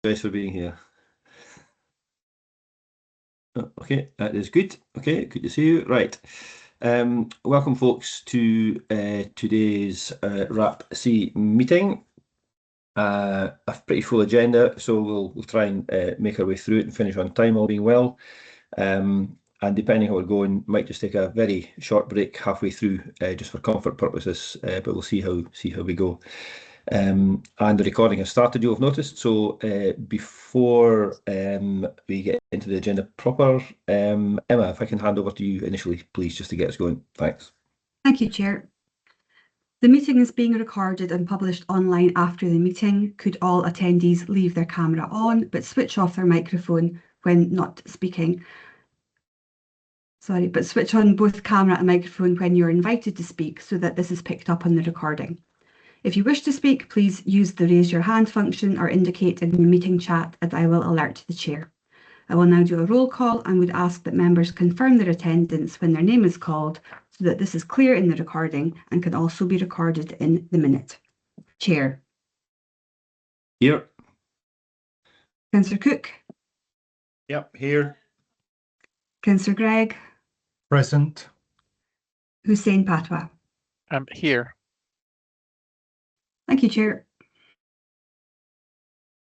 Thanks for being here. Okay, that is good. Okay, good to see you. Right. Welcome, folks, to today's RAPC meeting. A pretty full agenda, so we'll try and make our way through it and finish on time, all being well. And depending how we're going, might just take a very short break halfway through, just for comfort purposes. But we'll see how we go. And the recording has started, you'll have noticed. So before we get into the agenda proper, Emma, if I can hand over to you initially, please, just to get us going. Thanks. Thank you, Chair. The meeting is being recorded and published online after the meeting. Could all attendees leave their camera on, but switch off their microphone when not speaking? Sorry, but switch on both camera and microphone when you're invited to speak so that this is picked up on the recording. If you wish to speak, please use the raise your hand function or indicate in the meeting chat and I will alert the chair. I will now do a roll call and would ask that members confirm their attendance when their name is called so that this is clear in the recording and can also be recorded in the minute. Chair. Here. Councillor Cook. Yep, here. Councillor Gregg. Present. Hussein Patwa. Here. Thank you, Chair.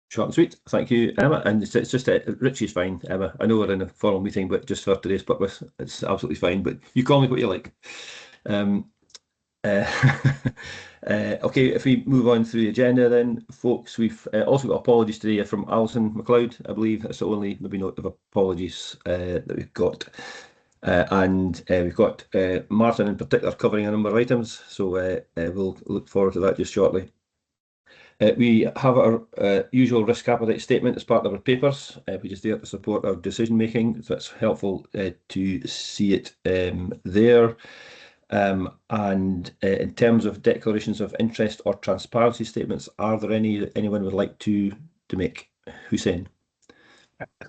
Short and sweet. Thank you, Emma. And it's just Richie's fine, Emma. I know we're in a formal meeting, but just for today's purpose, it's absolutely fine. But you call me what you like. Okay, if we move on through the agenda, then, folks, we've also got apologies today from Alison McLeod. I believe that's the only maybe note of apologies that we've got. And we've got Martin in particular covering a number of items, so we'll look forward to that just shortly. We have our usual risk appetite statement as part of our papers, which is there to support our decision making, so it's helpful to see it there. And in terms of declarations of interest or transparency statements, are there any that anyone would like to make? Hussein.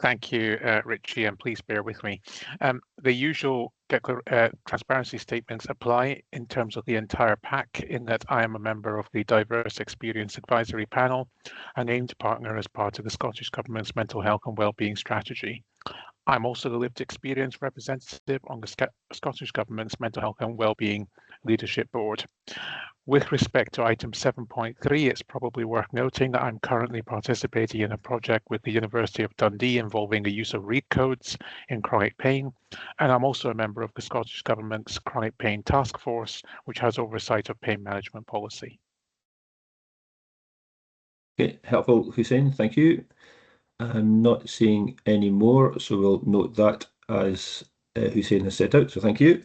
Thank you, Richie, and please bear with me. The usual transparency statements apply in terms of the entire pack, in that I am a member of the Diverse Experience Advisory Panel, a named partner as part of the Scottish Government's Mental Health and Wellbeing Strategy. I'm also the lived experience representative on the Scottish Government's Mental Health and Wellbeing Leadership Board. With respect to item 7.3, it's probably worth noting that I'm currently participating in a project with the University of Dundee involving the use of read codes in chronic pain, and I'm also a member of the Scottish Government's Chronic Pain Task Force, which has oversight of pain management policy. Okay, helpful, Hussein, thank you. I'm not seeing any more, so we'll note that as Hussein has set out, so thank you.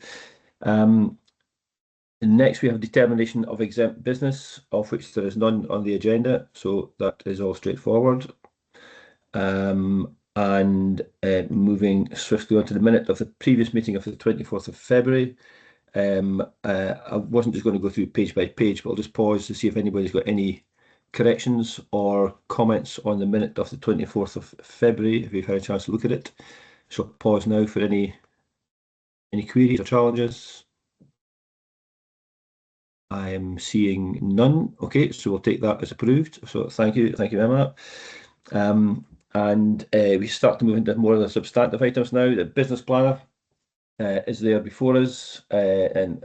Next, we have determination of exempt business, of which there is none on the agenda, so that is all straightforward. And moving swiftly on to the minute of the previous meeting of the 24th of February. I wasn't just going to go through page by page, but I'll just pause to see if anybody's got any corrections or comments on the minute of the 24th of February, if you've had a chance to look at it. So pause now for any queries or challenges. I am seeing none. Okay, so we'll take that as approved. So thank you, Emma. And we start to move into more of the substantive items now. The business planner is there before us, and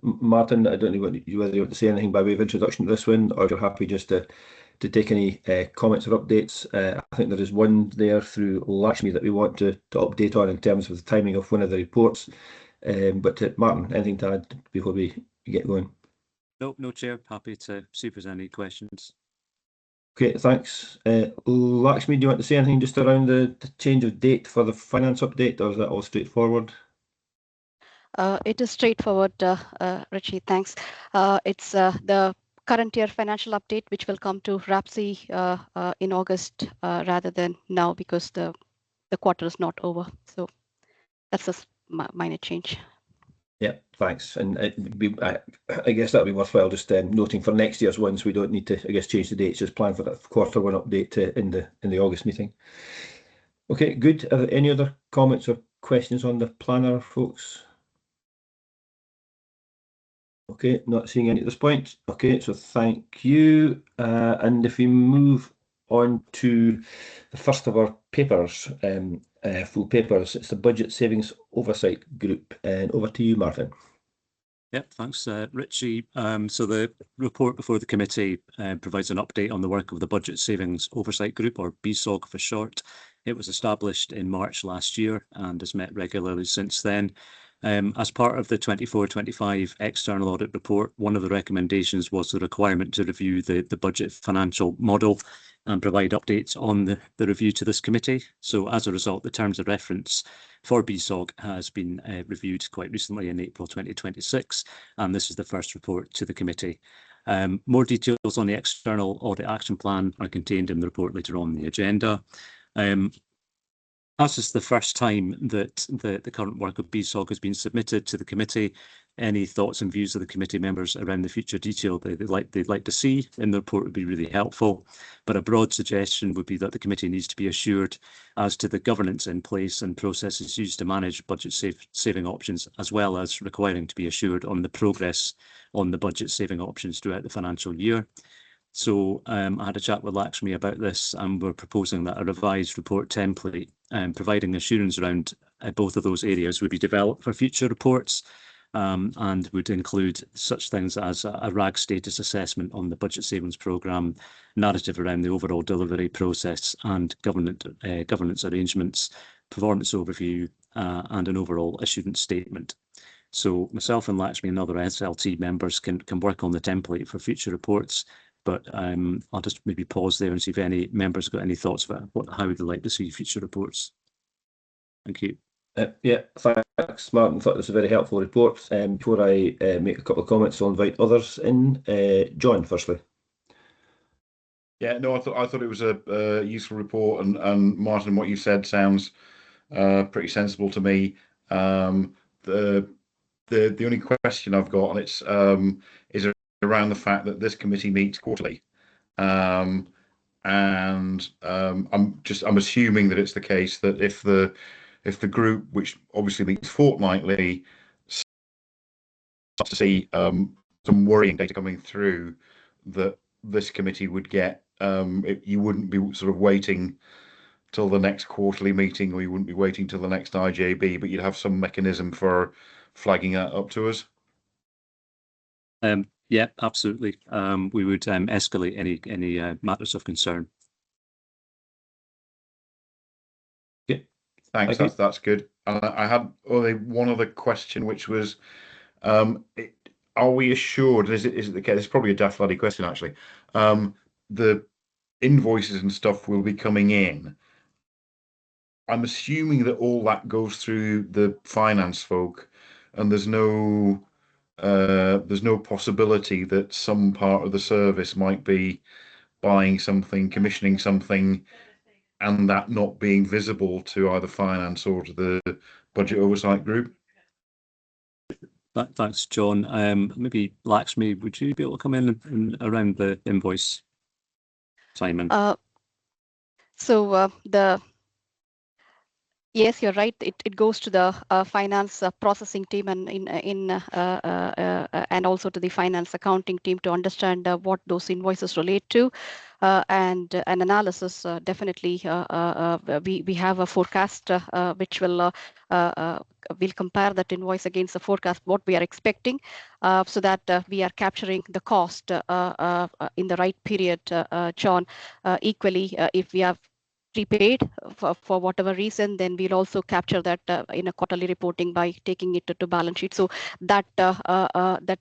Martin, I don't know whether you want to say anything by way of introduction to this one, or if you're happy just to take any comments or updates. I think there is one there through Lakshmi that we want to update on in terms of the timing of one of the reports. But Martin, anything to add before we get going? No, Chair. Happy to see if there's any questions. Okay, thanks. Lakshmi, do you want to say anything just around the change of date for the finance update, or is that all straightforward? It is straightforward, Richie, thanks. It's the current year financial update, which will come to RAPC in August rather than now, because the quarter is not over. So that's a minor change. Yeah, thanks. And I guess that'll be worthwhile just noting for next year's ones. We don't need to, I guess, change the dates. Just plan for that quarter one update in the August meeting. Okay, good. Are there any other comments or questions on the planner, folks? Okay, not seeing any at this point. Okay, so thank you. And if we move on to the first of our papers, full papers. It's the Budget Savings Oversight Group. And over to you, Martin. Yep, thanks, Richie. So the report before the committee provides an update on the work of the Budget Savings Oversight Group, or BSOG for short. It was established in March last year and has met regularly since then. As part of the 24-25 external audit report, one of the recommendations was the requirement to review the budget financial model and provide updates on the review to this committee. So as a result, the terms of reference for BSOG has been reviewed quite recently in April 2026, and this is the first report to the committee. More details on the external audit action plan are contained in the report later on in the agenda. As is the first time that the current work of BSOG has been submitted to the committee, any thoughts and views of the committee members around the future detail they'd like to see in the report would be really helpful. But a broad suggestion would be that the committee needs to be assured as to the governance in place and processes used to manage budget saving options, as well as requiring to be assured on the progress on the budget saving options throughout the financial year. So I had a chat with Lakshmi about this, and we're proposing that a revised report template providing assurance around both of those areas would be developed for future reports, and would include such things as a RAG status assessment on the budget savings programme, narrative around the overall delivery process and governance arrangements, performance overview, and an overall assurance statement. So myself and Lakshmi and other SLT members can work on the template for future reports. But I'll just maybe pause there and see if any members have got any thoughts about how they'd like to see future reports. Thank you. Yeah, thanks, Martin. I thought this was a very helpful report. Before I make a couple of comments, I'll invite others in. John, firstly. Yeah, no, I thought it was a useful report, and Martin, what you said sounds pretty sensible to me. The only question I've got, and it's is around the fact that this committee meets quarterly, and I'm assuming that it's the case that if the group, which obviously meets fortnightly, starts to see some worrying data coming through, that this committee would get, you wouldn't be sort of waiting till the next quarterly meeting, or you wouldn't be waiting till the next IJB, but you'd have some mechanism for flagging that up to us. Yeah, absolutely. We would escalate any matters of concern. Yeah, thanks. That's good. I had only one other question, which was, are we assured? Is it the case? It's probably a daft laddie question, actually. The invoices and stuff will be coming in. I'm assuming that all that goes through the finance folk, and there's no possibility that some part of the service might be buying something, commissioning something, and that not being visible to either finance or to the budget oversight group. Thanks, John. Maybe Lakshmi, would you be able to come in and around the invoice, Simon? Yes, you're right. It goes to the finance processing team and also to the finance accounting team to understand what those invoices relate to, and an analysis. Definitely, we have a forecast which will compare that invoice against the forecast what we are expecting, so that we are capturing the cost in the right period. John, equally, if we have prepaid for whatever reason, then we'll also capture that in a quarterly reporting by taking it to balance sheet. So that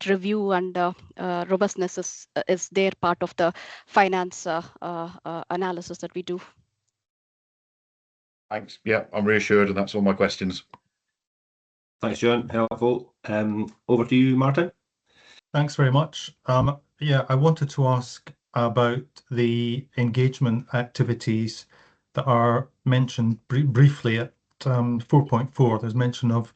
review and robustness is their part of the finance analysis that we do. Thanks. Yeah, I'm reassured, and that's all my questions. Thanks, John. Helpful. Over to you, Martin. Thanks very much. Yeah, I wanted to ask about the engagement activities that are mentioned briefly at 4.4. There's mention of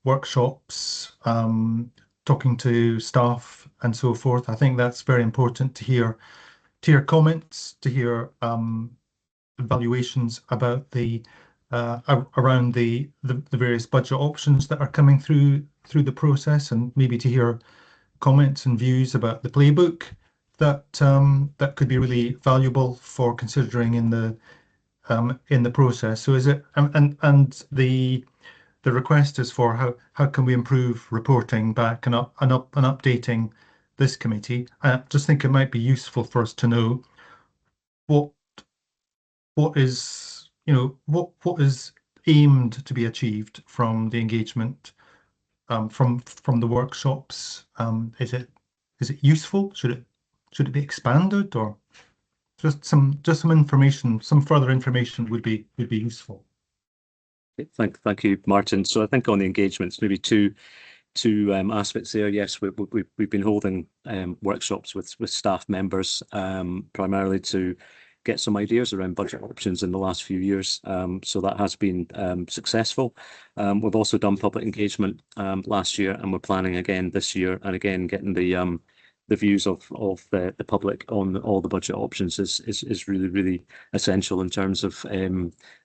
workshops, talking to staff and so forth. I think that's very important to hear comments, to hear evaluations about around the various budget options that are coming through the process, and maybe to hear comments and views about the playbook that that could be really valuable for considering in the process. So is it and the request is for how can we improve reporting back and updating this committee. I just think it might be useful for us to know what is what is aimed to be achieved from the engagement from the workshops. Is it useful? Should it be expanded, or just some information, some further information would be useful. Thank you, Martin. So I think on the engagements, maybe two aspects there. Yes, we've been holding workshops with staff members primarily to get some ideas around budget options in the last few years. So that has been successful. We've also done public engagement last year, and we're planning again this year, and again getting the views of the public on all the budget options is really essential in terms of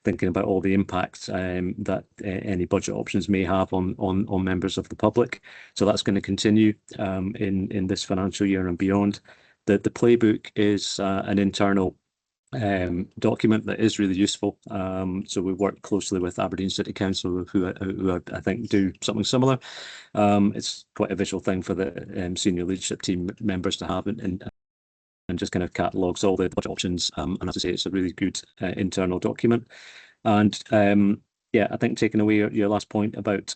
thinking about all the impact that any budget options may have on members of the public. So that's going to continue in this financial year and beyond. The playbook is an internal document that is really useful. So we work closely with Aberdeen City Council, who I think do something similar. It's quite a visual thing for the senior leadership team members to have, and just kind of catalogues all the budget options. And as I say, it's a really good internal document. And yeah, I think taking away your last point about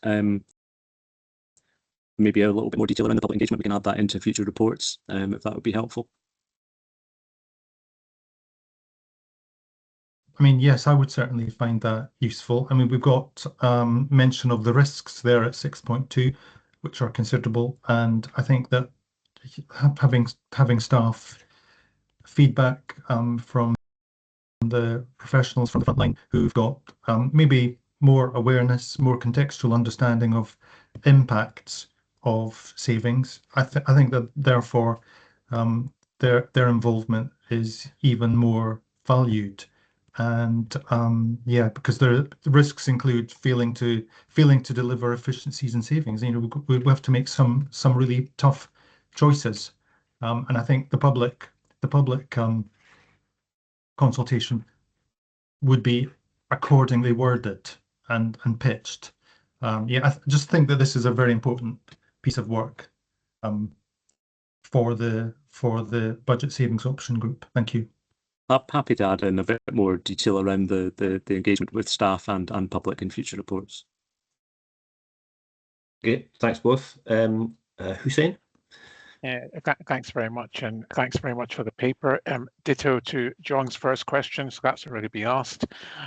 maybe a little bit more detail around the public engagement, we can add that into future reports, if that would be helpful. I mean, yes, I would certainly find that useful. I mean, we've got mention of the risks there at 6.2, which are considerable, and I think that having staff feedback from the professionals from the front line who've got maybe more awareness, more contextual understanding of impacts of savings. I think that therefore their involvement is even more valued. And yeah, because the risks include failing to deliver efficiencies and savings. You know, we have to make some really tough choices, and I think the public consultation would be accordingly worded and pitched. Yeah, I just think that this is a very important piece of work for the budget savings option group. Thank you. I'm happy to add in a bit more detail around the engagement with staff and public in future reports. Great, thanks both. Hussein? Thanks very much, and thanks very much for the paper. Ditto to John's first question, so that's already been asked.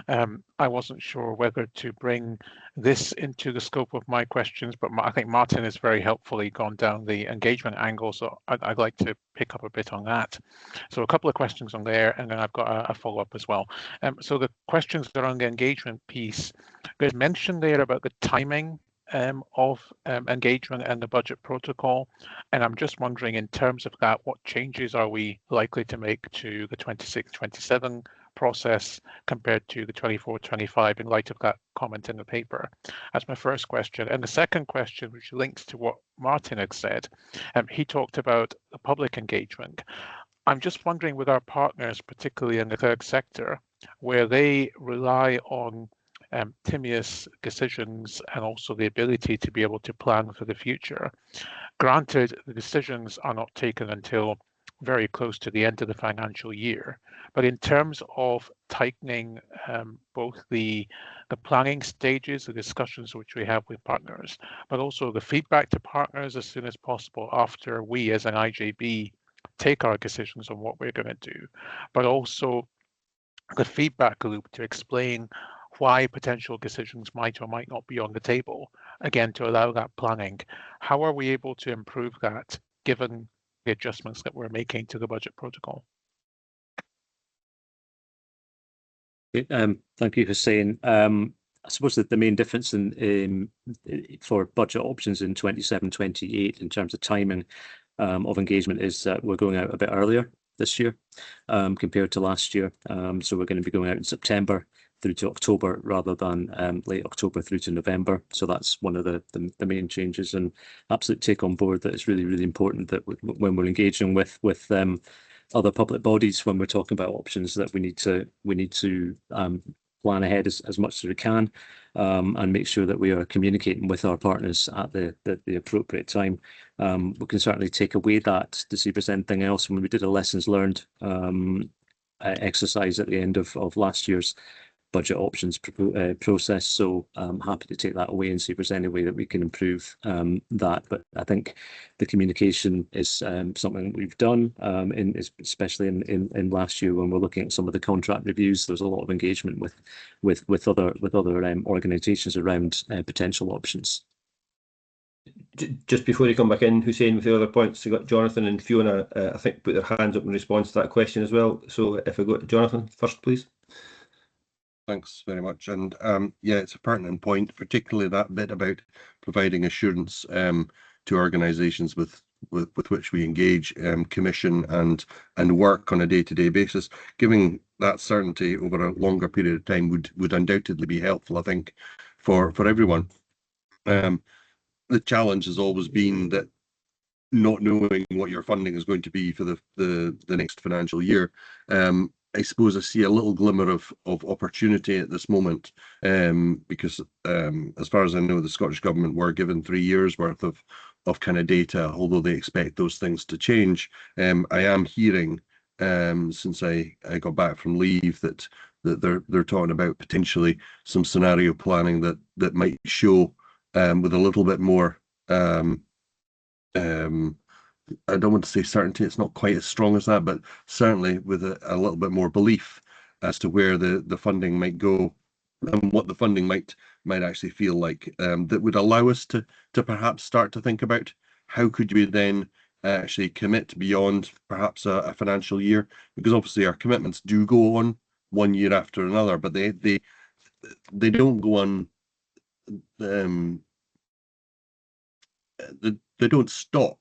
I wasn't sure whether to bring this into the scope of my questions, but I think Martin has very helpfully gone down the engagement angle, so I'd like to pick up a bit on that. So a couple of questions on there, and then I've got a follow-up as well. So the questions around the engagement piece, there's mention there about the timing of engagement and the budget protocol, and I'm just wondering, in terms of that, what changes are we likely to make to the 26-27 process compared to the 24-25 in light of that comment in the paper? That's my first question. And the second question, which links to what Martin had said, he talked about the public engagement. I'm just wondering, with our partners, particularly in the third sector, where they rely on Timaeus decisions and also the ability to be able to plan for the future. Granted, the decisions are not taken until very close to the end of the financial year, but in terms of tightening both the planning stages, the discussions which we have with partners, but also the feedback to partners as soon as possible after we as an IJB take our decisions on what we're going to do, but also the feedback loop to explain why potential decisions might or might not be on the table, again, to allow that planning. How are we able to improve that given the adjustments that we're making to the budget protocol? Thank you, Hussein. I suppose that the main difference for budget options in 27-28 in terms of timing of engagement is that we're going out a bit earlier this year compared to last year. So we're going to be going out in September through to October rather than late October through to November. So that's one of the main changes, and absolutely take on board that it's really, really important that when we're engaging with other public bodies, when we're talking about options, that we need to plan ahead as much as we can, and make sure that we are communicating with our partners at the appropriate time. We can certainly take away that to see if there's anything else. When we did a lessons learned exercise at the end of last year's budget options process, so I'm happy to take that away and see if there's any way that we can improve that. But I think the communication is something that we've done, especially in last year when we're looking at some of the contract reviews. There's a lot of engagement with other organisations around potential options. Just before you come back in, Hussein, with the other points, you got Jonathan and Fiona, I think, put their hands up in response to that question as well. So if I go to Jonathan first, please. Thanks very much. And yeah, it's a pertinent point, particularly that bit about providing assurance to organisations with which we engage, commission and work on a day-to-day basis. Giving that certainty over a longer period of time would undoubtedly be helpful, I think, for everyone. The challenge has always been that not knowing what your funding is going to be for the next financial year. I suppose I see a little glimmer of opportunity at this moment, because as far as I know, the Scottish Government were given 3 years worth of kind of data, although they expect those things to change. I am hearing since I got back from leave that they're talking about potentially some scenario planning that might show with a little bit more I don't want to say certainty, it's not quite as strong as that, but certainly with a little bit more belief as to where the funding might go and what the funding might actually feel like, that would allow us to perhaps start to think about how could we then actually commit beyond perhaps a financial year, because obviously our commitments do go on one year after another, but they don't go on, they don't stop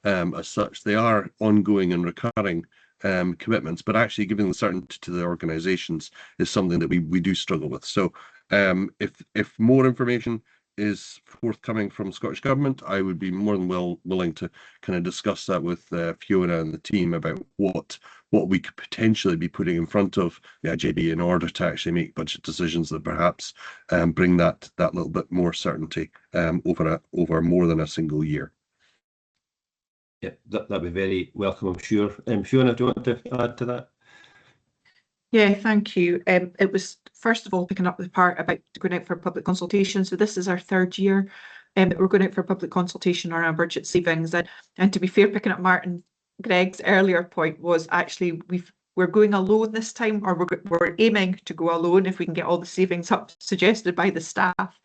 as such. They are ongoing and recurring commitments, but actually giving the certainty to the organisations is something that we do struggle with. So if more information is forthcoming from Scottish Government, I would be more than willing to kind of discuss that with Fiona and the team about what we could potentially be putting in front of the IJB in order to actually make budget decisions that perhaps bring that little bit more certainty over more than a single year. Yeah, that'd be very welcome, I'm sure. Fiona, do you want to add to that? Yeah, thank you. It was, first of all, picking up the part about going out for public consultation. So this is our 3rd year that we're going out for public consultation on our budget savings. And to be fair, picking up Martin Gregg's earlier point was actually we're going alone this time, or we're aiming to go alone if we can get all the savings up suggested by the staff,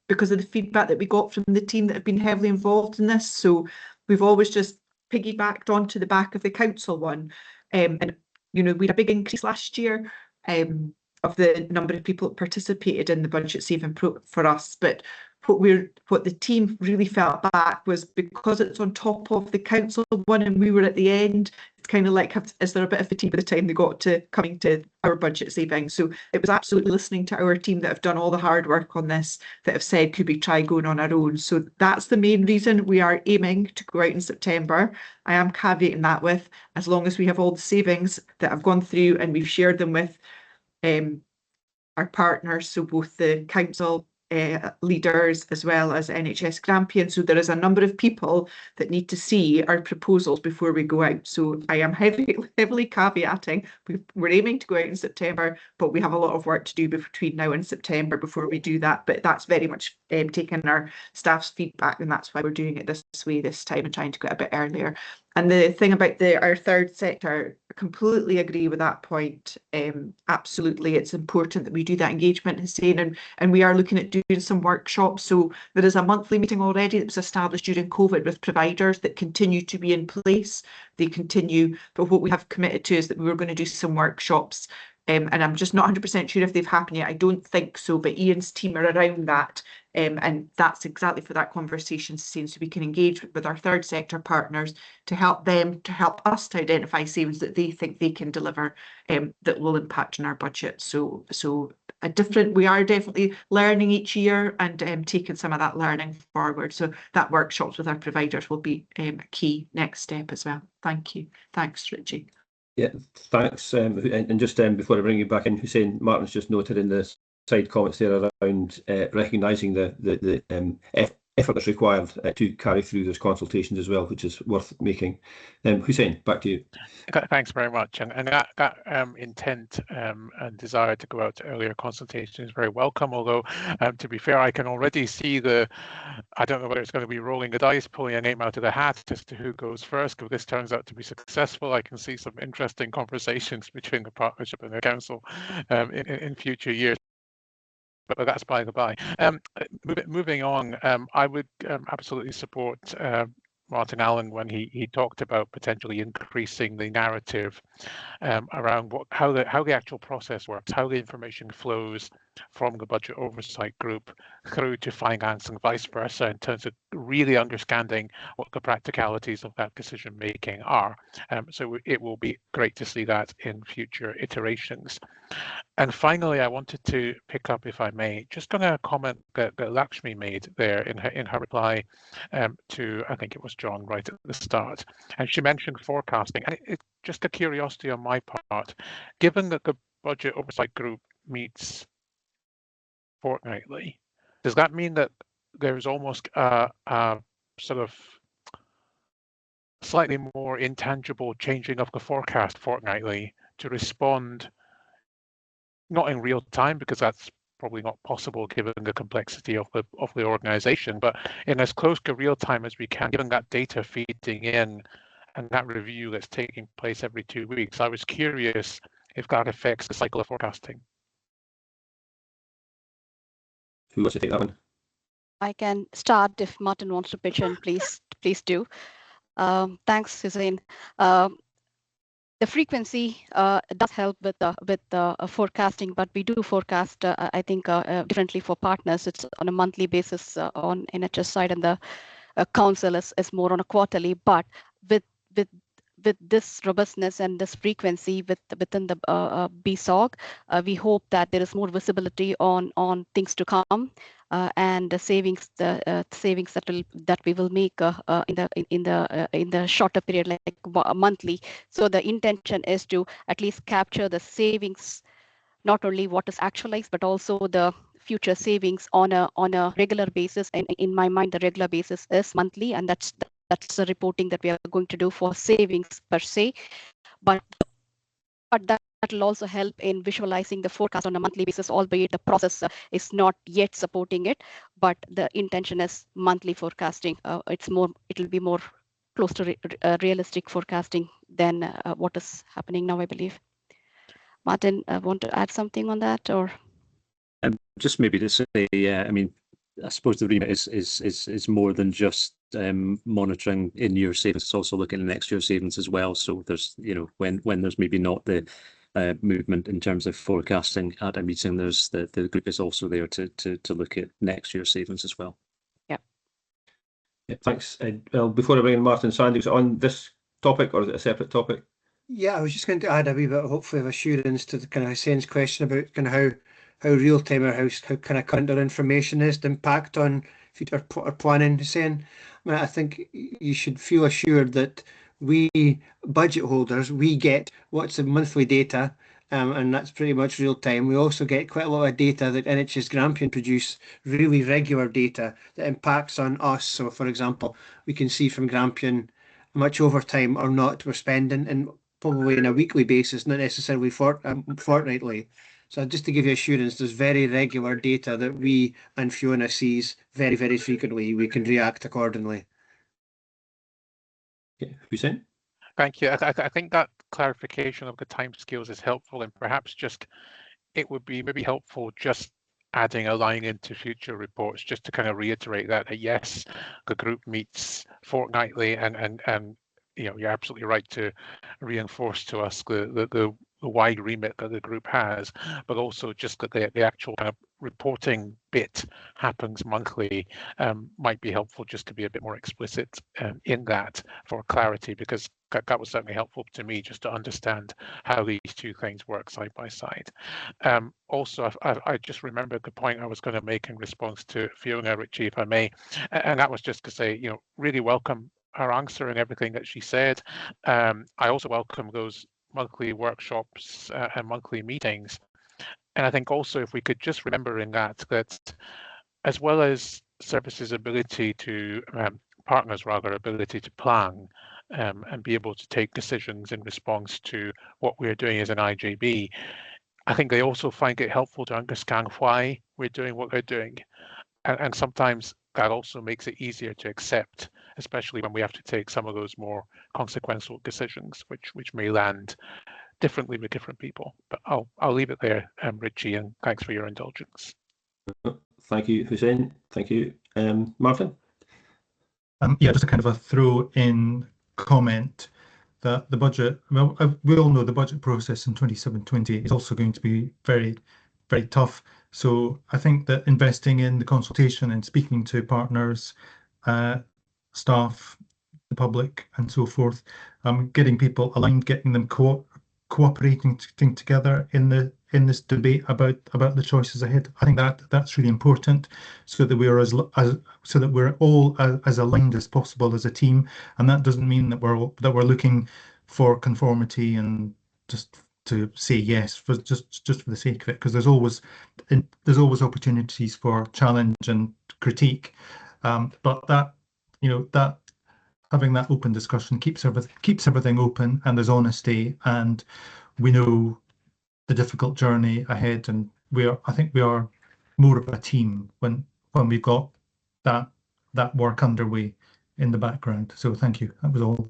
because of the feedback that we got from the team that have been heavily involved in this. So we've always just piggybacked onto the back of the council one. And you know, we had a big increase last year of the number of people that participated in the budget saving for us. But what the team really felt back was, because it's on top of the council one and we were at the end, it's kind of like, is there a bit of fatigue by the time they got to coming to our budget savings? So it was absolutely listening to our team that have done all the hard work on this, that have said, could we try going on our own? So that's the main reason we are aiming to go out in September. I am caveating that with, as long as we have all the savings that have gone through and we've shared them with our partners, so both the council leaders as well as NHS Grampian. So there is a number of people that need to see our proposals before we go out. So I am heavily caveating. We're aiming to go out in September, but we have a lot of work to do between now and September before we do that. But that's very much taking our staff's feedback, and that's why we're doing it this way this time and trying to get a bit earlier. And the thing about our 3rd sector, I completely agree with that point. Absolutely, it's important that we do that engagement, Hussein, and we are looking at doing some workshops. So there is a monthly meeting already that was established during COVID with providers that continue to be in place. They continue, but what we have committed to is that we were going to do some workshops. And I'm just not 100% sure if they've happened yet. I don't think so, but Ian's team are around that. And that's exactly for that conversation, so we can engage with our 3rd sector partners to help us to identify savings that they think they can deliver that will impact on our budget. So a different, we are definitely learning each year and taking some of that learning forward. So that workshops with our providers will be a key next step as well. Thank you. Thanks, Richie. Yeah, thanks. And just before I bring you back in, Hussein, Martin's just noted in the side comments there around recognising the effort that's required to carry through those consultations as well, which is worth making. Hussein, back to you. Thanks very much. And that intent and desire to go out to earlier consultation is very welcome. Although, to be fair, I can already see I don't know whether it's going to be rolling the dice, pulling a name out of the hat as to who goes first. If this turns out to be successful, I can see some interesting conversations between the partnership and the council in future years. But that's by the by. Moving on, I would absolutely support Martin Allen when he talked about potentially increasing the narrative around how the actual process works, how the information flows from the budget oversight group through to finance and vice versa, in terms of really understanding what the practicalities of that decision making are. So it will be great to see that in future iterations. And finally, I wanted to pick up, if I may, just on a comment that Lakshmi made there in her reply to, I think it was John, right at the start. And she mentioned forecasting. And it's just a curiosity on my part, given that the Budget Oversight Group meets fortnightly, does that mean that there's almost a sort of slightly more intangible changing of the forecast fortnightly to respond, not in real time, because that's probably not possible given the complexity of the organization, but in as close to real time as we can, given that data feeding in and that review that's taking place every 2 weeks? I was curious if that affects the cycle of forecasting. Who wants to take that one? I can start if Martin wants to pitch in, please do. Thanks, Hussein. The frequency does help with the forecasting, but we do forecast, I think, differently for partners. It's on a monthly basis on NHS side, and the council is more on a quarterly. But with this robustness and this frequency within the BSOG, we hope that there is more visibility on things to come. And the savings that we will make in the shorter period, like monthly. So the intention is to at least capture the savings, not only what is actualized, but also the future savings on a regular basis. And in my mind, the regular basis is monthly, and that's the reporting that we are going to do for savings per se. But that will also help in visualizing the forecast on a monthly basis, albeit the process is not yet supporting it. But the intention is monthly forecasting. It'll be more close to realistic forecasting than what is happening now, I believe. Martin, want to add something on that, or? Just maybe to say, yeah, I mean, I suppose the remit is more than just monitoring in-year savings. It's also looking at next year's savings as well. So there's, when there's maybe not the movement in terms of forecasting at a meeting, there's the group is also there to look at next year's savings as well. Yeah. Yeah, thanks. Well, before I bring in Martin Sandy, was it on this topic or is it a separate topic? Yeah, I was just going to add a wee bit, hopefully, of assurance to the kind of Hussein's question about kind of how real time or how kind of current our information is, the impact on future planning. Hussein, I mean, I think you should feel assured that we budget holders, we get what's the monthly data, and that's pretty much real time. We also get quite a lot of data that NHS Grampian produce, really regular data that impacts on us. So, for example, we can see from Grampian how much overtime or not we're spending, and probably on a weekly basis, not necessarily fortnightly. So just to give you assurance, there's very regular data that we and Fiona sees very, very frequently. We can react accordingly. Okay, Hussein? Thank you. I think that clarification of the timescales is helpful, and perhaps just it would be maybe helpful just adding a line into future reports just to kind of reiterate that yes, the group meets fortnightly, and you're absolutely right to reinforce to us the wide remit that the group has, but also just that the actual kind of reporting bit happens monthly might be helpful just to be a bit more explicit in that for clarity, because that was certainly helpful to me just to understand how these two things work side by side. Also, I just remembered the point I was going to make in response to Fiona, Richie, if I may, and that was just to say, you know, really welcome her answer and everything that she said. I also welcome those monthly workshops and monthly meetings. And I think also if we could just remember in that as well as services' ability to, partners rather, ability to plan and be able to take decisions in response to what we're doing as an IJB, I think they also find it helpful to understand why we're doing what we're doing. And sometimes that also makes it easier to accept, especially when we have to take some of those more consequential decisions, which may land differently with different people. But I'll leave it there, Richie, and thanks for your indulgence. Thank you, Hussein. Thank you, Martin. Yeah, just a kind of a throw-in comment that the budget, well, we all know the budget process in 27-28 is also going to be very, very tough. So I think that investing in the consultation and speaking to partners, staff, the public, and so forth, getting people aligned, getting them cooperating together in this debate about the choices ahead. I think that's really important, so that we're all as aligned as possible as a team. And that doesn't mean that we're looking for conformity and just to say yes for just for the sake of it, because there's always opportunities for challenge and critique. But that, you know, that having that open discussion keeps everything open, and there's honesty, and we know the difficult journey ahead, and I think we are more of a team when we've got that work underway in the background. So thank you. That was all.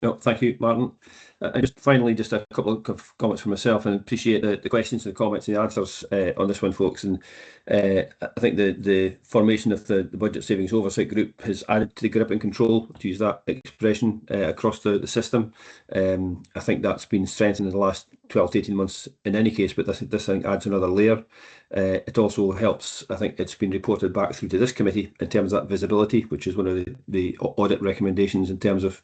No, thank you, Martin. And just finally, just a couple of comments from myself, and appreciate the questions and the comments and the answers on this one, folks. And I think the formation of the Budget Savings Oversight Group has added to the grip and control, to use that expression, across the system. I think that's been strengthened in the last 12 to 18 months in any case, but this I think adds another layer. It also helps, I think it's been reported back through to this committee in terms of that visibility, which is one of the audit recommendations in terms of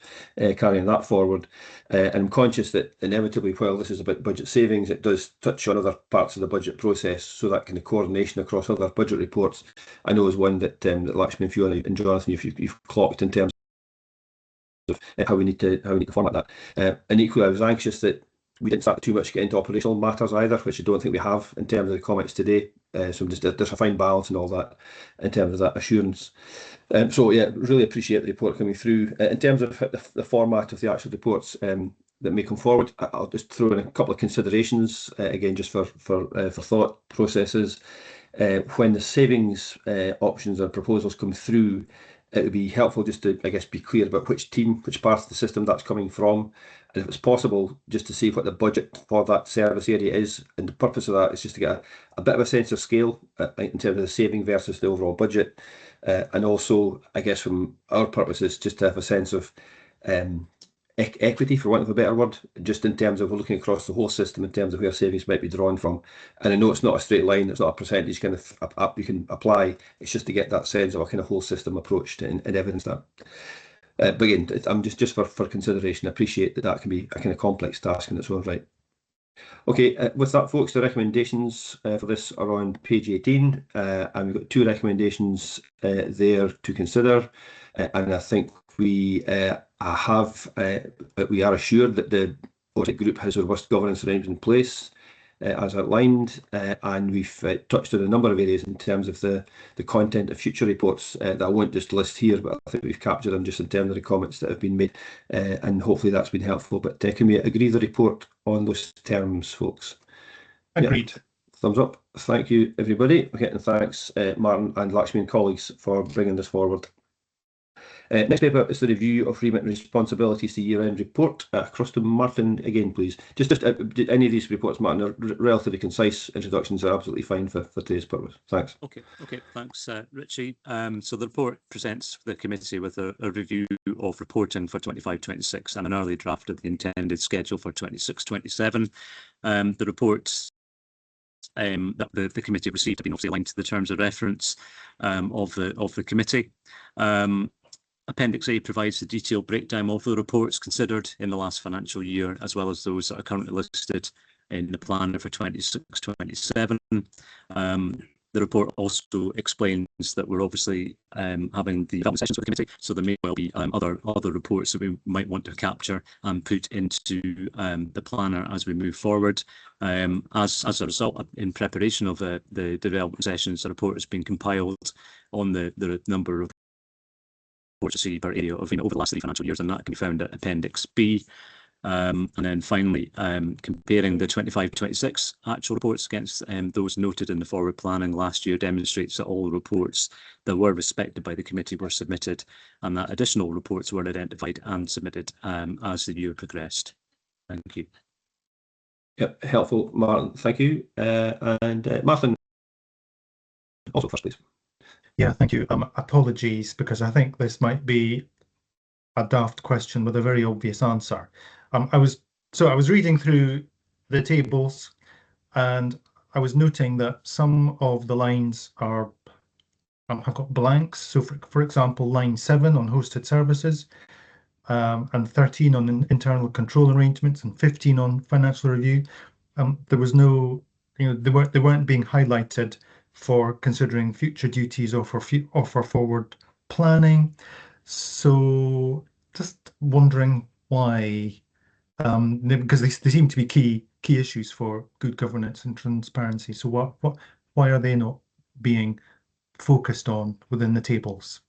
carrying that forward. And I'm conscious that inevitably, while this is about budget savings, it does touch on other parts of the budget process, so that kind of coordination across other budget reports, I know, is one that Lakshmi and Fiona and Jonathan, you've clocked in terms of how we need to format that. And equally, I was anxious that we didn't start too much to get into operational matters either, which I don't think we have in terms of the comments today. So there's a fine balance and all that in terms of that assurance. So yeah, really appreciate the report coming through. In terms of the format of the actual reports that may come forward, I'll just throw in a couple of considerations, again, just for thought processes. When the savings options or proposals come through, it would be helpful just to, I guess, be clear about which part of the system that's coming from, and if it's possible, just to see what the budget for that service area is. And the purpose of that is just to get a bit of a sense of scale in terms of the saving versus the overall budget, and also, I guess, from our purposes, just to have a sense of equity, for want of a better word, just in terms of looking across the whole system in terms of where savings might be drawn from. And I know it's not a straight line, it's not a percentage kind of you can apply, it's just to get that sense of a kind of whole system approach and evidence that. But again, I'm just for consideration. I appreciate that can be a kind of complex task in its own right. Okay, with that, folks, the recommendations for this are on page 18, and we've got two recommendations there to consider, and I think we we are assured that the audit group has a robust governance arrangement in place, as outlined, and we've touched on a number of areas in terms of the content of future reports that I won't just list here, but I think we've captured them just in terms of the comments that have been made, and hopefully that's been helpful. But can we agree the report on those terms, folks? Agreed. Yeah. Thumbs up. Thank you, everybody. Okay, and thanks, Martin and Lakshmi and colleagues for bringing this forward. Next paper is the review of remit and responsibilities, the year-end report. Across to Martin again, please. Just any of these reports, Martin, are relatively concise introductions, are absolutely fine for today's purpose. Thanks. Okay, thanks, Richie. So the report presents the committee with a review of reporting for 25-26 and an early draft of the intended schedule for 26-27. The reports that the committee received have been obviously aligned to the terms of reference of the committee. Appendix A provides the detailed breakdown of the reports considered in the last financial year, as well as those that are currently listed in the planner for 26-27. The report also explains that we're obviously having the development sessions with the committee, so there may well be other reports that we might want to capture and put into the planner as we move forward. As a result, in preparation of the development sessions, the report has been compiled on the number of reports to see per area of over the last 3 financial years, and that can be found at Appendix B. And then finally, comparing the 25-26 actual reports against those noted in the forward planning last year demonstrates that all the reports that were respected by the committee were submitted, and that additional reports were identified and submitted as the year progressed. Thank you. Yep, helpful, Martin. Thank you. And Martin, also first, please. Yeah, thank you. Apologies, because I think this might be a daft question with a very obvious answer. I was reading through the tables, and I was noting that some of the lines are have got blanks. So, for example, line 7 on hosted services, and 13 on internal control arrangements, and 15 on financial review. There was no, they weren't being highlighted for considering future duties or for forward planning. So, just wondering why. Because they seem to be key issues for good governance and transparency. So why are they not being focused on within the tables?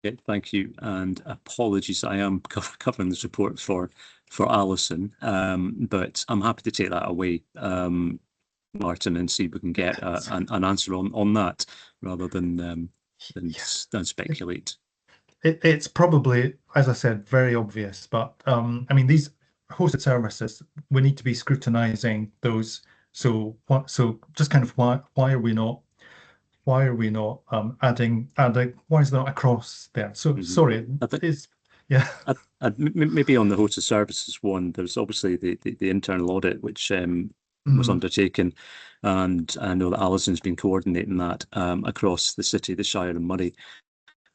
Okay, thank you, and apologies. I am covering this report for Alison, but I'm happy to take that away, Martin, and see if we can get an answer on that rather than speculate. It's probably, as I said, very obvious, but I mean, these hosted services, we need to be scrutinizing those. So just kind of why are we not adding, why is that across there? So sorry, yeah. Maybe on the hosted services one, there's obviously the internal audit which was undertaken, and I know that Alison's been coordinating that across the city, the Shire and Murray,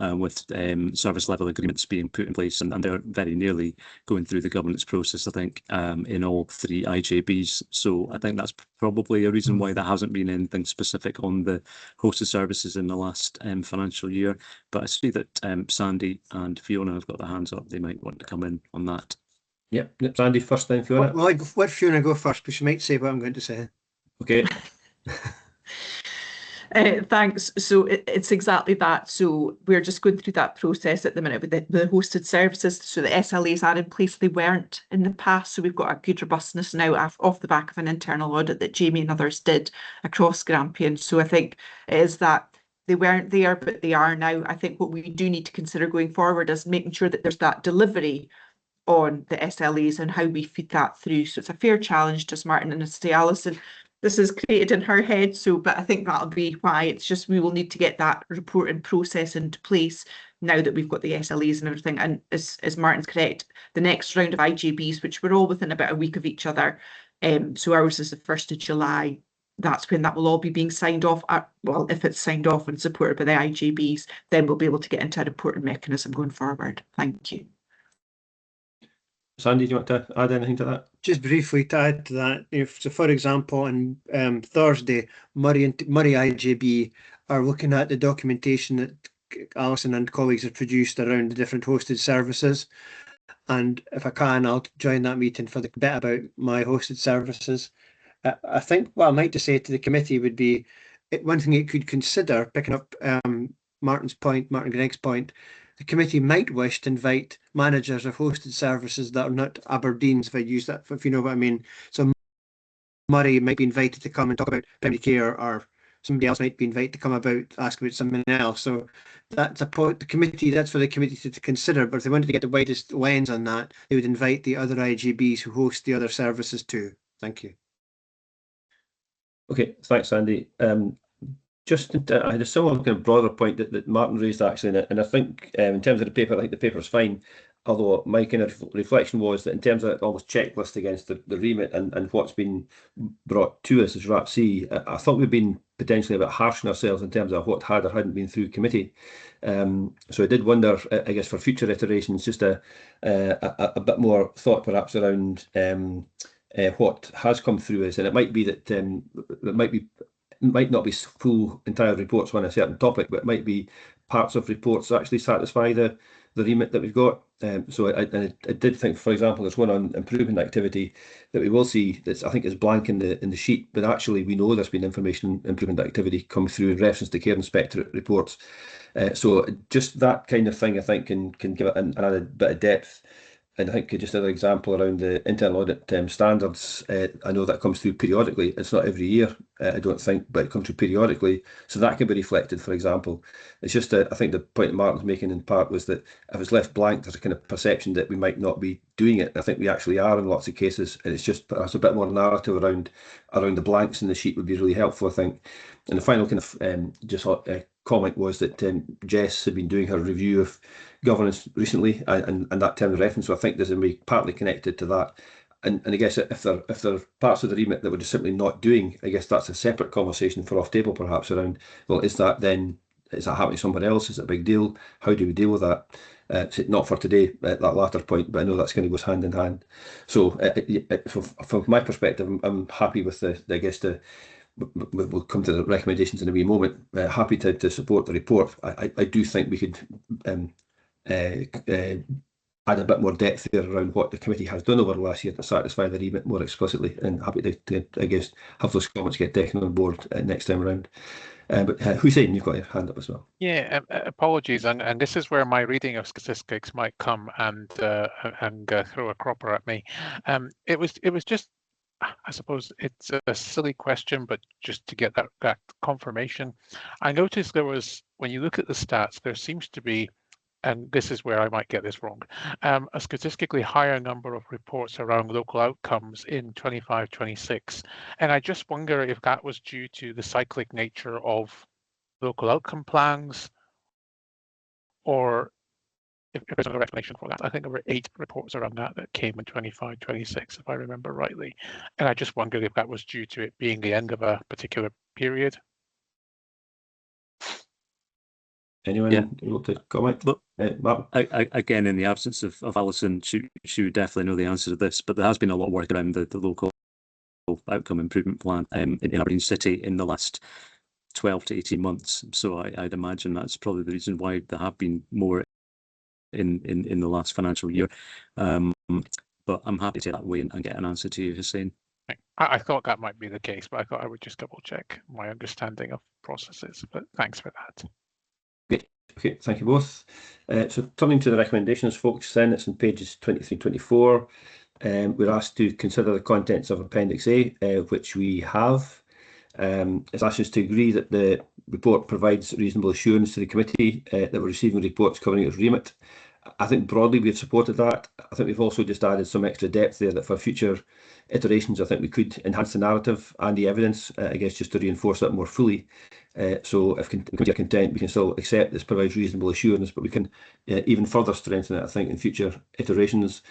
with service level agreements being put in place, and they're very nearly going through the governance process, I think, in all 3 IJBs. So I think that's probably a reason why there hasn't been anything specific on the hosted services in the last financial year. But I see that Sandy and Fiona have got their hands up. They might want to come in on that. Yep, Sandy first, then Fiona. Well, let Fiona go first, because she might say what I'm going to say. Okay. Thanks. So it's exactly that. So we're just going through that process at the minute with the hosted services. So the SLAs are in place. They weren't in the past. So we've got a good robustness now off the back of an internal audit that Jamie and others did across Grampian. So I think it is that they weren't there, but they are now. I think what we do need to consider going forward is making sure that there's that delivery on the SLAs and how we feed that through. So it's a fair challenge to Martin and to Alison. This is created in her head, but I think that'll be why. It's just we will need to get that reporting process into place now that we've got the SLAs and everything. And as Martin's correct, the next round of IJBs, which we're all within about a week of each other, so ours is the 1st of July, that's when that will all be being signed off. Well, if it's signed off and supported by the IJBs, then we'll be able to get into a reporting mechanism going forward. Thank you. Sandy, do you want to add anything to that? Just briefly to add to that, so for example, on Thursday, Murray IJB are looking at the documentation that Alison and colleagues have produced around the different hosted services. And if I can, I'll join that meeting for the bit about my hosted services. I think what I might just say to the committee would be, one thing it could consider, picking up Martin Gregg's point, the committee might wish to invite managers of hosted services that are not Aberdeen's, if I use that, if you know what I mean. So Murray might be invited to come and talk about primary care, or somebody else might be invited to come ask about something else. So that's a point. That's for the committee to consider. But if they wanted to get the widest lens on that, they would invite the other IGBs who host the other services too. Thank you. Okay, thanks, Sandy. I had a similar kind of broader point that Martin raised actually, and I think in terms of the paper, I think the paper's fine. Although my kind of reflection was that in terms of almost checklist against the remit and what's been brought to us as RAPC, I thought we've been potentially a bit harsh on ourselves in terms of what had or hadn't been through committee. So I did wonder, I guess, for future iterations, just a bit more thought perhaps around what has come through us, and it might be that it might not be full entire reports on a certain topic, but it might be parts of reports that actually satisfy the remit that we've got. So I did think, for example, there's one on improvement activity that we will see that's, I think, is blank in the sheet, but actually we know there's been information improvement activity come through in reference to Care Inspectorate reports. So just that kind of thing, I think, can give it an added bit of depth. And I think just another example around the internal audit standards, I know that comes through periodically. It's not every year, I don't think, but it comes through periodically. So that can be reflected, for example. It's just, I think the point that Martin's making in part was that if it's left blank, there's a kind of perception that we might not be doing it. I think we actually are in lots of cases. And it's just perhaps a bit more narrative around the blanks in the sheet would be really helpful, I think. And the final kind of comment was that Jess had been doing her review of governance recently, and that term of reference. So I think there's going to be partly connected to that. And I guess if there are parts of the remit that we're just simply not doing, I guess that's a separate conversation for off table perhaps around, well, is that happening somewhere else? Is it a big deal? How do we deal with that? Not for today, that latter point, but I know that's going to go hand in hand. So from my perspective, I'm happy with we'll come to the recommendations in a wee moment. Happy to support the report. I do think we could add a bit more depth there around what the committee has done over the last year to satisfy the remit more explicitly, and happy to I guess, have those comments get taken on board next time around. But Hussein, you've got your hand up as well. Yeah, apologies, and this is where my reading of statistics might come and throw a cropper at me. It was just, I suppose it's a silly question, but just to get that confirmation, I noticed there was, when you look at the stats, there seems to be, and this is where I might get this wrong, a statistically higher number of reports around local outcomes in 25-26. And I just wonder if that was due to the cyclic nature of local outcome plans, or if there's another explanation for that. I think there were 8 reports around that came in 25-26, if I remember rightly. And I just wondered if that was due to it being the end of a particular period. Anyone able to comment? But Martin? again, in the absence of Alison, she would definitely know the answer to this, but there has been a lot of work around the local outcome improvement plan in Aberdeen City in the last 12 to 18 months. So I'd imagine that's probably the reason why there have been more in the last financial year. But I'm happy to take that away and get an answer to you, Hussein. I thought that might be the case, but I thought I would just double check my understanding of processes, but thanks for that. Okay, thank you both. So turning to the recommendations, folks, then it's on pages 23-24. We're asked to consider the contents of Appendix A, which we have. It's asked us to agree that the report provides reasonable assurance to the committee that we're receiving reports covering its remit. I think broadly we've supported that. I think we've also just added some extra depth there that for future iterations, I think we could enhance the narrative and the evidence, I guess, just to reinforce that more fully. So if committee are content, we can still accept this provides reasonable assurance, but we can even further strengthen it, I think, in future iterations.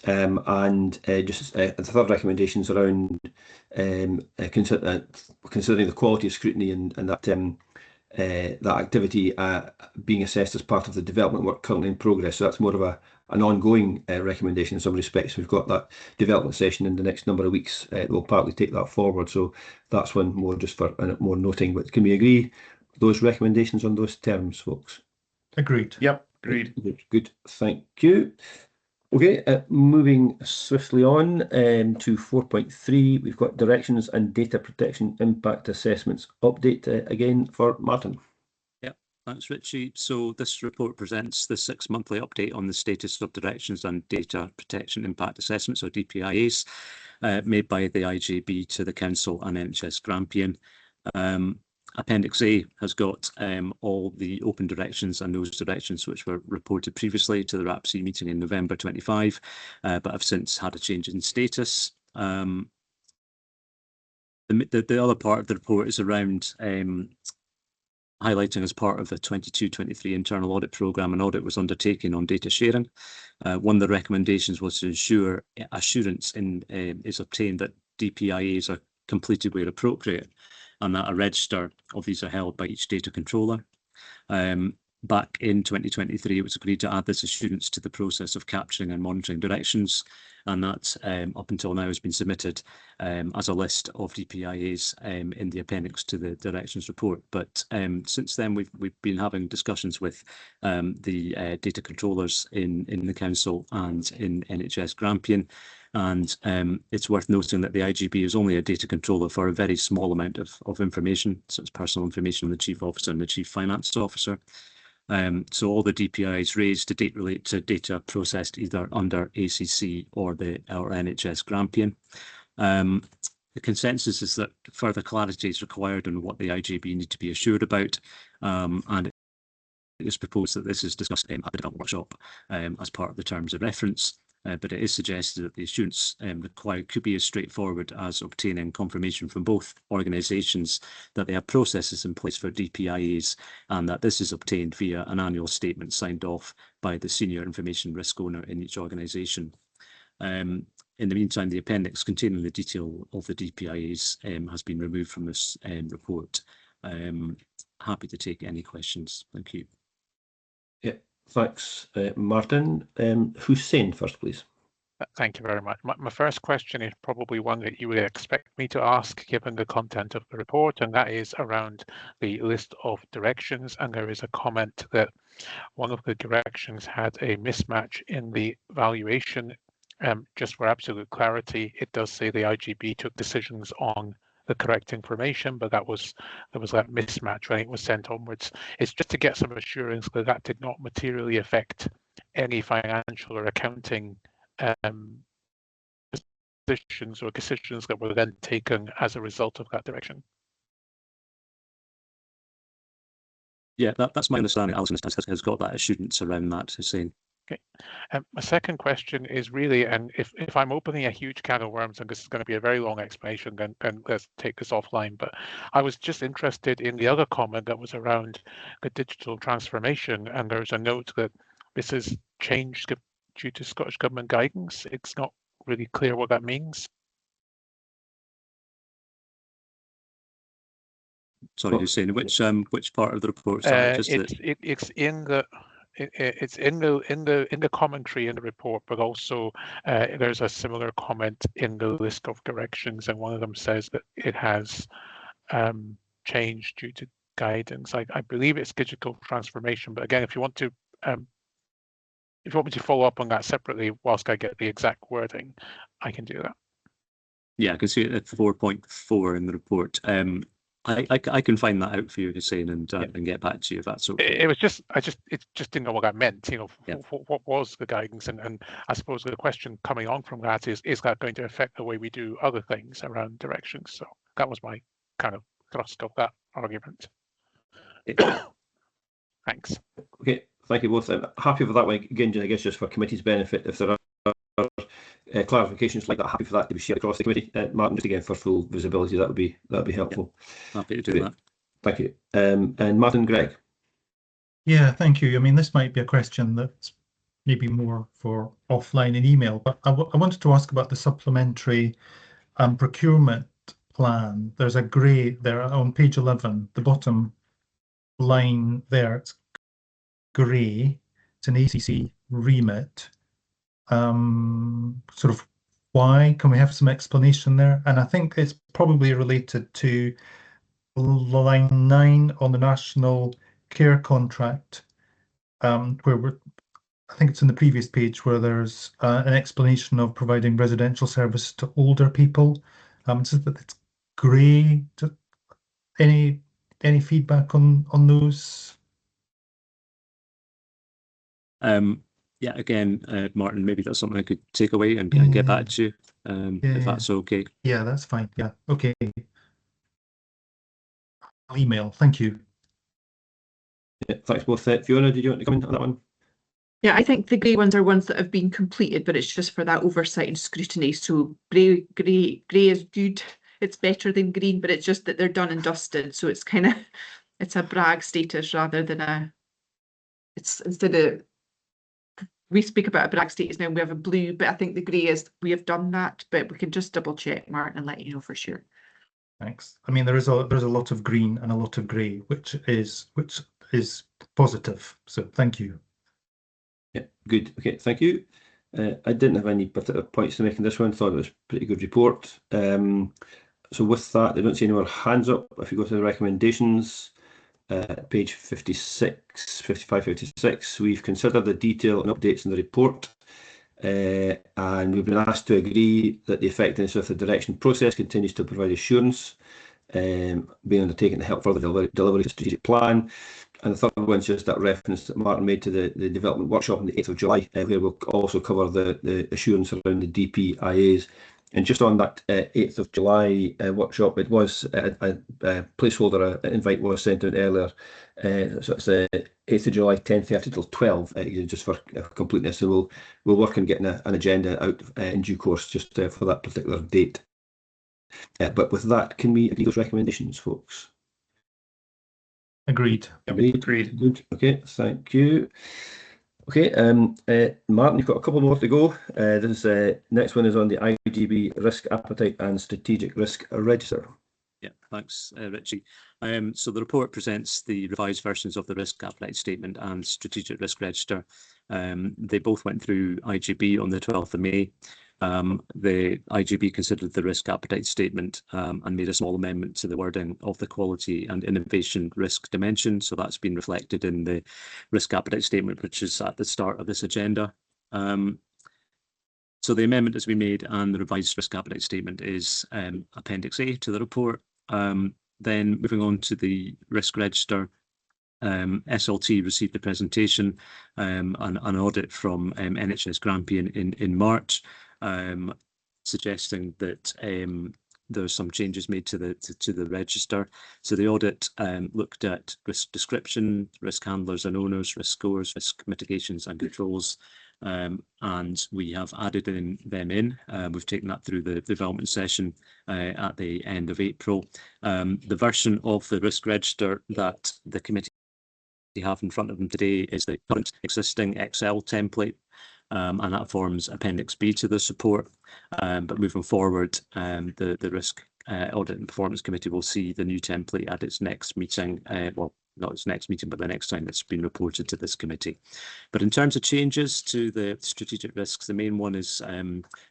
Just the third recommendations around considering the quality of scrutiny and that activity being assessed as part of the development work currently in progress. So that's more of an ongoing recommendation in some respects. We've got that development session in the next number of weeks. We'll partly take that forward. So that's one more just for more noting. But can we agree those recommendations on those terms, folks? Agreed. Yep, agreed. Good. Thank you. Okay, moving swiftly on to 4.3, we've got directions and data protection impact assessments update again for Martin. Yeah, thanks, Richie. So this report presents the 6 monthly update on the status of directions and data protection impact assessments, or DPIAs, made by the IJB to the Council and NHS Grampian. Appendix A has got all the open directions and those directions which were reported previously to the RAPC meeting in November 25, but have since had a change in status. The other part of the report is around highlighting as part of the 22-23 internal audit programme, an audit was undertaken on data sharing. One of the recommendations was to ensure assurance is obtained that DPIAs are completed where appropriate. and that a register of these are held by each data controller. Back in 2023, it was agreed to add this assurance to the process of capturing and monitoring directions, and that up until now has been submitted as a list of DPIAs in the appendix to the directions report. But since then, we've been having discussions with the data controllers in the council and in NHS Grampian, and it's worth noting that the IGB is only a data controller for a very small amount of information, so it's personal information on the Chief Officer and the Chief Finance Officer. So all the DPIs raised to date relate to data processed either under ACC or NHS Grampian. The consensus is that further clarity is required on what the IGB need to be assured about, and it is proposed that this is discussed at the development workshop as part of the terms of reference. But it is suggested that the assurance required could be as straightforward as obtaining confirmation from both organisations that they have processes in place for DPIAs, and that this is obtained via an annual statement signed off by the senior information risk owner in each organisation. In the meantime, the appendix containing the detail of the DPIAs has been removed from this report. Happy to take any questions. Thank you. Yeah. Thanks, Martin. Hussein first, please. Thank you very much. My first question is probably one that you would expect me to ask given the content of the report, and that is around the list of directions. And there is a comment that one of the directions had a mismatch in the valuation. Just for absolute clarity, it does say the IGB took decisions on the correct information, but there was that mismatch when it was sent onwards. It's just to get some assurance that that did not materially affect any financial or accounting decisions or decisions that were then taken as a result of that direction. Yeah, that's my understanding. Alison has got that assurance around that, Hussein. Okay. My second question is really, and if I'm opening a huge can of worms and this is going to be a very long explanation, then let's take this offline. But I was just interested in the other comment that was around the digital transformation, and there's a note that this is changed due to Scottish Government guidance. It's not really clear what that means. Sorry, Hussein, which part of the report? It's in the commentary in the report, but also there's a similar comment in the list of directions, and one of them says that it has changed due to guidance. I believe it's digital transformation, but again, if you want me to follow up on that separately whilst I get the exact wording, I can do that. Yeah, I can see it at 4.4 in the report. I can find that out for you, Hussein, and get back to you if that's okay. It just didn't know what that meant. You know, what was the guidance, and I suppose the question coming on from that is that going to affect the way we do other things around directions? So that was my kind of thrust of that argument. Thanks. Okay, thank you both. I'm happy with that one. Again, I guess just for committee's benefit, if there are clarifications like that, happy for that to be shared across the committee. Martin, just again for full visibility, that would be helpful. Yeah, happy to do that. Thank you. And Martin, Greg. Yeah, thank you. I mean, this might be a question that's maybe more for offline and email, but I wanted to ask about the supplementary procurement plan. There's a grey there on page 11, the bottom line there, it's grey. It's an ACC remit. Sort of why? Can we have some explanation there? And I think it's probably related to line 9 on the national care contract, where I think it's in the previous page where there's an explanation of providing residential service to older people. It says that it's grey. Any feedback on those? Yeah, again, Martin, maybe that's something I could take away and get back to you, if that's okay. Yeah, that's fine. Yeah, okay. I'll email. Thank you. Yeah, thanks both. Fiona, did you want to come in on that one? Yeah, I think the grey ones are ones that have been completed, but it's just for that oversight and scrutiny. So grey is good. It's better than green, but it's just that they're done and dusted. So it's kind of, it's a brag status rather than instead of, we speak about a brag status now, we have a blue, but I think the grey is, we have done that, but we can just double check, Martin, and let you know for sure. Thanks. I mean, there's a lot of green and a lot of grey, which is positive. So thank you. Yeah, good. Okay, thank you. I didn't have any particular points to make in this one. Thought it was a pretty good report. So with that, I don't see any more hands up. If you go to the recommendations, page 56, 55, 56, we've considered the detail and updates in the report. And we've been asked to agree that the effectiveness of the direction process continues to provide assurance, being undertaken to help further delivery of the strategic plan. And the third one's just that reference that Martin made to the development workshop on the 8th of July, where we'll also cover the assurance around the DPIAs. And just on that 8th of July workshop, it was a placeholder, an invite was sent out earlier. So it's 8th of July, 10:30 till 12, just for completeness. So we'll work on getting an agenda out in due course, just for that particular date. But with that, can we agree those recommendations, folks? Agreed. Agreed. Good. Okay, thank you. Okay, Martin, you've got a couple more to go. This next one is on the IGB risk appetite and strategic risk register. Yeah, thanks, Richie. So the report presents the revised versions of the risk appetite statement and strategic risk register. They both went through IGB on the 12th of May. The IGB considered the risk appetite statement and made a small amendment to the wording of the quality and innovation risk dimension. So that's been reflected in the risk appetite statement, which is at the start of this agenda. So the amendment has been made and the revised risk appetite statement is Appendix A to the report. Then moving on to the risk register, SLT received a presentation and an audit from NHS Grampian in March, suggesting that there's some changes made to the register. So the audit looked at risk description, risk handlers and owners, risk scores, risk mitigations and controls, and we have added them in. We've taken that through the development session at the end of April. The version of the risk register that the committee have in front of them today is the current existing Excel template, and that forms Appendix B to the report. But moving forward, the Risk Audit and Performance Committee will see the new template at its next meeting, well, not its next meeting, but the next time it's been reported to this committee. But in terms of changes to the strategic risks, the main one is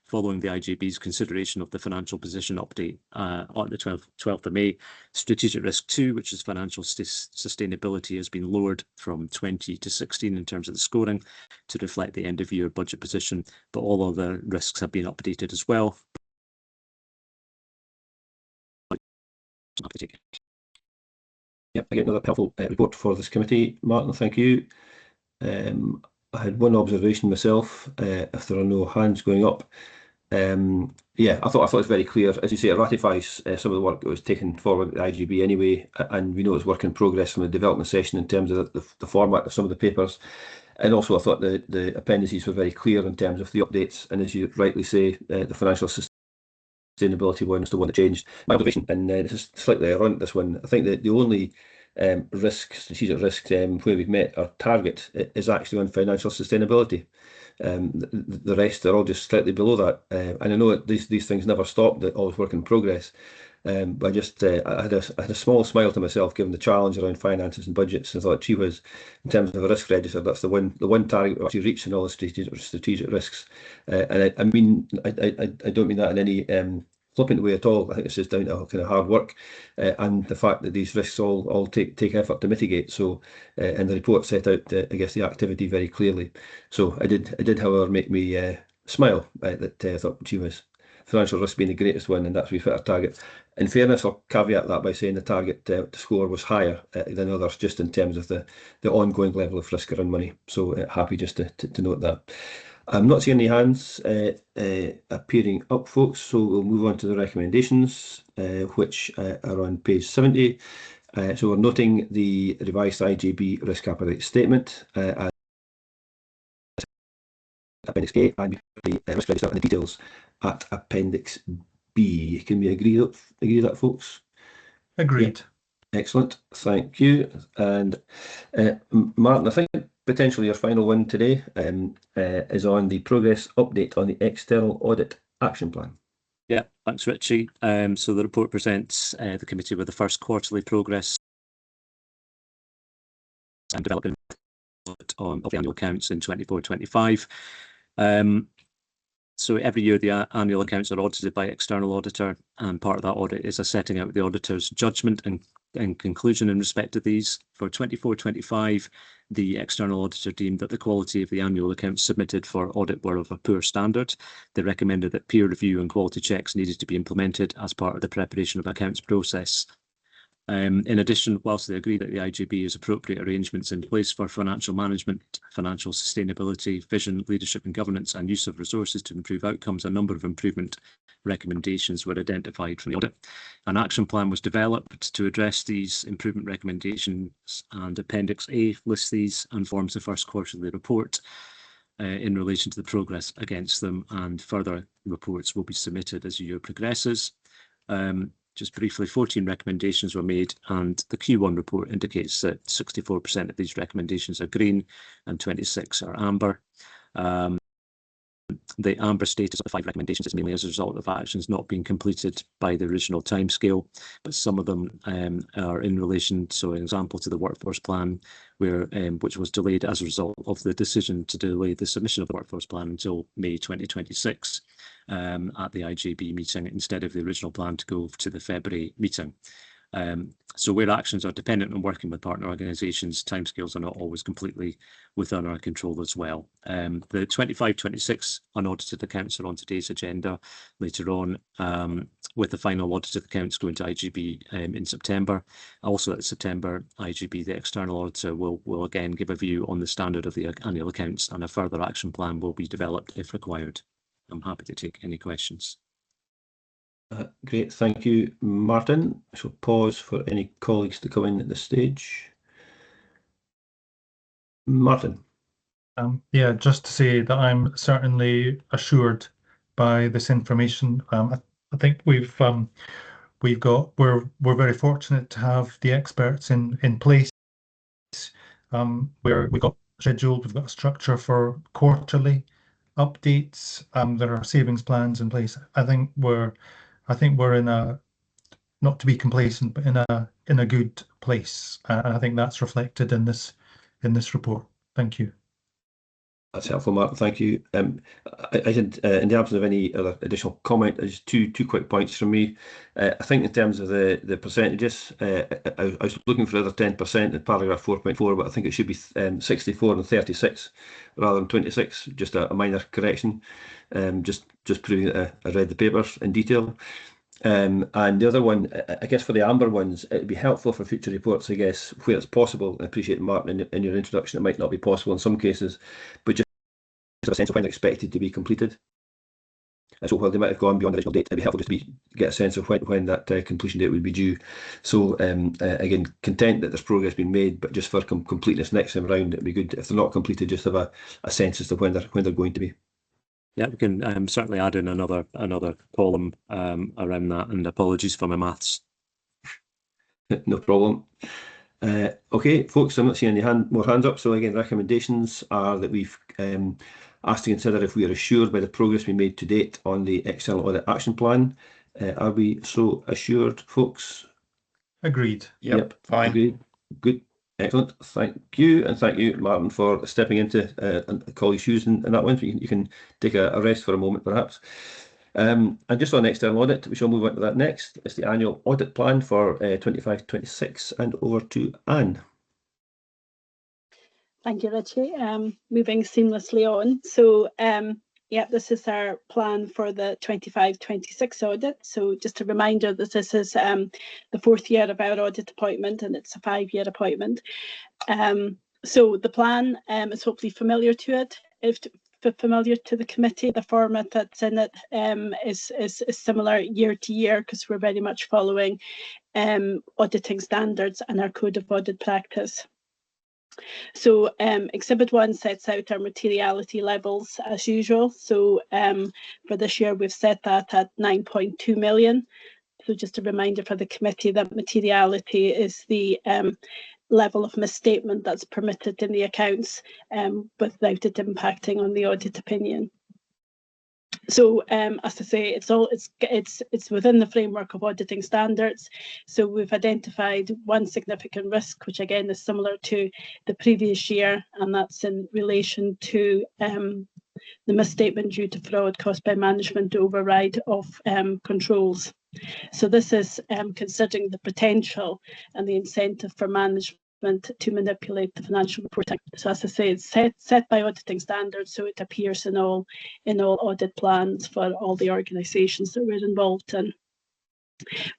following the IGB's consideration of the financial position update on the 12th of May. Strategic risk 2, which is financial sustainability, has been lowered from 20 to 16 in terms of the scoring to reflect the end of year budget position, but all other risks have been updated as well. Yep, I get another helpful report for this committee. Martin, thank you. I had one observation myself, if there are no hands going up. Yeah, I thought it was very clear. As you say, it ratifies some of the work that was taken forward at the IGB anyway, and we know it's work in progress from the development session in terms of the format of some of the papers. And also I thought the appendices were very clear in terms of the updates, and as you rightly say, the financial sustainability one is the one that changed. My observation, and this is slightly ironic, this one, I think that the only strategic risk where we've met our target is actually on financial sustainability. The rest are all just slightly below that, and I know that these things never stop, that always work in progress. But I just I had a small smile to myself given the challenge around finances and budgets, and thought, gee whiz, in terms of a risk register, that's the one target we've actually reached in all the strategic risks. And I mean, I don't mean that in any flippant way at all. I think it's just down to kind of hard work and the fact that these risks all take effort to mitigate. So, and the report set out, I guess, the activity very clearly. So I did, however, make me smile that I thought, gee whiz, financial risk being the greatest one, and that's we fit our target. In fairness, I'll caveat that by saying the target score was higher than others, just in terms of the ongoing level of risk around money. So happy just to note that. I'm not seeing any hands appearing up, folks, so we'll move on to the recommendations, which are on page 70. So we're noting the revised IGB risk appetite statement as Appendix A, and the risk register and the details at Appendix B. Can we agree that, folks? Agreed. Yeah. Excellent, thank you. And Martin, I think potentially your final one today is on the progress update on the external audit action plan. Yeah, thanks, Richie. So the report presents the committee with the first quarterly progress and development of the annual accounts in 24-25. So every year the annual accounts are audited by external auditor, and part of that audit is a setting out the auditor's judgment and conclusion in respect of these. For 24-25, the external auditor deemed that the quality of the annual accounts submitted for audit were of a poor standard. They recommended that peer review and quality checks needed to be implemented as part of the preparation of accounts process. In addition, whilst they agree that the IGB has appropriate arrangements in place for financial management, financial sustainability, vision, leadership and governance, and use of resources to improve outcomes, a number of improvement recommendations were identified from the audit. An action plan was developed to address these improvement recommendations, and Appendix A lists these and forms the first quarterly report in relation to the progress against them, and further reports will be submitted as the year progresses. Just briefly, 14 recommendations were made, and the Q1 report indicates that 64% of these recommendations are green and 26 are amber. The amber status of the 5 recommendations is mainly as a result of actions not being completed by the original timescale, but some of them are in relation, so an example to the workforce plan, which was delayed as a result of the decision to delay the submission of the workforce plan until May 2026 at the IGB meeting, instead of the original plan to go to the February meeting. So where actions are dependent on working with partner organisations, timescales are not always completely within our control as well. The 25-26 unaudited accounts are on today's agenda later on, with the final audited accounts going to IGB in September. Also at September, IGB, the external auditor, will again give a view on the standard of the annual accounts, and a further action plan will be developed if required. I'm happy to take any questions. Great, thank you, Martin. I shall pause for any colleagues to come in at this stage. Martin. Yeah, just to say that I'm certainly assured by this information. I think we're very fortunate to have the experts in place. Where we've got scheduled, we've got a structure for quarterly updates. There are savings plans in place. I think we're in a, not to be complacent, but in a good place, and I think that's reflected in this report. Thank you. That's helpful, Martin. Thank you. I had, in the absence of any other additional comment, just two quick points from me. I think in terms of the percentages, I was looking for the other 10% in paragraph 4.4, but I think it should be 64 and 36 rather than 26. Just a minor correction. Just proving that I read the papers in detail. And the other one, I guess for the amber ones, it'd be helpful for future reports, I guess, where it's possible. I appreciate, Martin, in your introduction, it might not be possible in some cases, but just have a sense of when they're expected to be completed. And so while they might have gone beyond the original date, it'd be helpful just to get a sense of when that completion date would be due. So again, content that there's progress being made, but just for completeness next time around, it'd be good if they're not completed, just have a sense as to when they're going to be. Yeah, we can certainly add in another column around that, and apologies for my maths. No problem. Okay, folks, I'm not seeing any more hands up. So again, recommendations are that we've asked to consider if we are assured by the progress we made to date on the external audit action plan. Are we so assured, folks? Agreed. Yep, fine. Agreed. Good. Excellent. Thank you. And thank you, Martin, for stepping into a colleague's shoes in that one. You can take a rest for a moment, perhaps. And just on external audit, we shall move on to that next. It's the annual audit plan for 25-26, and over to Anne. Thank you, Richie. Moving seamlessly on. So, yeah, this is our plan for the 25-26 audit. So just a reminder that this is the 4th year of our audit appointment, and it's a 5-year appointment. So the plan is hopefully familiar to it. If familiar to the committee, the format that's in it is similar year to year, because we're very much following auditing standards and our code of audit practice. So Exhibit 1 sets out our materiality levels as usual. So for this year, we've set that at 9.2 million. So just a reminder for the committee that materiality is the level of misstatement that's permitted in the accounts without it impacting on the audit opinion. So as I say, it's within the framework of auditing standards. So we've identified one significant risk, which again is similar to the previous year, and that's in relation to the misstatement due to fraud caused by management override of controls. So this is considering the potential and the incentive for management to manipulate the financial reporting. So as I say, it's set by auditing standards, so it appears in all audit plans for all the organisations that we're involved in.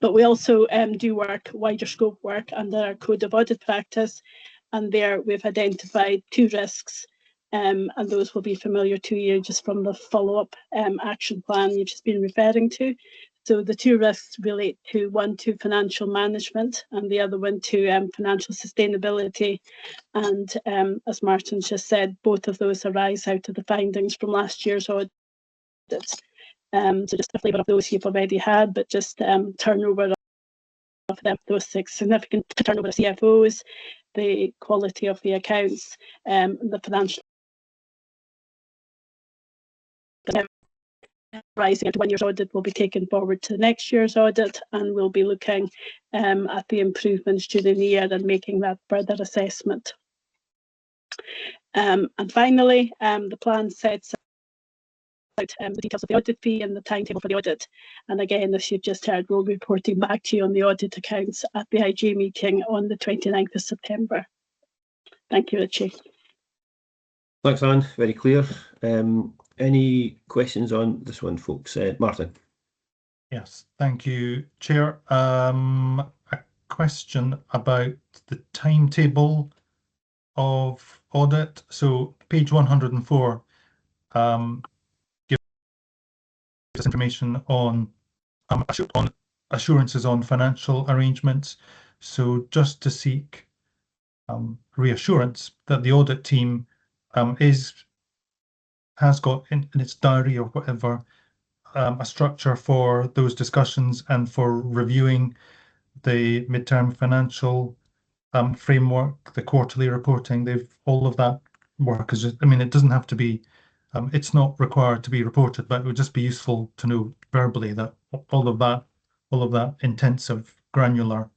But we also do wider scope work under our Code of Audit Practice, and there we've identified 2 risks, and those will be familiar to you just from the follow-up action plan you've just been referring to. So the 2 risks relate to one to financial management and the other one to financial sustainability. And as Martin just said, both of those arise out of the findings from last year's audit. So just a flavour of those you've already had, but just turnover of them, those 6 significant turnover of CFOs, the quality of the accounts, the financial rising into 1 year's audit will be taken forward to next year's audit, and we'll be looking at the improvements during the year and making that further assessment. And finally, the plan sets out the details of the audit fee and the timetable for the audit. And again, as you've just heard, we'll be reporting back to you on the audit accounts at the IG meeting on the 29th of September. Thank you, Richie. Thanks, Anne. Very clear. Any questions on this one, folks? Martin. Yes, thank you, Chair. A question about the timetable of audit. So page 104 gives us information on assurances on financial arrangements. So just to seek reassurance that the audit team has got in its diary or whatever a structure for those discussions and for reviewing the midterm financial framework, the quarterly reporting. All of that work is just, I mean, it doesn't have to be, it's not required to be reported, but it would just be useful to know verbally that all of that intensive granular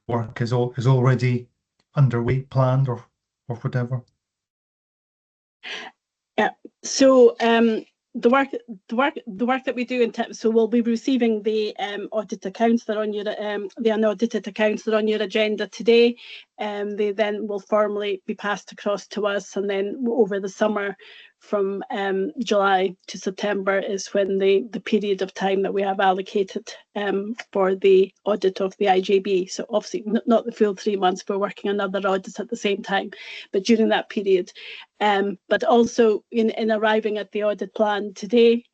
work is already underway, planned, or whatever. Yeah. So the work that we do in terms, so we'll be receiving the audit accounts that are on your the unaudited accounts that are on your agenda today. They then will formally be passed across to us, and then over the summer, from July to September, is when the period of time that we have allocated for the audit of the IJB. So obviously not the full 3 months, we're working on other audits at the same time, but during that period. But also in arriving at the audit plan today,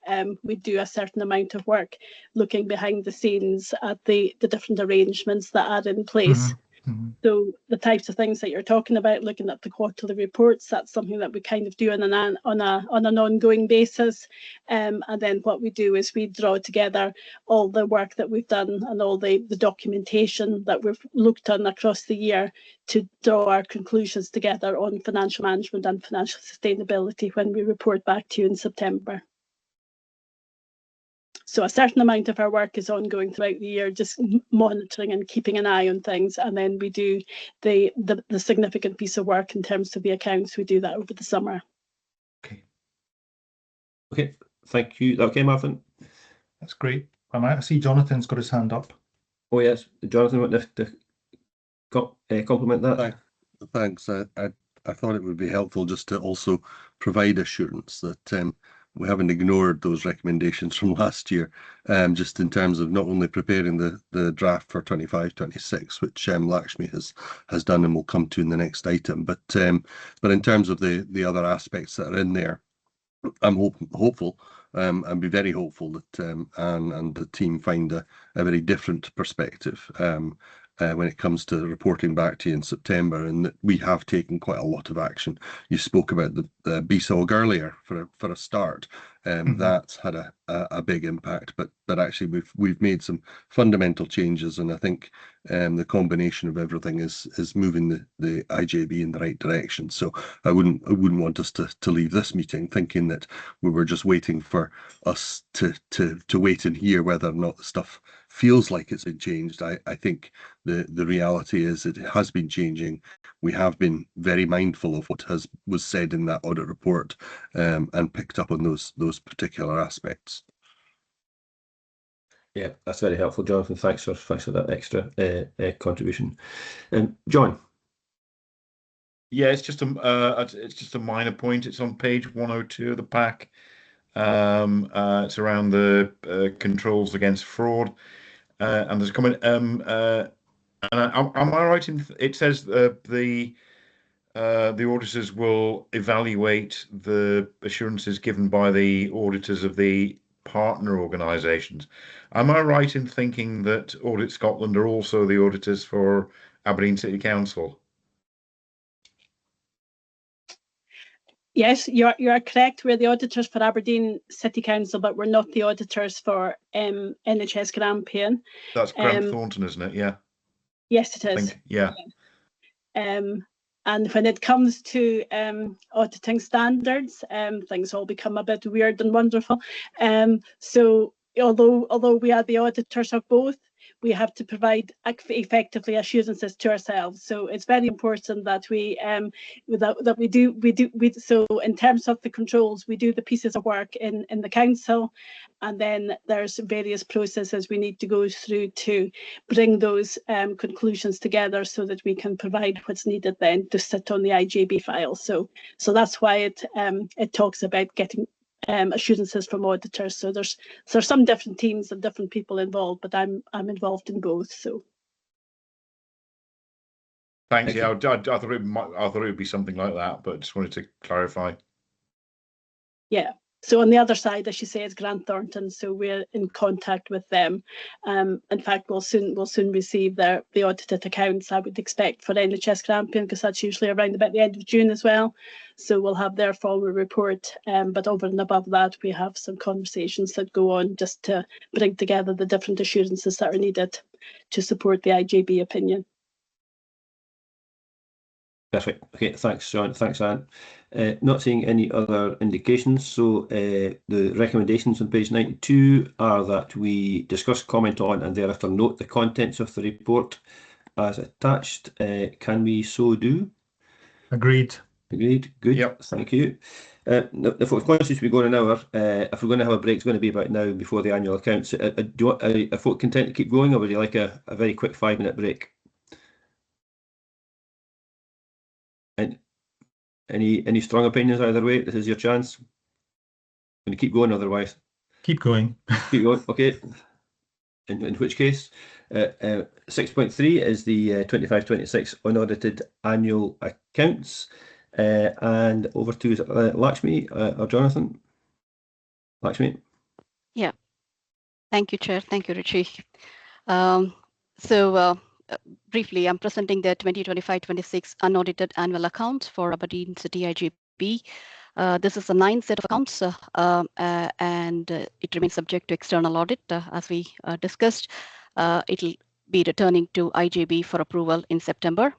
we do a certain amount of work looking behind the scenes at the different arrangements that are in place. Mm-hmm. Mm-hmm. So the types of things that you're talking about, looking at the quarterly reports, that's something that we kind of do on an ongoing basis. And then what we do is we draw together all the work that we've done and all the documentation that we've looked on across the year to draw our conclusions together on financial management and financial sustainability when we report back to you in September. So a certain amount of our work is ongoing throughout the year, just monitoring and keeping an eye on things. And then we do the significant piece of work in terms of the accounts. We do that over the summer. Okay, thank you. Okay, Martin. That's great. I see Jonathan's got his hand up. Oh yes, Jonathan, want to compliment that? Thanks. I thought it would be helpful just to also provide assurance that we haven't ignored those recommendations from last year, just in terms of not only preparing the draft for 25-26, which Lakshmi has done and will come to in the next item, but in terms of the other aspects that are in there, I'm hopeful and be very hopeful that Anne and the team find a very different perspective when it comes to reporting back to you in September, and that we have taken quite a lot of action. You spoke about the BSOG earlier for a start. That's had a big impact, but actually we've made some fundamental changes, and I think the combination of everything is moving the IJB in the right direction. So I wouldn't want us to leave this meeting thinking that we were just waiting for us to wait and hear whether or not the stuff feels like it's been changed. I think the reality is it has been changing. We have been very mindful of what was said in that audit report, and picked up on those particular aspects. Yeah, that's very helpful, Jonathan. Thanks for that extra contribution. John. Yeah, it's just a minor point. It's on page 102 of the pack. It's around the controls against fraud, and there's a comment. Am I right in it says the auditors will evaluate the assurances given by the auditors of the partner organisations. Am I right in thinking that Audit Scotland are also the auditors for Aberdeen City Council? Yes, you are correct. We're the auditors for Aberdeen City Council, but we're not the auditors for NHS Grampian. That's Grant Thornton, isn't it? Yeah. Yes, it is. Yeah. And when it comes to auditing standards, things all become a bit weird and wonderful. So although we are the auditors of both, we have to provide effectively assurances to ourselves. So it's very important that we so in terms of the controls, we do the pieces of work in the council, and then there's various processes we need to go through to bring those conclusions together so that we can provide what's needed then to sit on the IJB file. So that's why it talks about getting assurances from auditors. So there's some different teams and different people involved, but I'm involved in both. So thanks. Yeah, I thought it would be something like that, but just wanted to clarify. Yeah. So on the other side, as you say, is Grant Thornton. So we're in contact with them. In fact, we'll soon receive the audited accounts, I would expect, for NHS Grampian, because that's usually around about the end of June as well. So we'll have their formal report. But over and above that, we have some conversations that go on just to bring together the different assurances that are needed to support the IJB opinion. Perfect. Okay, thanks, John. Thanks, Anne. Not seeing any other indications, so the recommendations on page 92 are that we discuss, comment on, and thereafter note the contents of the report as attached. Can we so do? Agreed. Agreed. Good. Yep. Thank you. The folks, conscious we go in an hour. If we're going to have a break, it's going to be about now before the annual accounts. Are folk content to keep going, or would you like a very quick 5-minute break? And any strong opinions either way? This is your chance. I'm going to keep going otherwise. Keep going. Keep going. Okay. In which case, 6.3 is the 25-26 unaudited annual accounts. And over to Lakshmi or Jonathan. Lakshmi. Yeah. Thank you, Chair. Thank you, Richie. Briefly, I'm presenting the 2025-26 unaudited annual accounts for Aberdeen City IJB. This is the 9th set of accounts, and it remains subject to external audit, as we discussed. It'll be returning to IJB for approval in September.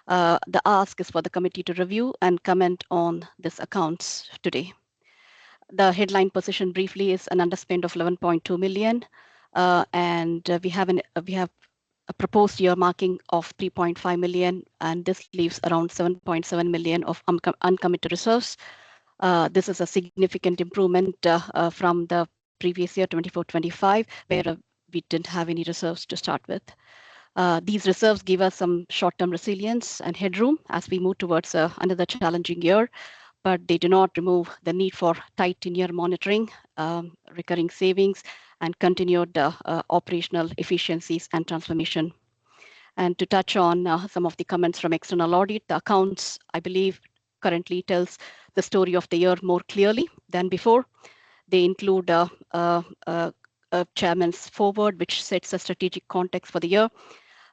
The ask is for the committee to review and comment on these accounts today. The headline position briefly is an underspend of 11.2 million, and we have a proposed earmarking of 3.5 million, and this leaves around 7.7 million of uncommitted reserves. This is a significant improvement from the previous year, 24-25, where we didn't have any reserves to start with. These reserves give us some short-term resilience and headroom as we move towards another challenging year, but they do not remove the need for tight in-year monitoring, recurring savings, and continued operational efficiencies and transformation. And to touch on some of the comments from external audit, the accounts, I believe, currently tells the story of the year more clearly than before. They include a chairman's forward, which sets a strategic context for the year.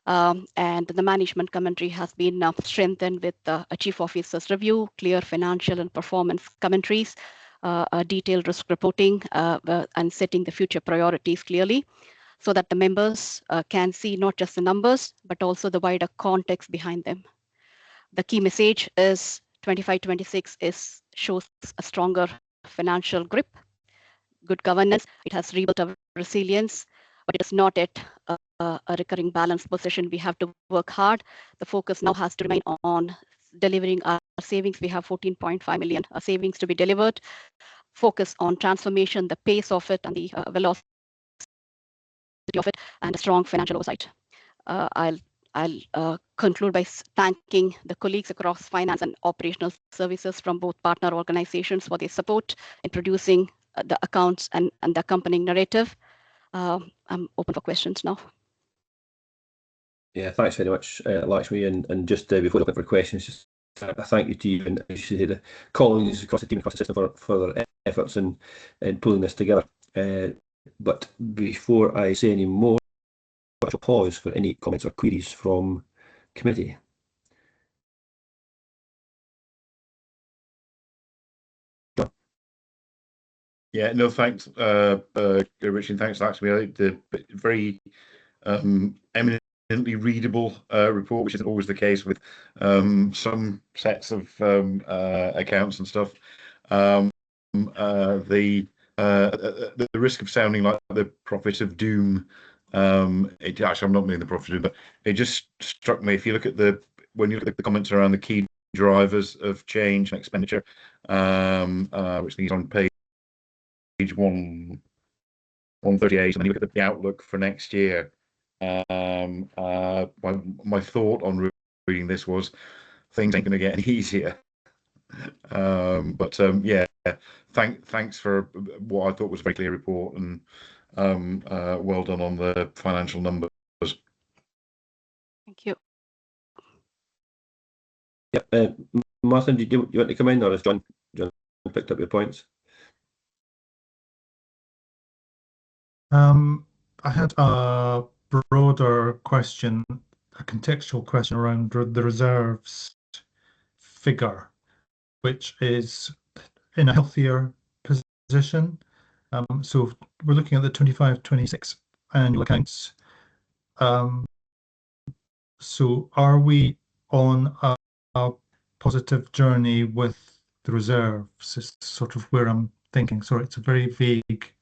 And the management commentary has been strengthened with a chief officer's review, clear financial and performance commentaries, detailed risk reporting, and setting the future priorities clearly, so that the members can see not just the numbers, but also the wider context behind them. The key message is 25-26 shows a stronger financial grip, good governance. It has rebuilt our resilience, but it is not yet a recurring balance position. We have to work hard. The focus now has to remain on delivering our savings. We have 14.5 million savings to be delivered. Focus on transformation, the pace of it, and the velocity of it, and a strong financial oversight. I'll conclude by thanking the colleagues across finance and operational services from both partner organizations for their support in producing the accounts and the accompanying narrative. I'm open for questions now. Yeah, thanks very much, Lakshmi. And just before open for questions, just a thank you to you and the colleagues across the team, across the system for their efforts in pulling this together. But before I say any more, I shall pause for any comments or queries from committee. John. Yeah, no, thanks, Richard. Thanks, Lakshmi. I think the very eminently readable report, which isn't always the case with some sets of accounts and stuff. The risk of sounding like the prophet of doom. Actually, I'm not meaning the prophet of doom, but it just struck me. If you look at when you look at the comments around the key drivers of change and expenditure, which is on page 138, and then you look at the outlook for next year. My thought on reading this was things ain't going to get any easier. Yeah, thanks for what I thought was a very clear report, and well done on the financial numbers. Thank you. Yep. Martin, do you want to come in, or has John picked up your points? I had a broader question, a contextual question around the reserves figure, which is in a healthier position. So we're looking at the 25-26 annual accounts. So are we on a positive journey with the reserves? Is sort of where I'm thinking. Sorry, it's a very vague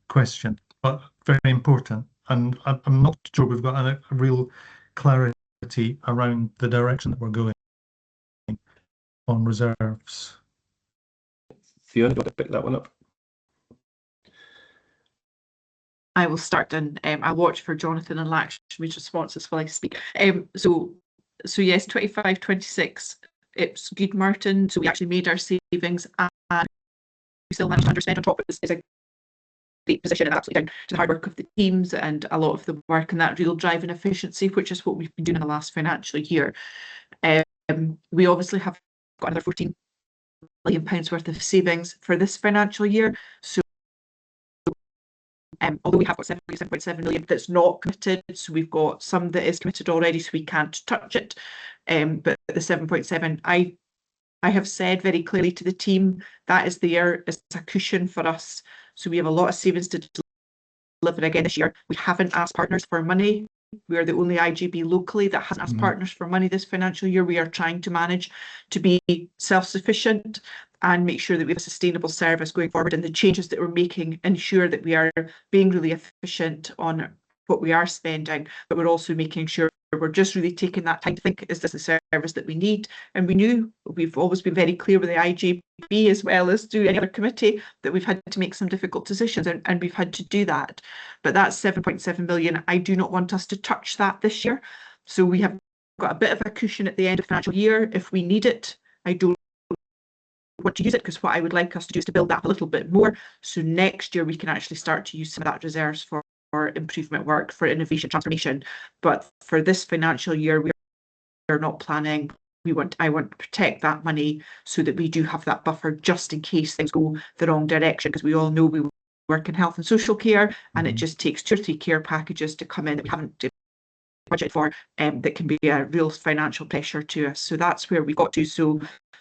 question, but very important. And I'm not sure we've got a real clarity around the direction that we're going on reserves. Fiona, do you want to pick that one up? I will start, and I'll watch for Jonathan and Lakshmi's responses while I speak. So yes, 25-26, it's good, Martin. So we actually made our savings, and we still managed to underspend on top. Is a great position, and absolutely down to the hard work of the teams and a lot of the work and that real drive and efficiency, which is what we've been doing in the last financial year. We obviously have got another £14 million worth of savings for this financial year. So although we have got 7.7 million that's not committed, so we've got some that is committed already, so we can't touch it. But the 7.7, I have said very clearly to the team that is there as a cushion for us. So we have a lot of savings to deliver again this year. We haven't asked partners for money. We are the only IGB locally that hasn't asked partners for money this financial year. We are trying to manage to be self-sufficient and make sure that we have a sustainable service going forward, and the changes that we're making ensure that we are being really efficient on what we are spending, but we're also making sure we're just really taking that time to think, is this the service that we need? And we knew, we've always been very clear with the IGB, as well as do any other committee, that we've had to make some difficult decisions, and we've had to do that. But that's 7.7 million. I do not want us to touch that this year. So we have got a bit of a cushion at the end of the financial year if we need it. I don't want to use it, because what I would like us to do is to build that a little bit more, so next year we can actually start to use some of that reserves for improvement work, for innovation transformation. But for this financial year, we are not planning. I want to protect that money so that we do have that buffer just in case things go the wrong direction, because we all know we work in health and social care, and it just takes 2 or 3 care packages to come in that we haven't budget for that can be a real financial pressure to us. So that's where we got to. So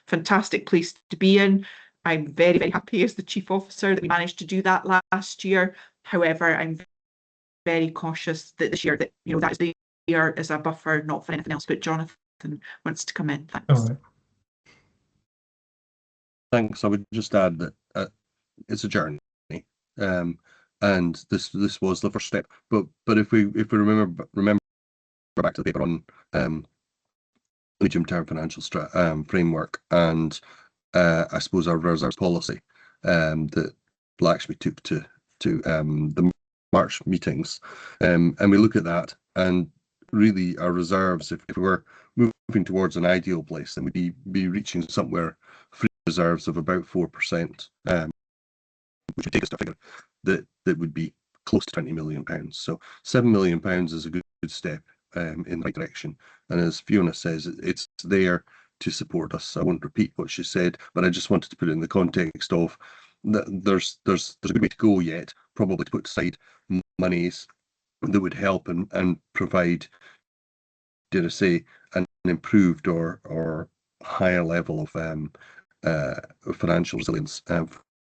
fantastic place to be in. I'm very, very happy as the chief officer that we managed to do that last year. However, I'm very cautious that this year that that is the year as a buffer, not for anything else. But Jonathan wants to come in. Thanks. All right. Thanks. I would just add that it's a journey, and this was the first step. But if we remember back to the paper on medium-term financial framework and I suppose our reserves policy that Lakshmi took to the March meetings, and we look at that, and really our reserves, if we were moving towards an ideal place, then we'd be reaching somewhere free reserves of about 4%, which would take us to a figure that would be close to £20 million. So £7 million is a good step in the right direction. And as Fiona says, it's there to support us. I won't repeat what she said, but I just wanted to put it in the context of that there's a good way to go yet, probably to put aside monies that would help and provide, dare I say, an improved or higher level of financial resilience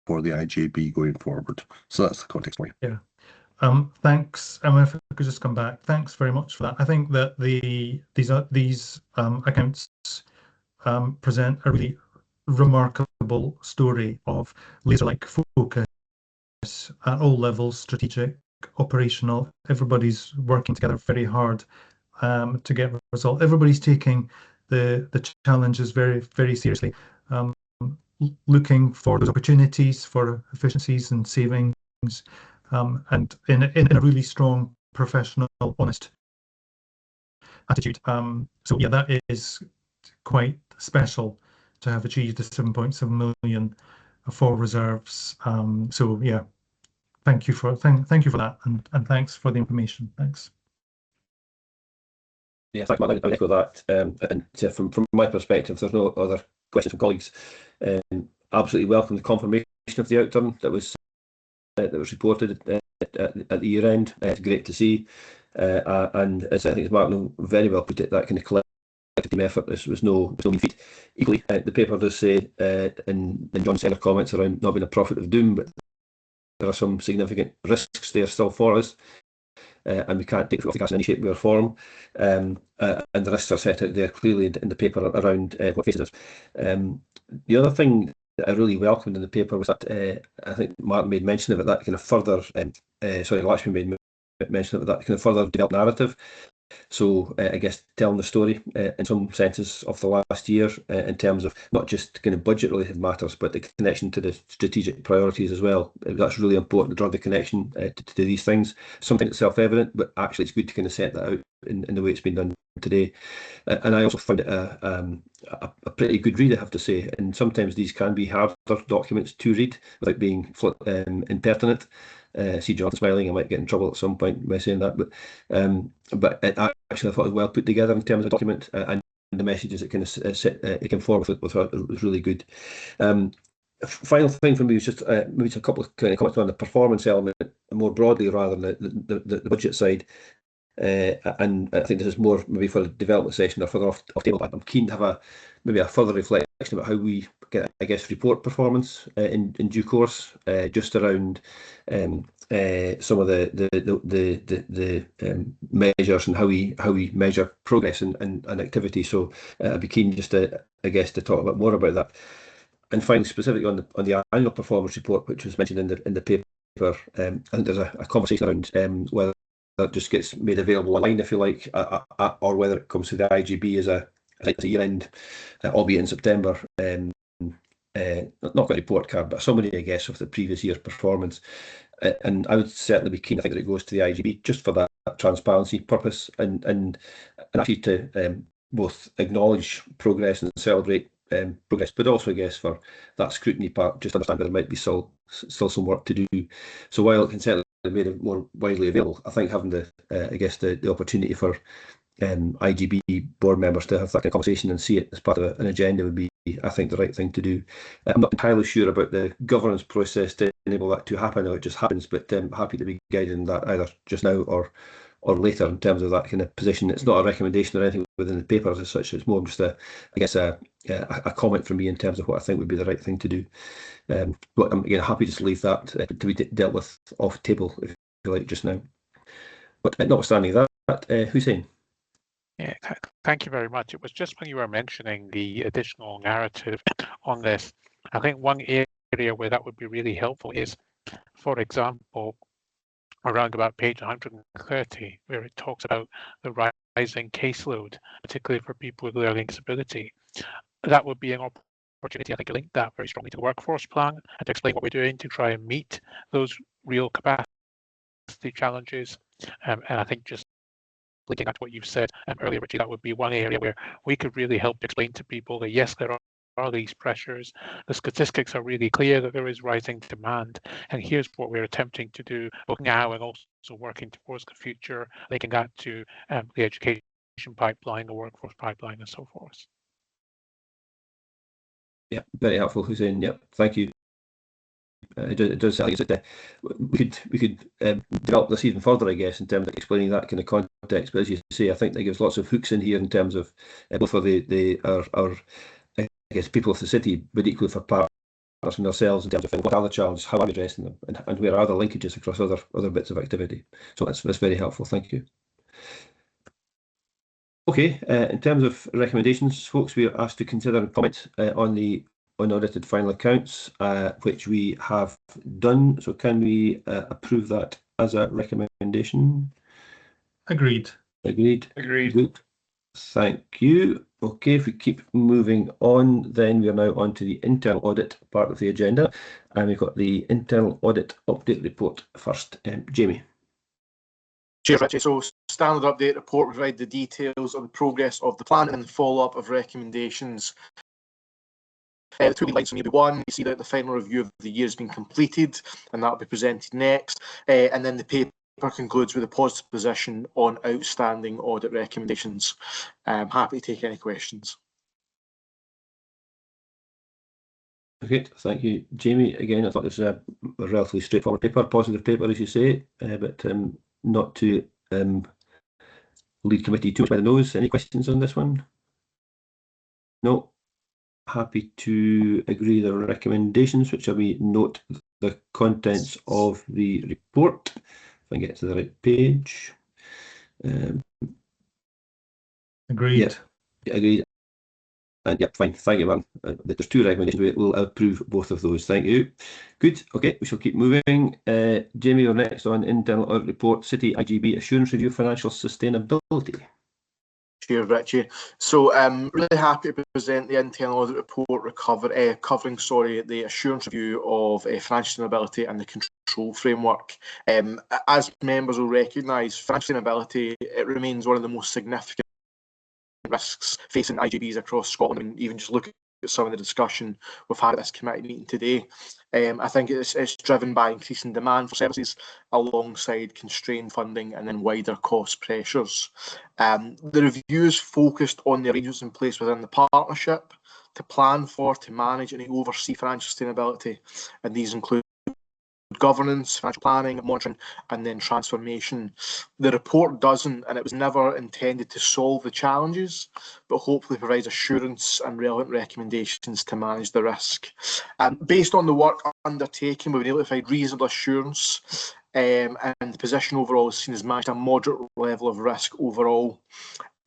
for the IJB going forward. So that's the context for you. Yeah. Thanks. If I could just come back, thanks very much for that. I think that these accounts present a really remarkable story of laser-like focus at all levels, strategic, operational. Everybody's working together very hard to get a result. Everybody's taking the challenges very, very seriously, looking for those opportunities for efficiencies and savings, and in a really strong, professional, honest attitude. So yeah, that is quite special to have achieved the 7.7 million for reserves. So yeah, thank you for that, and thanks for the information. Thanks. Yeah, thank you, Mark. I echo that. And from my perspective, if there's no other questions from colleagues, absolutely welcome the confirmation of the outturn that was reported at the year end. It's great to see, and as I think as Mark very well put it, that kind of collective team effort. This was no mean feat. Equally, the paper does say in John Senner's comments around not being a prophet of doom, but there are some significant risks there still for us. And we can't take foot off the gas in any shape or form. And the risks are set out there clearly in the paper around what faces us. The other thing that I really welcomed in the paper was that I think Martin made mention of it, that kind of further, Lakshmi made mention of it, that kind of further developed narrative. So I guess telling the story in some senses of the last year in terms of not just kind of budget related matters, but the connection to the strategic priorities as well. That's really important to draw the connection to these things. Something that's self-evident, but actually it's good to kind of set that out in the way it's been done today. And I also found it a pretty good read, I have to say. And sometimes these can be harder documents to read without being impertinent. See Jonathan smiling, I might get in trouble at some point by saying that, but it actually I thought it was well put together in terms of document, and the messages it kind of it came forward with was really good. Final thing for me was just maybe a couple of kind of comments on the performance element more broadly rather than the budget side. And I think this is more maybe for a development session or further off table. I'm keen to have maybe a further reflection about how we get, I guess, report performance in due course, just around some of the measures and how we measure progress and activity. So I'd be keen just to, I guess, to talk a bit more about that. And finally, specifically on the annual performance report, which was mentioned in the paper, I think there's a conversation around whether that just gets made available online, if you like, or whether it comes to the IGB as a year-end, albeit in September. Not quite a report card, but a summary, I guess, of the previous year's performance. And I would certainly be keen, I think, that it goes to the IGB just for that transparency purpose and actually to both acknowledge progress and celebrate progress, but also, I guess, for that scrutiny part, just understand that there might be still some work to do. So while it can certainly be made more widely available, I think having the opportunity for IGB board members to have that kind of conversation and see it as part of an agenda would be, I think, the right thing to do. I'm not entirely sure about the governance process to enable that to happen, or it just happens, but happy to be guiding that either just now or or later in terms of that kind of position. It's not a recommendation or anything within the papers as such. It's more just I guess a comment from me in terms of what I think would be the right thing to do. But I'm again happy to leave that to be dealt with off table if you like just now. But notwithstanding that, Hussein. Yeah, thank you very much. It was just when you were mentioning the additional narrative on this, I think one area where that would be really helpful is, for example, around about page 130, where it talks about the rising caseload, particularly for people with learning disability. That would be an opportunity, I think, to link that very strongly to the workforce plan and to explain what we're doing to try and meet those real capacity challenges. And I think just linking back to what you've said earlier, Richie, that would be one area where we could really help explain to people that yes, there are these pressures. The statistics are really clear that there is rising demand, and here's what we're attempting to do both now and also working towards the future, linking that to the education pipeline, the workforce pipeline, and so forth. Yeah, very helpful, Hussein. Yep, thank you. It does sound like we could develop this even further, I guess, in terms of explaining that kind of context. But as you say, I think that gives lots of hooks in here in terms of both for our I guess people of the city, but equally for partners and ourselves in terms of what are the challenges, how are we addressing them, and where are the linkages across other bits of activity. So that's very helpful. Thank you. Okay, in terms of recommendations, folks, we are asked to consider and comment on the unaudited final accounts, which we have done. So can we approve that as a recommendation? Agreed. Agreed. Agreed. Good. Thank you. Okay, if we keep moving on, then we are now on to the internal audit part of the agenda, and we've got the internal audit update report first. Jamie. Cheers, Richie. So, standard update report provide the details of the progress of the plan and the follow-up of recommendations. The two lights on EB1, you see that the final review of the year has been completed, and that will be presented next. And then the paper concludes with a positive position on outstanding audit recommendations. I'm happy to take any questions. Okay, thank you, Jamie. Again, I thought this was a relatively straightforward paper, positive paper, as you say, but not to lead committee too much by the nose. Any questions on this one? No. Happy to agree the recommendations, which shall we note the contents of the report. If I get to the right page. Agreed. Yeah, agreed. And yeah, fine. Thank you, man. There's two recommendations. We'll approve both of those. Thank you. Good. Okay, we shall keep moving. Jamie, you're next on internal audit report, City IGB assurance review, financial sustainability. Cheers, Richie. So I'm really happy to present the internal audit report covering the assurance review of financial sustainability and the control framework. As members will recognise, financial sustainability, it remains one of the most significant risks facing IGBs across Scotland. And even just look at some of the discussion we've had at this committee meeting today. I think it's driven by increasing demand for services alongside constrained funding and then wider cost pressures. The review is focused on the arrangements in place within the partnership to plan for, to manage and oversee financial sustainability, and these include governance, financial planning, monitoring, and then transformation. The report doesn't, and it was never intended to solve the challenges, but hopefully provides assurance and relevant recommendations to manage the risk. Based on the work undertaken, we've been able to provide reasonable assurance, and the position overall is seen as managed a moderate level of risk overall.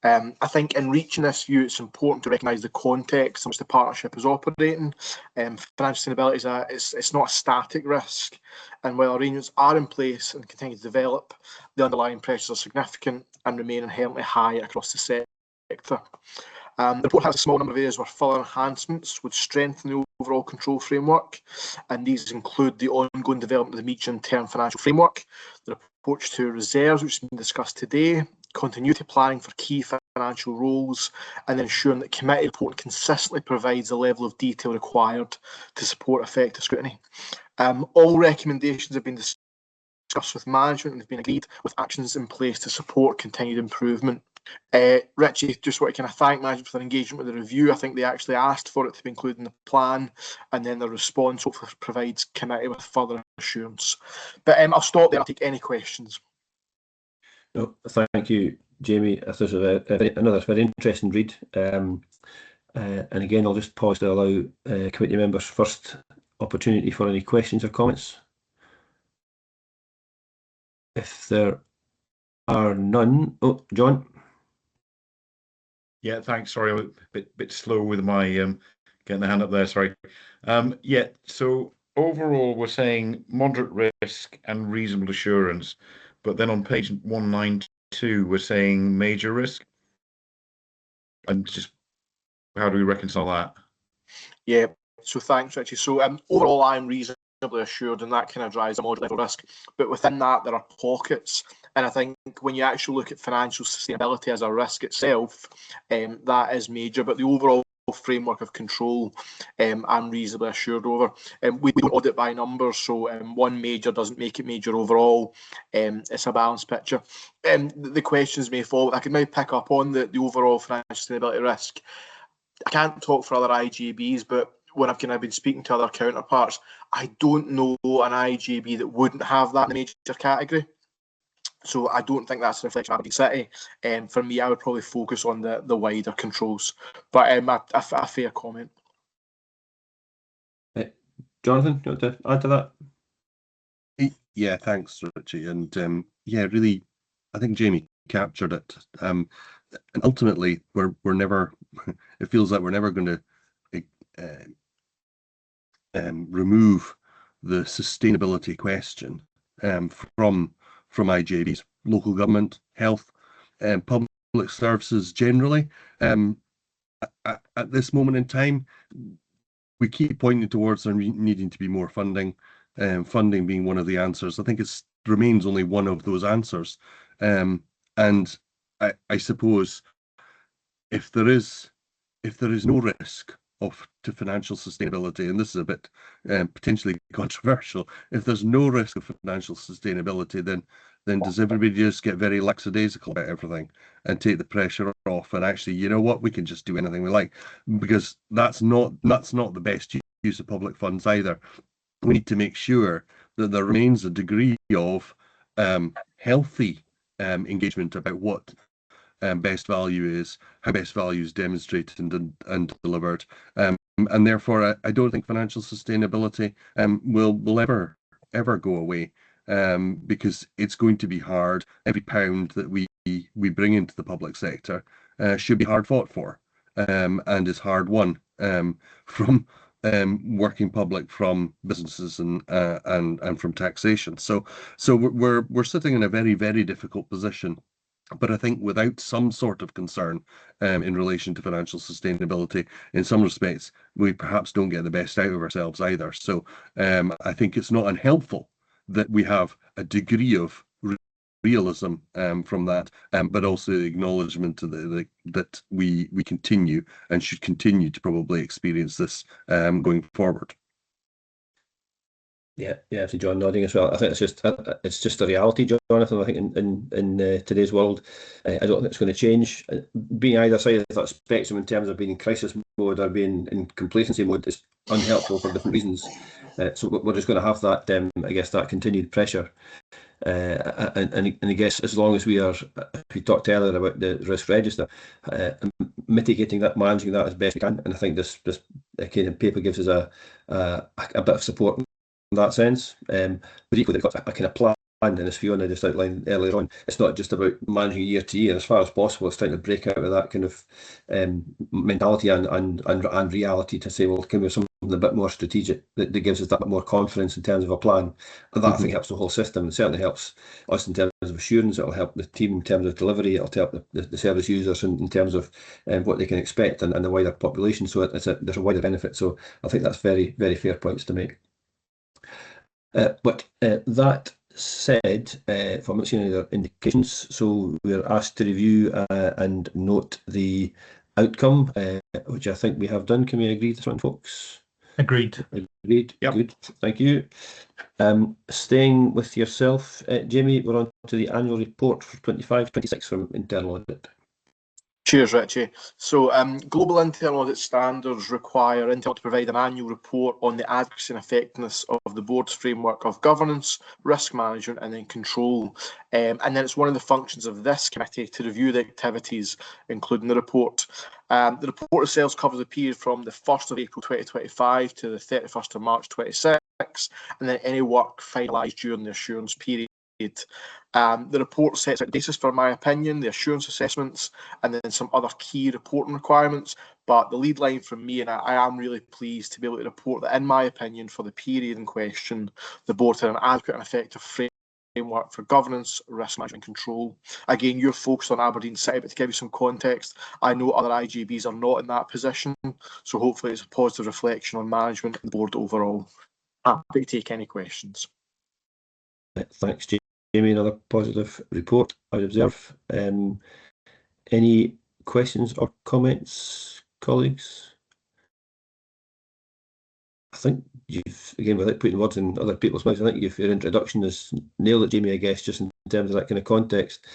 I think in reaching this view, it's important to recognise the context in which the partnership is operating. Financial sustainability it's not a static risk, and while arrangements are in place and continue to develop, the underlying pressures are significant and remain inherently high across the sector. The report has a small number of areas where further enhancements would strengthen the overall control framework, and these include the ongoing development of the medium-term financial framework, the approach to reserves, which has been discussed today, continuity planning for key financial roles, and then ensuring that committee reporting consistently provides the level of detail required to support effective scrutiny. All recommendations have been discussed with management and have been agreed with actions in place to support continued improvement. Richie, just want to kind of thank management for their engagement with the review. I think they actually asked for it to be included in the plan, and then the response hopefully provides committee with further assurance. But I'll stop there. I'll take any questions. No, thank you, Jamie. This is another very interesting read. And again, I'll just pause to allow committee members first opportunity for any questions or comments. If there are none, oh, John. Yeah, thanks. Sorry, I'm a bit slow with my getting the hand up there. Sorry. Yeah. So overall, we're saying moderate risk and reasonable assurance, but then on page 192, we're saying major risk. And just how do we reconcile that? Yeah, so thanks, Richie. So overall, I'm reasonably assured, and that kind of drives a moderate level risk. But within that, there are pockets. And I think when you actually look at financial sustainability as a risk itself, that is major. But the overall framework of control, I'm reasonably assured over. We don't audit by numbers, so one major doesn't make it major overall. It's a balanced picture. The questions may fall. I can maybe pick up on the overall financial sustainability risk. I can't talk for other IJBs, but when I've kind of been speaking to other counterparts, I don't know an IJB that wouldn't have that in the major category. So I don't think that's a reflection of Aberdeen City. And for me, I would probably focus on the wider controls. But a fair comment. Jonathan, you want to add to that? Yeah, thanks, Richie. And yeah, really, I think Jamie captured it. And ultimately, we're never. It feels like we're never going to remove the sustainability question from IJBs, local government, health, and public services generally. At this moment in time, we keep pointing towards there needing to be more funding, funding being one of the answers. I think it remains only one of those answers. And I suppose if there is no risk to financial sustainability, and this is a bit potentially controversial, if there's no risk of financial sustainability, then does everybody just get very lackadaisical about everything and take the pressure off? And actually, you know what, we can just do anything we like, because that's not the best use of public funds either. We need to make sure that there remains a degree of healthy engagement about what best value is, how best value is demonstrated and delivered, and therefore I don't think financial sustainability will ever go away, because it's going to be hard. Every pound that we bring into the public sector should be hard fought for, and is hard won from working public, from businesses and from taxation. So we're sitting in a very, very difficult position. But I think without some sort of concern in relation to financial sustainability, in some respects, we perhaps don't get the best out of ourselves either. So I think it's not unhelpful that we have a degree of realism from that, but also the acknowledgement that we continue and should continue to probably experience this going forward. Yeah, to John nodding as well. I think it's just a reality, Jonathan. I think in today's world, I don't think it's going to change. Being either side of that spectrum in terms of being in crisis mode or being in complacency mode is unhelpful for different reasons. So we're just going to have that, I guess, that continued pressure. And I guess as long as we talked earlier about the risk register, mitigating that, managing that as best we can. And I think this kind of paper gives us a bit of support in that sense. But equally, they've got a kind of plan. And as Fiona just outlined earlier on, it's not just about managing year to year. As far as possible, it's trying to break out of that kind of mentality and reality to say, well, can we have something a bit more strategic that gives us that bit more confidence in terms of a plan? And that I think helps the whole system. It certainly helps us in terms of assurance. It'll help the team in terms of delivery. It'll help the service users in terms of what they can expect and the wider population. So there's a wider benefit. So I think that's very, very fair points to make. But that said, if I'm not seeing any other indications, so we're asked to review and note the outcome, which I think we have done. Can we agree to this one, folks? Agreed. Agreed. Yep. Good. Thank you. Staying with yourself, Jamie, we're on to the annual report for 25-26 from Internal Audit. Cheers, Richie. So, global internal audit standards require internal to provide an annual report on the adequacy and effectiveness of the board's framework of governance, risk management, and then control. And then it's one of the functions of this committee to review the activities, including the report. The report itself covers the period from the 1st of April 2025 to the 31st of March 26, and then any work finalised during the assurance period. The report sets out the basis for my opinion, the assurance assessments, and then some other key reporting requirements. But the lead line from me, and I am really pleased to be able to report that, in my opinion, for the period in question, the board had an adequate and effective framework for governance, risk management, and control. Again, you're focused on Aberdeen City, but to give you some context, I know other IGBs are not in that position, so hopefully it's a positive reflection on management and the board overall. Happy to take any questions. Thanks, Jamie. Another positive report, I observe. Any questions or comments, colleagues? I think you've, again, without putting words in other people's mouths, I think your introduction has nailed it, Jamie, I guess, just in terms of that kind of context.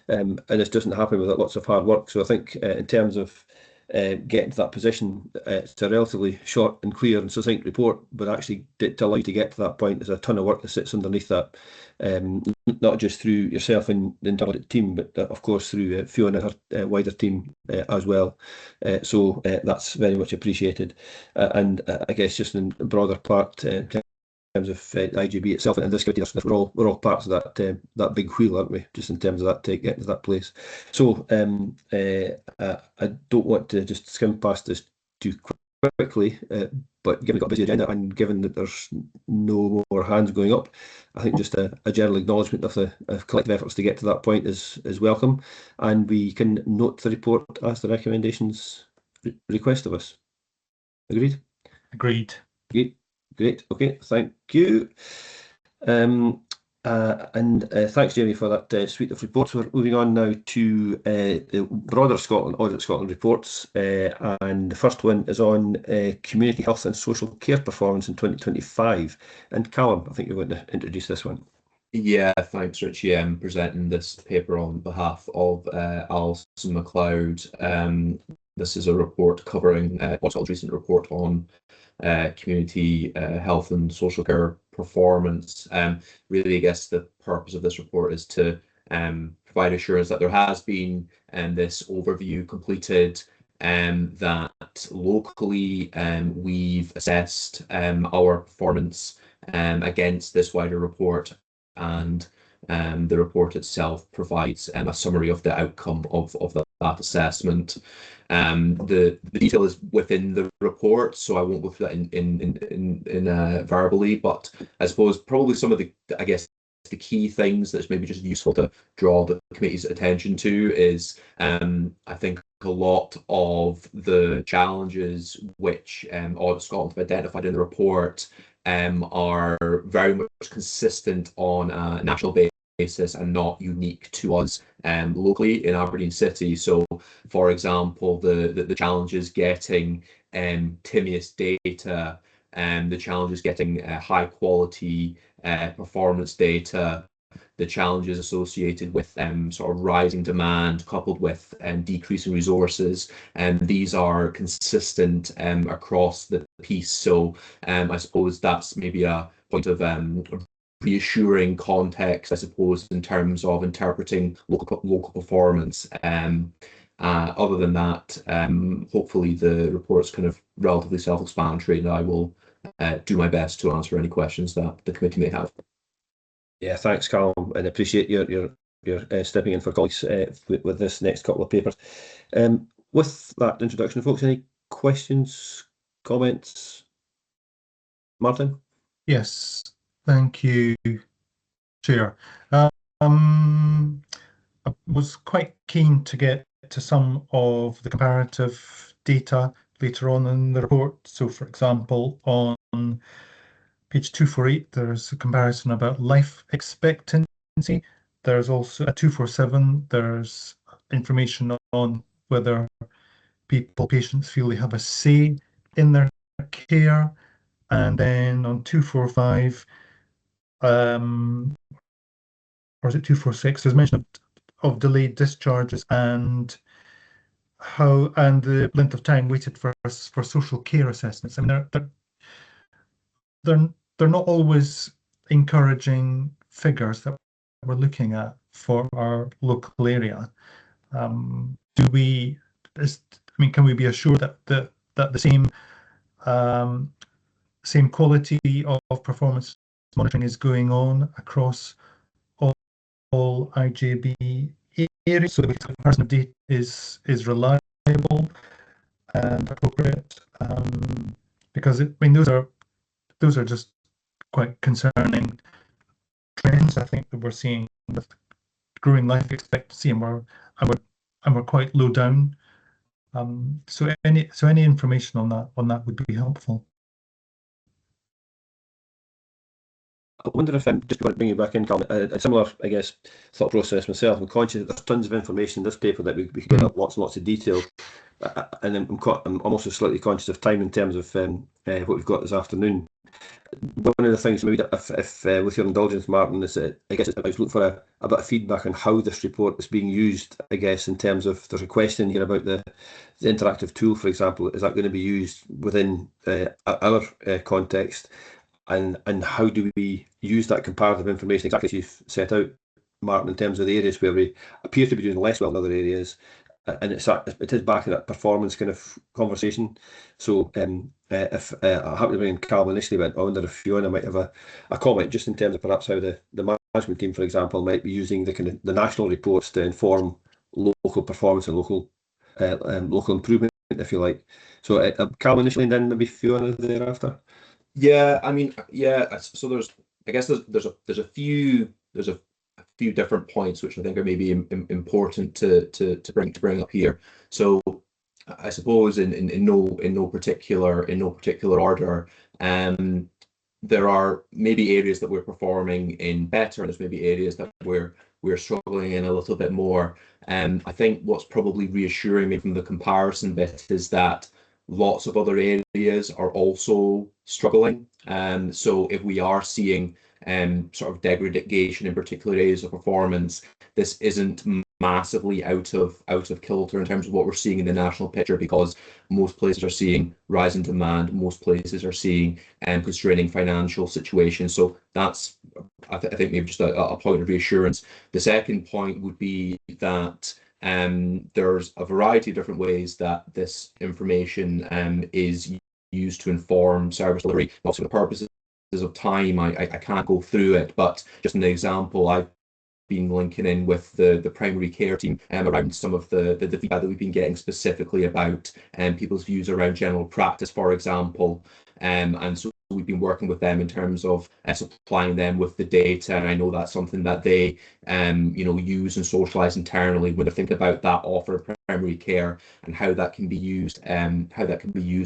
And this doesn't happen without lots of hard work. So I think in terms of getting to that position, it's a relatively short and clear and succinct report, but actually to allow you to get to that point, there's a ton of work that sits underneath that, not just through yourself and the internal team, but of course through Fiona and her wider team as well. So that's very much appreciated. And I guess just in a broader part, in terms of IGB itself and this committee, we're all parts of that big wheel, aren't we? Just in terms of that, getting to that place. So I don't want to just skim past this too quickly, but given we've got a busy agenda and given that there's no more hands going up, I think just a general acknowledgement of the collective efforts to get to that point is welcome, and we can note the report as the recommendations request of us. Agreed? Agreed. Great. Okay, thank you. And thanks, Jamie, for that suite of reports. We're moving on now to the broader Audit Scotland reports. And the first one is on community health and social care performance in 2025. And Callum, I think you're going to introduce this one. Yeah, thanks, Richie. I'm presenting this paper on behalf of Alison MacLeod. This is a report covering what's called a recent report on community health and social care performance. Really, I guess the purpose of this report is to provide assurance that there has been this overview completed, that locally we've assessed our performance against this wider report, and the report itself provides a summary of the outcome of that assessment. The detail is within the report, so I won't go through that in verbally, but I suppose probably some of the the key things that's maybe just useful to draw the committee's attention to is I think a lot of the challenges which Audit Scotland have identified in the report are very much consistent on a national basis and not unique to us locally in Aberdeen City. So, for example, the challenges getting TIMIUS data, and the challenges getting high quality performance data, the challenges associated with sort of rising demand coupled with decreasing resources, and these are consistent across the piece. So I suppose that's maybe a point of reassuring context, I suppose, in terms of interpreting local performance. Other than that, hopefully the report's kind of relatively self-explanatory, and I will do my best to answer any questions that the committee may have. Yeah, thanks, Callum, and appreciate your stepping in for colleagues with this next couple of papers. With that introduction, folks, any questions, comments? Martin? Yes, thank you, Chair. I was quite keen to get to some of the comparative data later on in the report. So, for example, on page 248, there's a comparison about life expectancy. There's also a 247, there's information on whether patients feel they have a say in their care. And then on 245, or is it 246? There's mention of delayed discharges and how and the length of time waited for social care assessments. I mean, they're not always encouraging figures that we're looking at for our local area. Can we be assured that the same quality of performance monitoring is going on across all IJB areas, so that the comparison of data is reliable and appropriate? Because those are just quite concerning trends, I think, that we're seeing with growing life expectancy, and we're quite low down. So any information on that would be helpful. I wonder if just to bring you back in, Colin, a similar, I guess, thought process myself. I'm conscious that there's tons of information in this paper that we could get up lots and lots of detail, and I'm also slightly conscious of time in terms of what we've got this afternoon. One of the things, maybe if with your indulgence, Martin, is that I guess I was looking for a bit of feedback on how this report is being used. I guess in terms of, there's a question here about the interactive tool, for example. Is that going to be used within our context? And how do we use that comparative information exactly as you've set out, Martin, in terms of the areas where we appear to be doing less well in other areas, and it is back in that performance kind of conversation. So if I happen to bring in Calvin initially, but I wonder if Fiona might have a comment just in terms of perhaps how the management team, for example, might be using the national reports to inform local performance and local improvement, if you like. So Calvin initially, and then maybe Fiona thereafter. Yeah, I mean, yeah. So there's a few different points which I think are maybe important to bring up here. So I suppose in no particular order, there are maybe areas that we're performing in better, and there's maybe areas that we're struggling in a little bit more. I think what's probably reassuring me from the comparison bit is that lots of other areas are also struggling. So if we are seeing sort of degradation in particular areas of performance, this isn't massively out of kilter in terms of what we're seeing in the national picture, because most places are seeing rise in demand, most places are seeing constraining financial situations. So that's, I think, maybe just a point of reassurance. The second point would be that there's a variety of different ways that this information is used to inform service delivery. Also, for the purposes of time, I can't go through it, but just an example, I've been linking in with the primary care team around some of the feedback that we've been getting specifically about people's views around general practice, for example. And so we've been working with them in terms of supplying them with the data, and I know that's something that they use and socialize internally when they think about that offer of primary care and how that can be used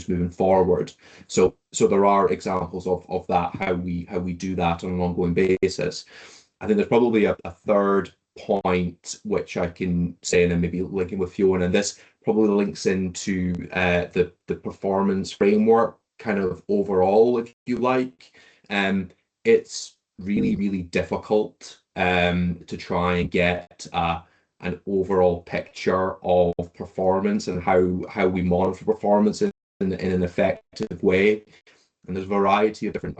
moving forward. So there are examples of that, how we do that on an ongoing basis. I think there's probably a third point which I can say, and then maybe linking with Fiona, and this probably links into the performance framework kind of overall, if you like. It's really difficult to try and get an overall picture of performance and how we monitor performance in an effective way. And there's a variety of different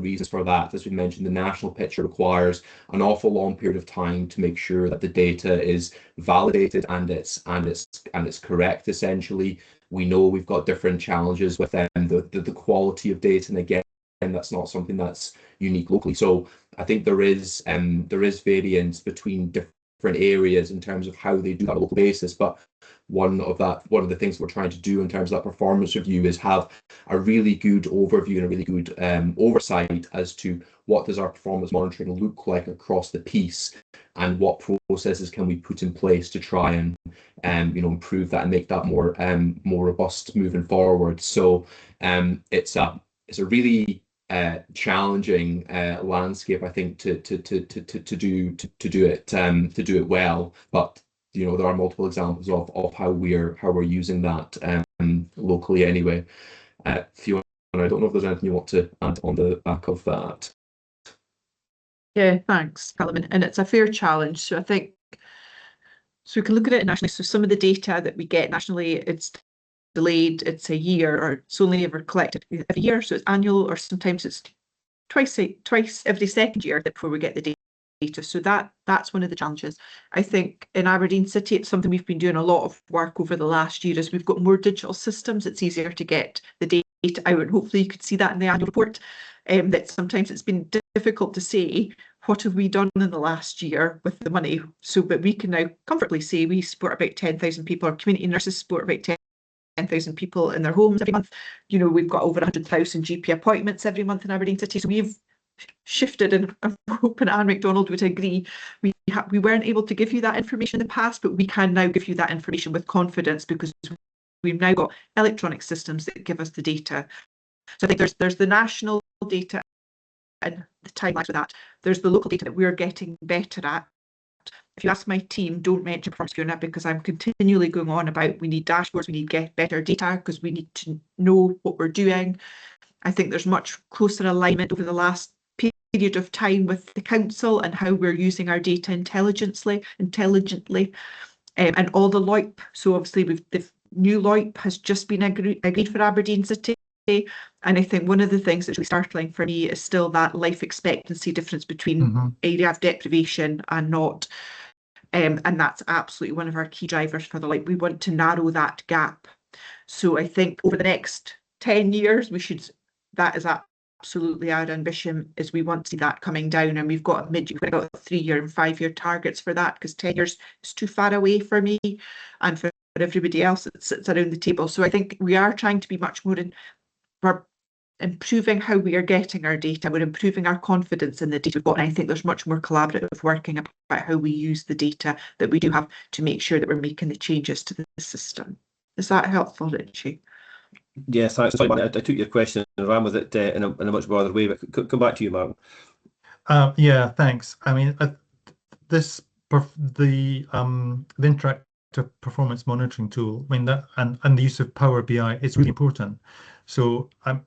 reasons for that. As we mentioned, the national picture requires an awful long period of time to make sure that the data is validated and it's correct. Essentially, we know we've got different challenges with the quality of data, and again, that's not something that's unique locally. So I think there is variance between different areas in terms of how they do that on a local basis, but one of the things we're trying to do in terms of that performance review is have a really good overview and a really good oversight as to what does our performance monitoring look like across the piece, and what processes can we put in place to try and improve that and make that more robust moving forward. So it's a really challenging landscape, I think, to do it well, but there are multiple examples of how we're using that locally anyway. Fiona, I don't know if there's anything you want to add on the back of that. Yeah, thanks, Callum. And it's a fair challenge. So I think So we can look at it nationally. So some of the data that we get nationally, it's delayed, it's a year, or it's only ever collected every year. So it's annual, or sometimes it's twice every second year before we get the data. So that's one of the challenges. I think in Aberdeen City, it's something we've been doing a lot of work over the last year. As we've got more digital systems, it's easier to get the data out, and hopefully you could see that in the annual report. That sometimes it's been difficult to say what have we done in the last year with the money. So, but we can now comfortably say we support about 10,000 people. Our community nurses support about 10,000 people in their homes every month. You know, we've got over 100,000 GP appointments every month in Aberdeen City. So we've shifted, and I'm hoping Anne MacDonald would agree. We weren't able to give you that information in the past, but we can now give you that information with confidence because we've now got electronic systems that give us the data. So I think there's the national data and the timelines with that. There's the local data that we're getting better at. If you ask my team, don't mention performance review now, because I'm continually going on about we need dashboards, we need get better data because we need to know what we're doing. I think there's much closer alignment over the last period of time with the council and how we're using our data intelligently, and all the LOIP. So obviously the new LOIP has just been agreed for Aberdeen City. And I think one of the things that's really startling for me is still that life expectancy difference between area of deprivation and not. And that's absolutely one of our key drivers for the LOIP. We want to narrow that gap. So I think over the next 10 years, that is absolutely our ambition, is we want to see that coming down. And we've got a 3-year and 5-year targets for that, because 10 years is too far away for me and for everybody else that sits around the table. So I think we are trying to be much more we're improving how we are getting our data. We're improving our confidence in the data we've got. And I think there's much more collaborative working about how we use the data that we do have to make sure that we're making the changes to the system. Is that helpful, Richie? Yes, thanks. Sorry, I took your question and ran with it in a much broader way, but come back to you, Martin. Yeah, thanks. I mean, the interactive performance monitoring tool, I mean, that and the use of Power BI is really important. So I'm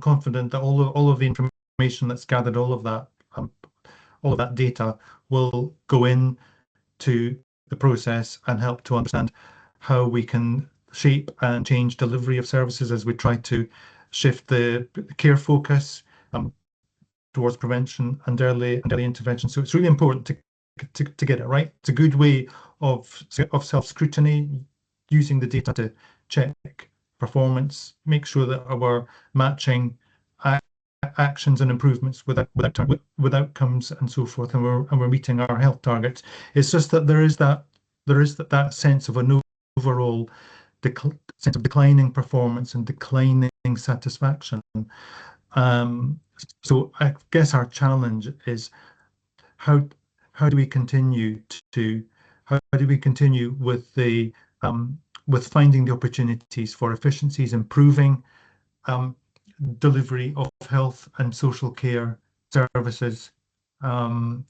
confident that all of the information that's gathered, all of that data will go in to the process and help to understand how we can shape and change delivery of services as we try to shift the care focus towards prevention and early intervention. So it's really important to get it right. It's a good way of self-scrutiny, using the data to check performance, make sure that we're matching actions and improvements with outcomes and so forth, and we're meeting our health targets. It's just that there is that sense of an overall sense of declining performance and declining satisfaction. So I guess our challenge is how do we continue with the with finding the opportunities for efficiencies, improving delivery of health and social care services, and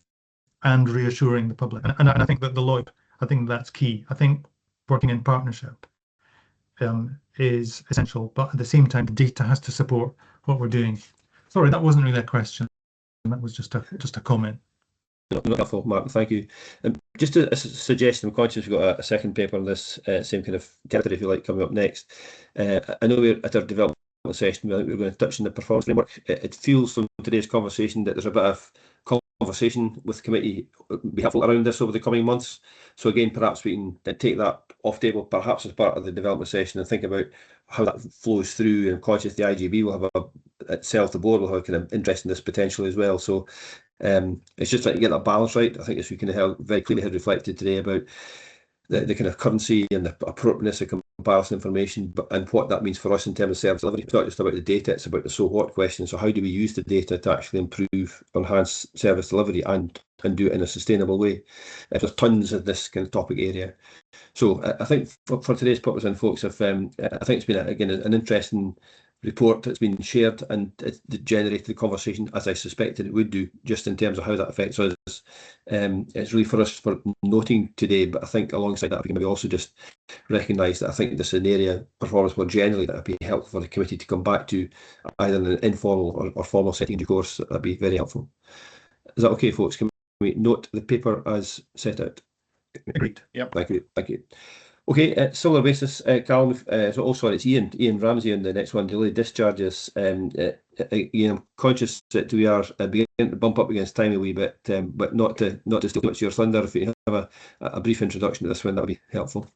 reassuring the public. And I think that the LOIP, I think that's key. I think working in partnership is essential, but at the same time, the data has to support what we're doing. Sorry, that wasn't really a question. That was just a comment. Not helpful, Martin. Thank you. Just a suggestion. I'm conscious we've got a second paper on this same kind of territory, if you like, coming up next. I know we're at our development session. We're going to touch on the performance framework. It feels from today's conversation that there's a bit of conversation with the committee be helpful around this over the coming months. So again, perhaps we can take that off table, perhaps as part of the development session, and think about how that flows through. And I'm conscious the IGB will have itself, the board will have a kind of interest in this potentially as well. So it's just trying to get that balance right. I think as we kind of very clearly had reflected today about the kind of currency and the appropriateness of comparison information, and what that means for us in terms of service delivery. It's not just about the data, it's about the so what question. So how do we use the data to actually improve, enhance service delivery and do it in a sustainable way? There's tons of this kind of topic area. So I think for today's purpose, and folks, I think it's been again an interesting report that's been shared, and it generated the conversation as I suspected it would do, just in terms of how that affects us. It's really for us for noting today, but I think alongside that we can maybe also just recognise that I think this is an area, performance more generally, that would be helpful for the committee to come back to, either in an informal or formal setting due course. That'd be very helpful. Is that okay, folks? Can we note the paper as set out? Agreed. Yep. Thank you. Thank you. Okay, similar basis, Callum. Sorry, it's Ian Ramsey on the next one. Delayed discharges. Again, I'm conscious that we are beginning to bump up against time a wee bit, but not to steal much of your thunder. If you have a brief introduction to this one, that would be helpful.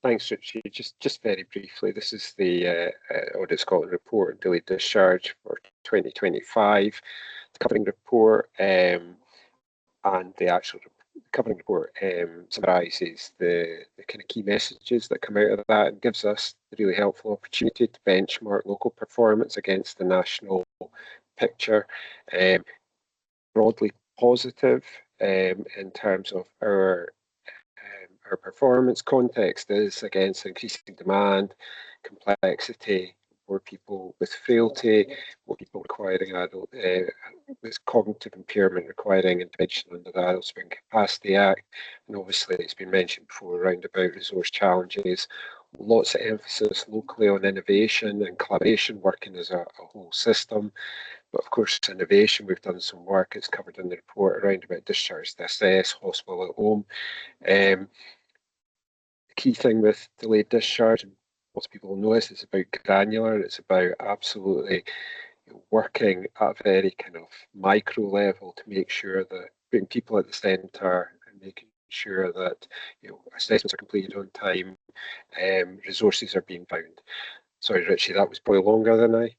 Thanks, Richie. Just very briefly, this is the Audit Scotland report on delayed discharge for 2025. The covering report and the actual covering report summarises the kind of key messages that come out of that and gives us the really helpful opportunity to benchmark local performance against the national picture. Broadly positive in terms of our performance. Context is against increasing demand, complexity, more people with frailty, more people requiring adult with cognitive impairment requiring intervention under the Adult Swing Capacity Act. And obviously it's been mentioned before around about resource challenges. Lots of emphasis locally on innovation and collaboration, working as a whole system. But of course, innovation, we've done some work, it's covered in the report around about discharge to assess, hospital at home. The key thing with delayed discharge, and most people know this, it's about granular, it's about absolutely working at a very kind of micro level to make sure that putting people at the centre and making sure that assessments are completed on time, resources are being found. Sorry, Richie, that was probably longer than I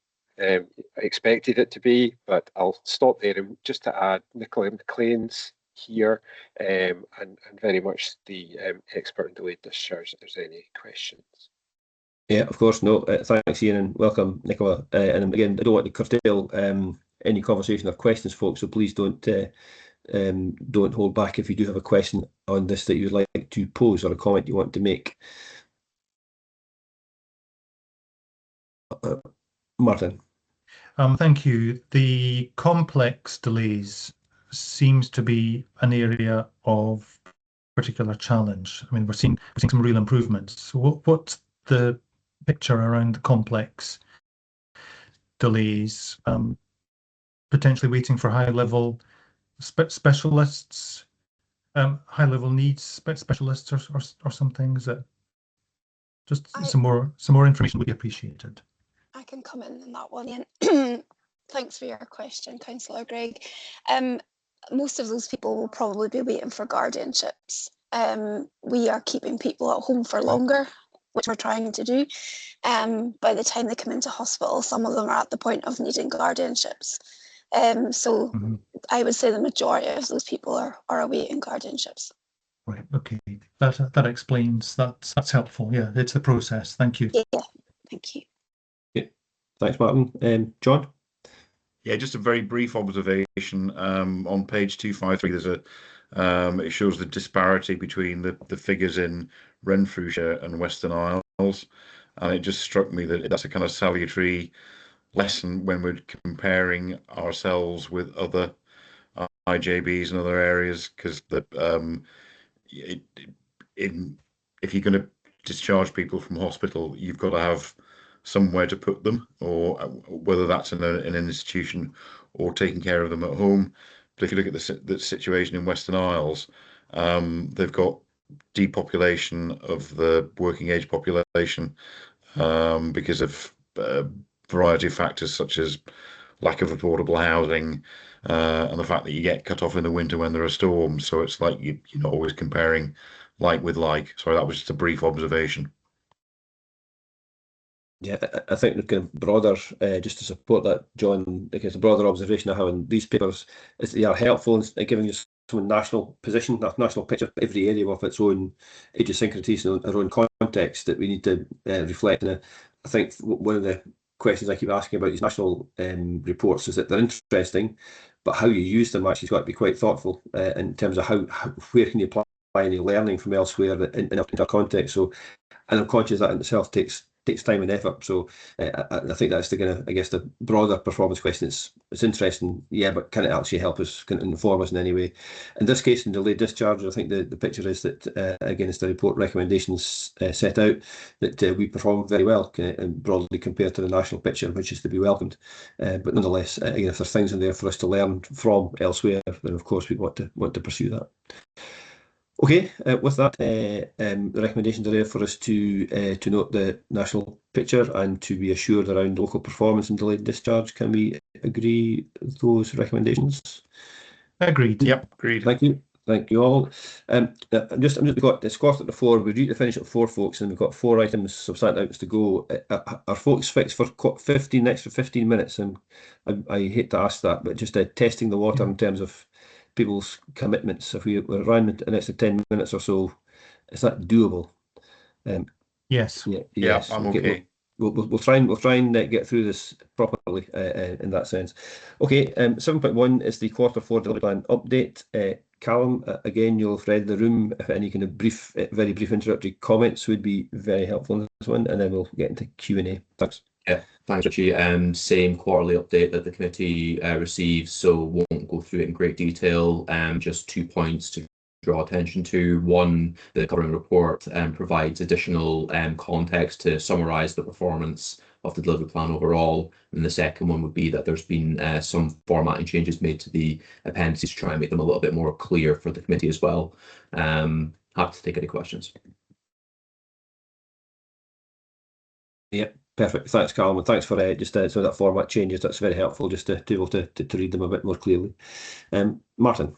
expected it to be, but I'll stop there. And just to add, Nicola McLean's here and very much the expert in delayed discharge if there's any questions. Yeah, of course. No, thanks, Ian, and welcome, Nicola. And again, I don't want to curtail any conversation or questions, folks, so please don't hold back if you do have a question on this that you'd like to pose or a comment you want to make. Martin. Thank you. The complex delays seems to be an area of particular challenge. I mean, we're seeing some real improvements. So what's the picture around the complex delays? Potentially waiting for high-level specialists, high-level needs specialists, or some things that just some more information would be appreciated. I can come in on that one, Ian. Thanks for your question, Councillor Greg. Most of those people will probably be waiting for guardianships. We are keeping people at home for longer, which we're trying to do. By the time they come into hospital, some of them are at the point of needing guardianships. I would say the majority of those people are awaiting guardianships. Right, okay. That explains, that's helpful. Yeah, it's the process. Thank you. Yeah, thank you. Yeah. Thanks, Martin. John? Yeah, just a very brief observation. On page 253, there's it shows the disparity between the figures in Renfrewshire and Western Isles, and it just struck me that that's a kind of salutary lesson when we're comparing ourselves with other IJBs and other areas, because if you're going to discharge people from hospital, you've got to have somewhere to put them, or whether that's in an institution or taking care of them at home. But if you look at the situation in Western Isles, they've got depopulation of the working age population because of a variety of factors such as lack of affordable housing and the fact that you get cut off in the winter when there are storms. So it's like you're not always comparing like with like. Sorry, that was just a brief observation. Yeah, I think the kind of broader, just to support that, John, I guess the broader observation I have in these papers is that they are helpful in giving you some national position, a national picture, every area with its own idiosyncrasies and our own context that we need to reflect. And I think one of the questions I keep asking about these national reports is that they're interesting, but how you use them actually has got to be quite thoughtful in terms of where can you apply any learning from elsewhere in our context. So, and I'm conscious that in itself takes time and effort. So I think that's the kind of, I guess, the broader performance question. It's interesting, yeah, but can it actually help us, can it inform us in any way? In this case, in delayed discharge, I think the picture is that, again, as the report recommendations set out, that we perform very well and broadly compared to the national picture, which is to be welcomed. But nonetheless, again, if there's things in there for us to learn from elsewhere, then of course we want to pursue that. Okay, with that, the recommendations are there for us to note the national picture and to be assured around local performance and delayed discharge. Can we agree those recommendations? Agreed. Yep, agreed. Thank you all. We've got it's 4:45. We're due to finish at 4, folks, and we've got 4 items, substantive items to go. Are folks fixed for 15 extra 15 minutes? And I hate to ask that, but just testing the water in terms of people's commitments. If we're around an extra 10 minutes or so, is that doable? Yes. Yeah, I'm okay. We'll try and get through this properly in that sense. Okay, 7.1 is the Q4 delivery plan update. Callum, again, you'll have read the room. If any kind of very brief introductory comments would be very helpful in this one, and then we'll get into Q&A. Thanks. Yeah, thanks, Richie. Same quarterly update that the committee receives, so won't go through it in great detail. Just 2 points to draw attention to. One, the covering report provides additional context to summarise the performance of the delivery plan overall. And the second one would be that there's been some formatting changes made to the appendices to try and make them a little bit more clear for the committee as well. Happy to take any questions. Yeah, perfect. Thanks, Callum, and thanks for just some of that format changes. That's very helpful just to be able to read them a bit more clearly. Martin.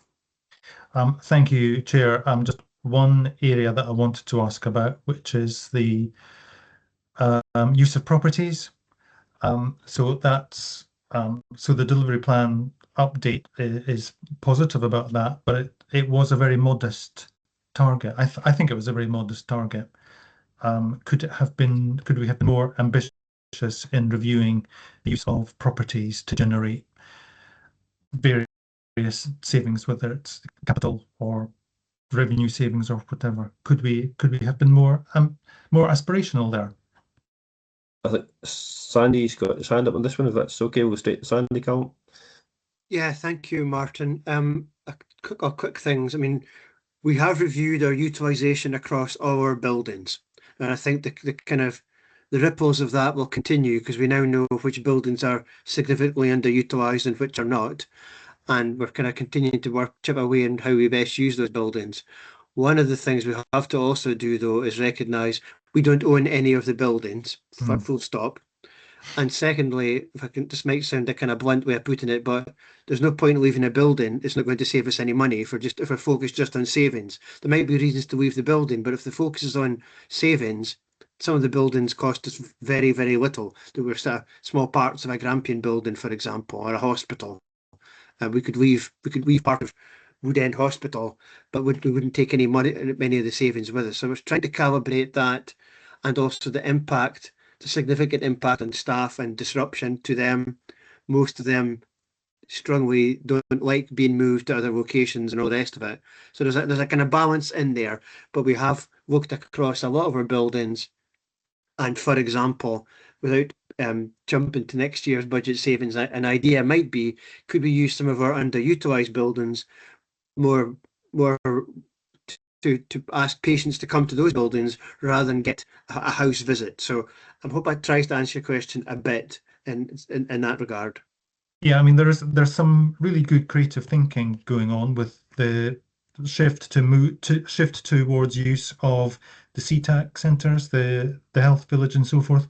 Thank you, Chair. Just one area that I wanted to ask about, which is the use of properties. So that's so the delivery plan update is positive about that, but it was a very modest target. I think it was a very modest target. Could we have been more ambitious in reviewing the use of properties to generate various savings, whether it's capital or revenue savings or whatever? Could we have been more aspirational there? I think Sandy's got his hand up on this one. If that's okay, we'll straight to Sandy, Callum. Yeah, thank you, Martin. A quick things. I mean, we have reviewed our utilisation across all our buildings, and I think the kind of the ripples of that will continue because we now know which buildings are significantly underutilised and which are not, and we're kind of continuing to chip away on how we best use those buildings. One of the things we have to also do, though, is recognise we don't own any of the buildings, full stop. And secondly, if I can, this might sound a kind of blunt way of putting it, but there's no point in leaving a building. It's not going to save us any money if we're focused just on savings. There might be reasons to leave the building, but if the focus is on savings, some of the buildings cost us very, very little. There were small parts of a Grampian building, for example, or a hospital. We could leave part of Wood End Hospital, but we wouldn't take any of the savings with us. So we're trying to calibrate that, and also the significant impact on staff and disruption to them. Most of them strongly don't like being moved to other locations and all the rest of it. So there's a kind of balance in there, but we have looked across a lot of our buildings, and for example, without jumping to next year's budget savings, an idea might be, could we use some of our underutilised buildings more to ask patients to come to those buildings rather than get a house visit? So I hope that tries to answer your question a bit in that regard. Yeah, I mean there's some really good creative thinking going on with the shift towards use of the CTAC centres, the health village and so forth.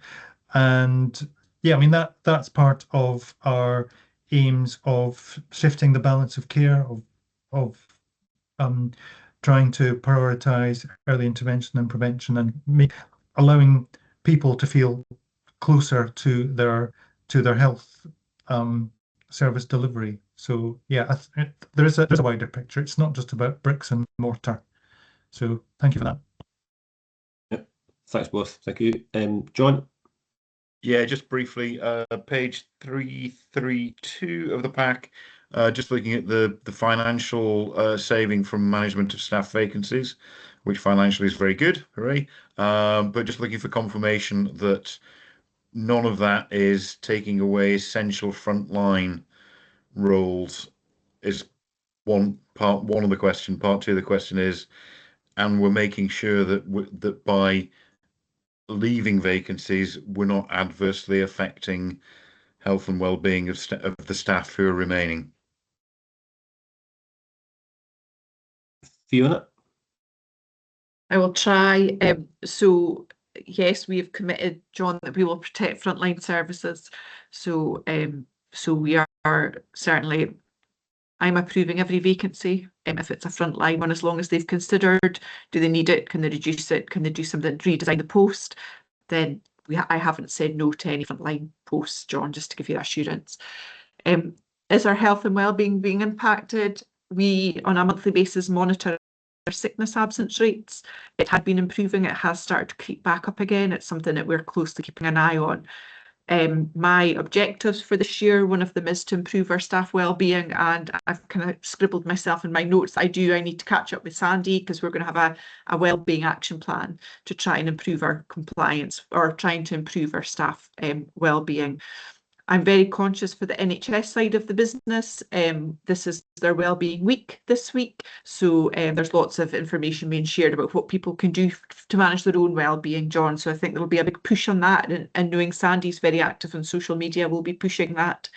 And yeah, I mean that's part of our aims of shifting the balance of care, of trying to prioritise early intervention and prevention, and allowing people to feel closer to their health service delivery. So yeah, there's a wider picture. It's not just about bricks and mortar. So thank you for that. Yep. Thanks both. Thank you. John? Yeah, just briefly, page 332 of the pack, just looking at the financial saving from management of staff vacancies, which financially is very good, hooray. But just looking for confirmation that none of that is taking away essential frontline roles is one of the question. Part two of the question is, and we're making sure that by leaving vacancies, we're not adversely affecting health and well-being of the staff who are remaining. Fiona? I will try. So yes, we have committed, John, that we will protect frontline services. So so we are certainly, I'm approving every vacancy if it's a frontline one, as long as they've considered, do they need it, can they reduce it, can they do something, redesign the post, then I haven't said no to any frontline posts, John, just to give you that assurance. Is our health and wellbeing being impacted? We, on a monthly basis, monitor our sickness absence rates. It had been improving, it has started to creep back up again. It's something that we're closely keeping an eye on. My objectives for this year, one of them is to improve our staff wellbeing, and I've kind of scribbled myself in my notes. I need to catch up with Sandy, because we're going to have a wellbeing action plan to try and improve our compliance, or trying to improve our staff wellbeing. I'm very conscious for the NHS side of the business. This is their wellbeing week this week, so there's lots of information being shared about what people can do to manage their own wellbeing, John. So I think there'll be a big push on that, and knowing Sandy's very active on social media, we'll be pushing that.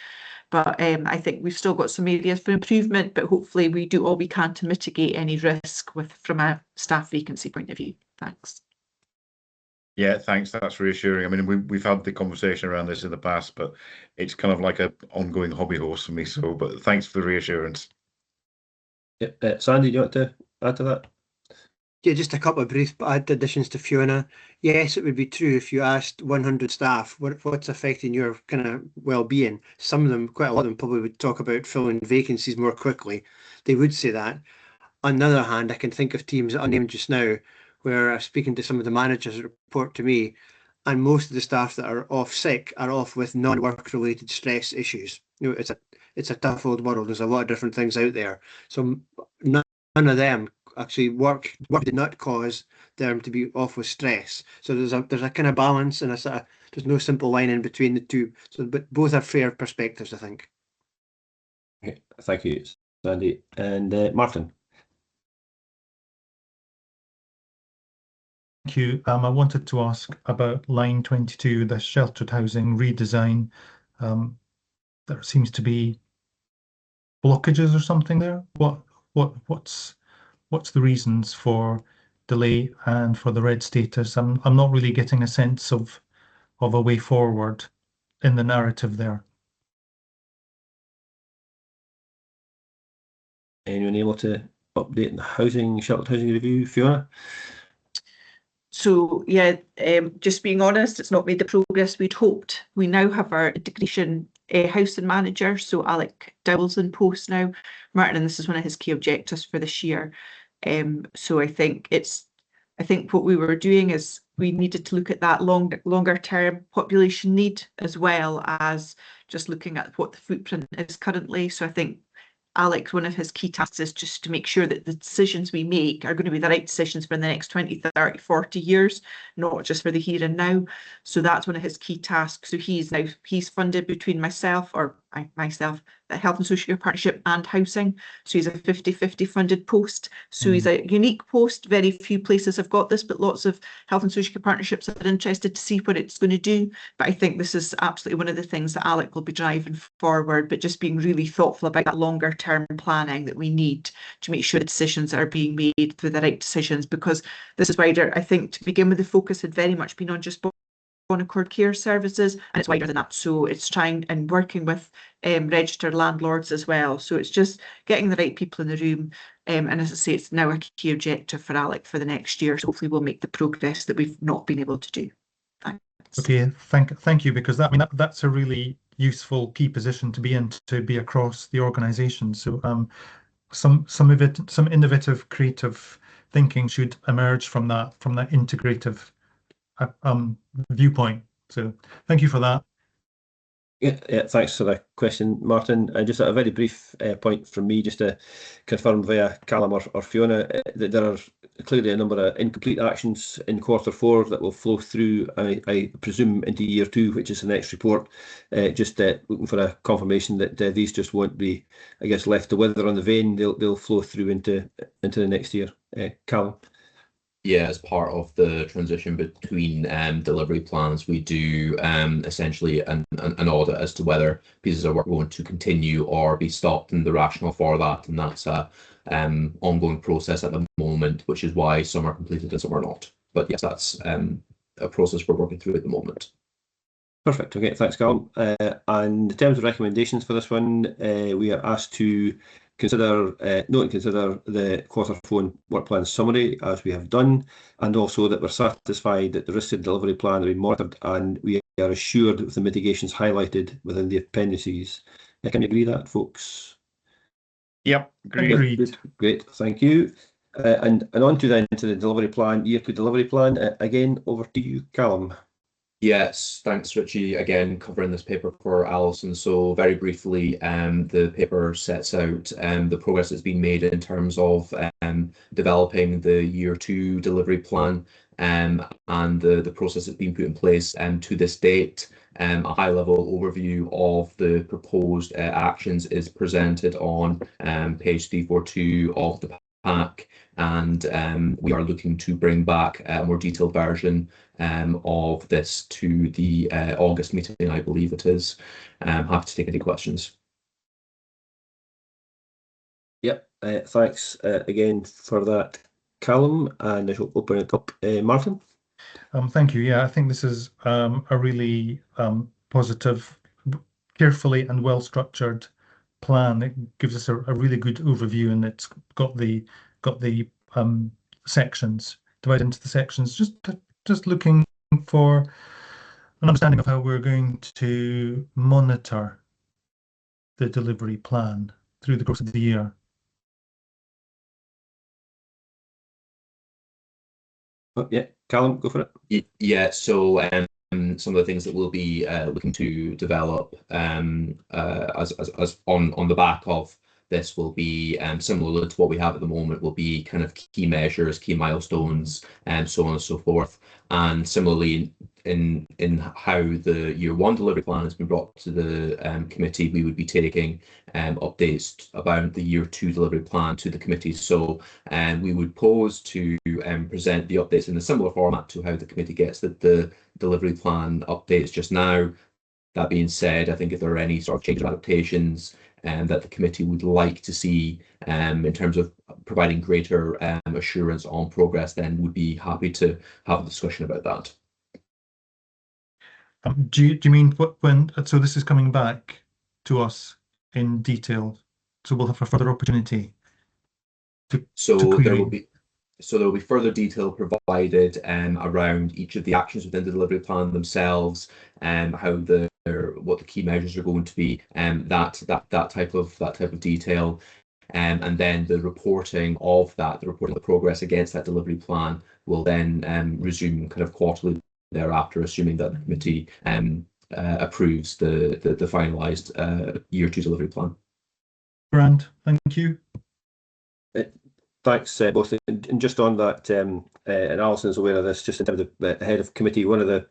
But I think we've still got some areas for improvement, but hopefully we do all we can to mitigate any risk from a staff vacancy point of view. Thanks. Yeah, thanks. That's reassuring. I mean, we've had the conversation around this in the past, but it's kind of like an ongoing hobby horse for me. So, but thanks for the reassurance. Yeah, Sandy, do you want to add to that? Yeah, just a couple of brief additions to Fiona. Yes, it would be true if you asked 100 staff what's affecting your kind of well-being. Some of them, quite a lot of them, probably would talk about filling vacancies more quickly. They would say that. On the other hand, I can think of teams that I named just now, where I'm speaking to some of the managers that report to me, and most of the staff that are off sick are off with non-work related stress issues. You know, it's a tough old world. There's a lot of different things out there. So none of them actually work did not cause them to be off with stress. So there's a kind of balance, and there's no simple line in between the two. So, but both are fair perspectives, I think. Okay, thank you, Sandy. And Martin. Thank you. I wanted to ask about line 22, the sheltered housing redesign. There seems to be blockages or something there. What's the reasons for delay and for the red status? I'm not really getting a sense of a way forward in the narrative there. Anyone able to update the sheltered housing review, Fiona? So yeah, just being honest, it's not made the progress we'd hoped. We now have our integration housing manager, so Alec Dowell's in post now, Martin, and this is one of his key objectives for this year. So I think what we were doing is we needed to look at that longer term population need, as well as just looking at what the footprint is currently. So I think Alex, one of his key tasks is just to make sure that the decisions we make are going to be the right decisions for the next 20, 30, 40 years, not just for the here and now. So that's one of his key tasks. So he's funded between myself, the Health and Social Care Partnership and Housing. So he's a 50-50 funded post. So he's a unique post. Very few places have got this, but lots of Health and Social Care Partnerships are interested to see what it's going to do. But I think this is absolutely one of the things that Alec will be driving forward, but just being really thoughtful about that longer term planning that we need to make sure the decisions are being made for the right decisions, because this is wider. I think to begin with, the focus had very much been on just Accord Care Services, and it's wider than that. So it's trying and working with registered landlords as well. So it's just getting the right people in the room. And as I say, it's now a key objective for Alec for the next year. So hopefully we'll make the progress that we've not been able to do. Thanks. Okay, thank you, because that's a really useful key position to be in, to be across the organisation. So some innovative, creative thinking should emerge from that integrative viewpoint. So thank you for that. Yeah, thanks for the question, Martin. And just a very brief point from me, just to confirm via Callum or Fiona, that there are clearly a number of incomplete actions in Q4 that will flow through, I presume, into year 2, which is the next report. Just looking for a confirmation that these just won't be, I guess, left to wither on the vane. They'll flow through into the next year. Callum. Yeah, as part of the transition between delivery plans, we do essentially an audit as to whether pieces of work are going to continue or be stopped, and the rationale for that. And that's a ongoing process at the moment, which is why some are completed and some are not. But yes, that's a process we're working through at the moment. Perfect. Okay, thanks, Callum. And in terms of recommendations for this one, we are asked to consider, note and consider the Q4 work plan summary, as we have done, and also that we're satisfied that the risk and delivery plan have been monitored and we are assured of the mitigations highlighted within the appendices. Can you agree that, folks? Yep, agreed. Good. Great, thank you. And on to then to the delivery plan, year 2 delivery plan. Again, over to you, Callum. Yes, thanks, Richie. Again, covering this paper for Alison. So very briefly, the paper sets out the progress that's been made in terms of developing the year 2 delivery plan and the process that's been put in place to this date. A high-level overview of the proposed actions is presented on page 342 of the pack, and we are looking to bring back a more detailed version of this to the August meeting, I believe it is. Happy to take any questions. Yep, thanks again for that, Callum, and I shall open it up. Martin? Thank you. Yeah, I think this is a really positive, carefully and well-structured plan. It gives us a really good overview, and it's got the sections divided into the sections. Just looking for an understanding of how we're going to monitor the delivery plan through the course of the year. Oh, yeah, Callum, go for it. Yeah, so some of the things that we'll be looking to develop as on the back of this will be similar to what we have at the moment, will be kind of key measures, key milestones, and so on and so forth. And similarly, in how the year 1 delivery plan has been brought to the committee, we would be taking updates about the year 2 delivery plan to the committee. So we would pose to present the updates in a similar format to how the committee gets the delivery plan updates just now. That being said, I think if there are any sort of changes or adaptations that the committee would like to see in terms of providing greater assurance on progress, then we'd be happy to have a discussion about that. Do you mean when? So this is coming back to us in detail, so we'll have a further opportunity to query. So there will be further detail provided around each of the actions within the delivery plan themselves, what the key measures are going to be, that type of detail, and then the reporting of that, the reporting of the progress against that delivery plan will then resume kind of quarterly thereafter, assuming that the committee approves the finalised year 2 delivery plan. Grand, thank you. Thanks, both. And just on that, and Alison's aware of this, just in terms of the head of committee, one of the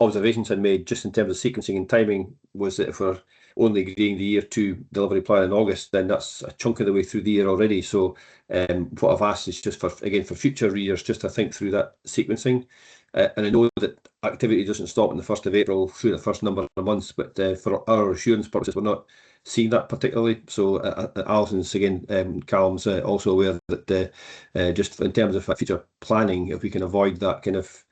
observations I made just in terms of sequencing and timing was that if we're only agreeing the year 2 delivery plan in August, then that's a chunk of the way through the year already. So what I've asked is just for future years, just to think through that sequencing. And I know that activity doesn't stop on the 1st of April through the first number of months, but for our assurance purposes, we're not seeing that particularly. So Alison's, again, Callum's also aware that just in terms of future planning, if we can avoid that kind of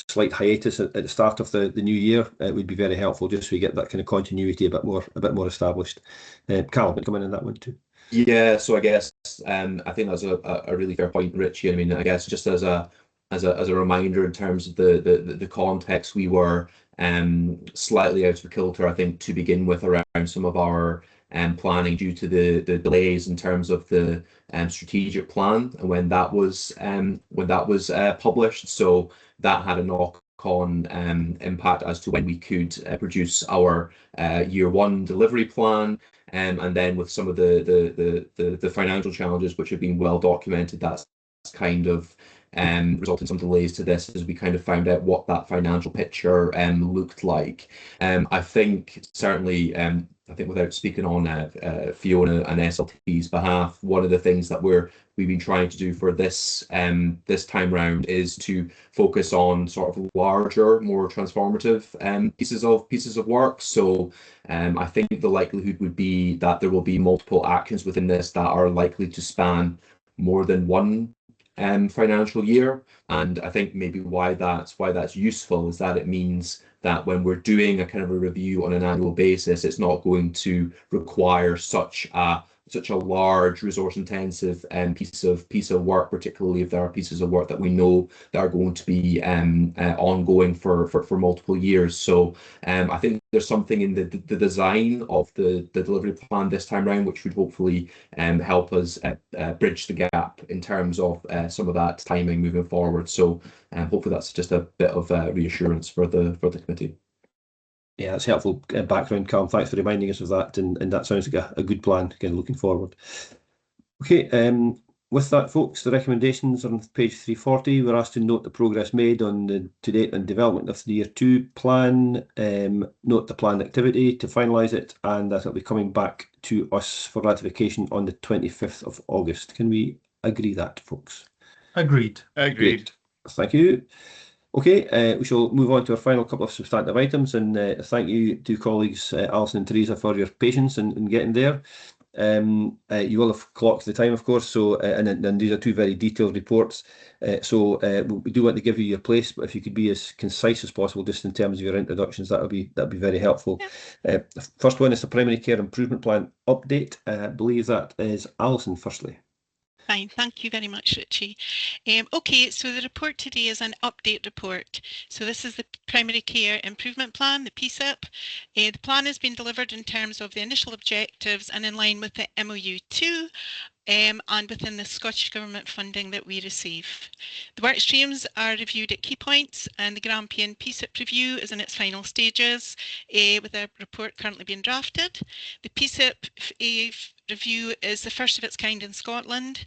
slight hiatus at the start of the new year, it would be very helpful just so we get that kind of continuity a bit more established. Callum, come in that one too. Yeah, so I guess I think that's a really fair point, Richie. I mean, I guess just as a reminder in terms of the context, we were slightly out of kilter, I think, to begin with around some of our planning due to the delays in terms of the strategic plan and when that was published. So that had a knock-on impact as to when we could produce our year 1 delivery plan. And then with some of the financial challenges which have been well documented, that's kind of result in some delays to this as we kind of found out what that financial picture looked like. I think certainly, I think without speaking on Fiona and SLT's behalf, one of the things that we've been trying to do for this this time round is to focus on sort of larger, more transformative pieces of work. So I think the likelihood would be that there will be multiple actions within this that are likely to span more than one financial year. And I think maybe why that's useful is that it means that when we're doing a kind of a review on an annual basis, it's not going to require such a large resource intensive piece of work, particularly if there are pieces of work that we know that are going to be ongoing for multiple years. So I think there's something in the design of the delivery plan this time around which would hopefully help us bridge the gap in terms of some of that timing moving forward. So hopefully that's just a bit of reassurance for the committee. Yeah, that's helpful background, Callum. Thanks for reminding us of that, and that sounds like a good plan, again, looking forward. Okay, with that, folks, the recommendations on page 340, we're asked to note the progress made on the to-date and development of the Year 2 plan, note the planned activity to finalise it, and that it'll be coming back to us for ratification on the 25th of August. Can we agree that, folks? Agreed. Agreed. Great. Thank you. Okay, we shall move on to our final couple of substantive items, and thank you to colleagues Alison and Teresa for your patience in getting there. You will have clocked the time, of course, so and these are two very detailed reports, so we do want to give you your place, but if you could be as concise as possible just in terms of your introductions, that'd be very helpful. The first one is the Primary Care Improvement Plan update. I believe that is Alison firstly. Fine, thank you very much, Richie. Okay, so the report today is an update report. So this is the Primary Care Improvement Plan, the PCIP. The plan has been delivered in terms of the initial objectives and in line with the MOU2 and within the Scottish Government funding that we receive. The work streams are reviewed at key points, and the Grampian PCIP review is in its final stages, with a report currently being drafted. The PCIP review is the first of its kind in Scotland,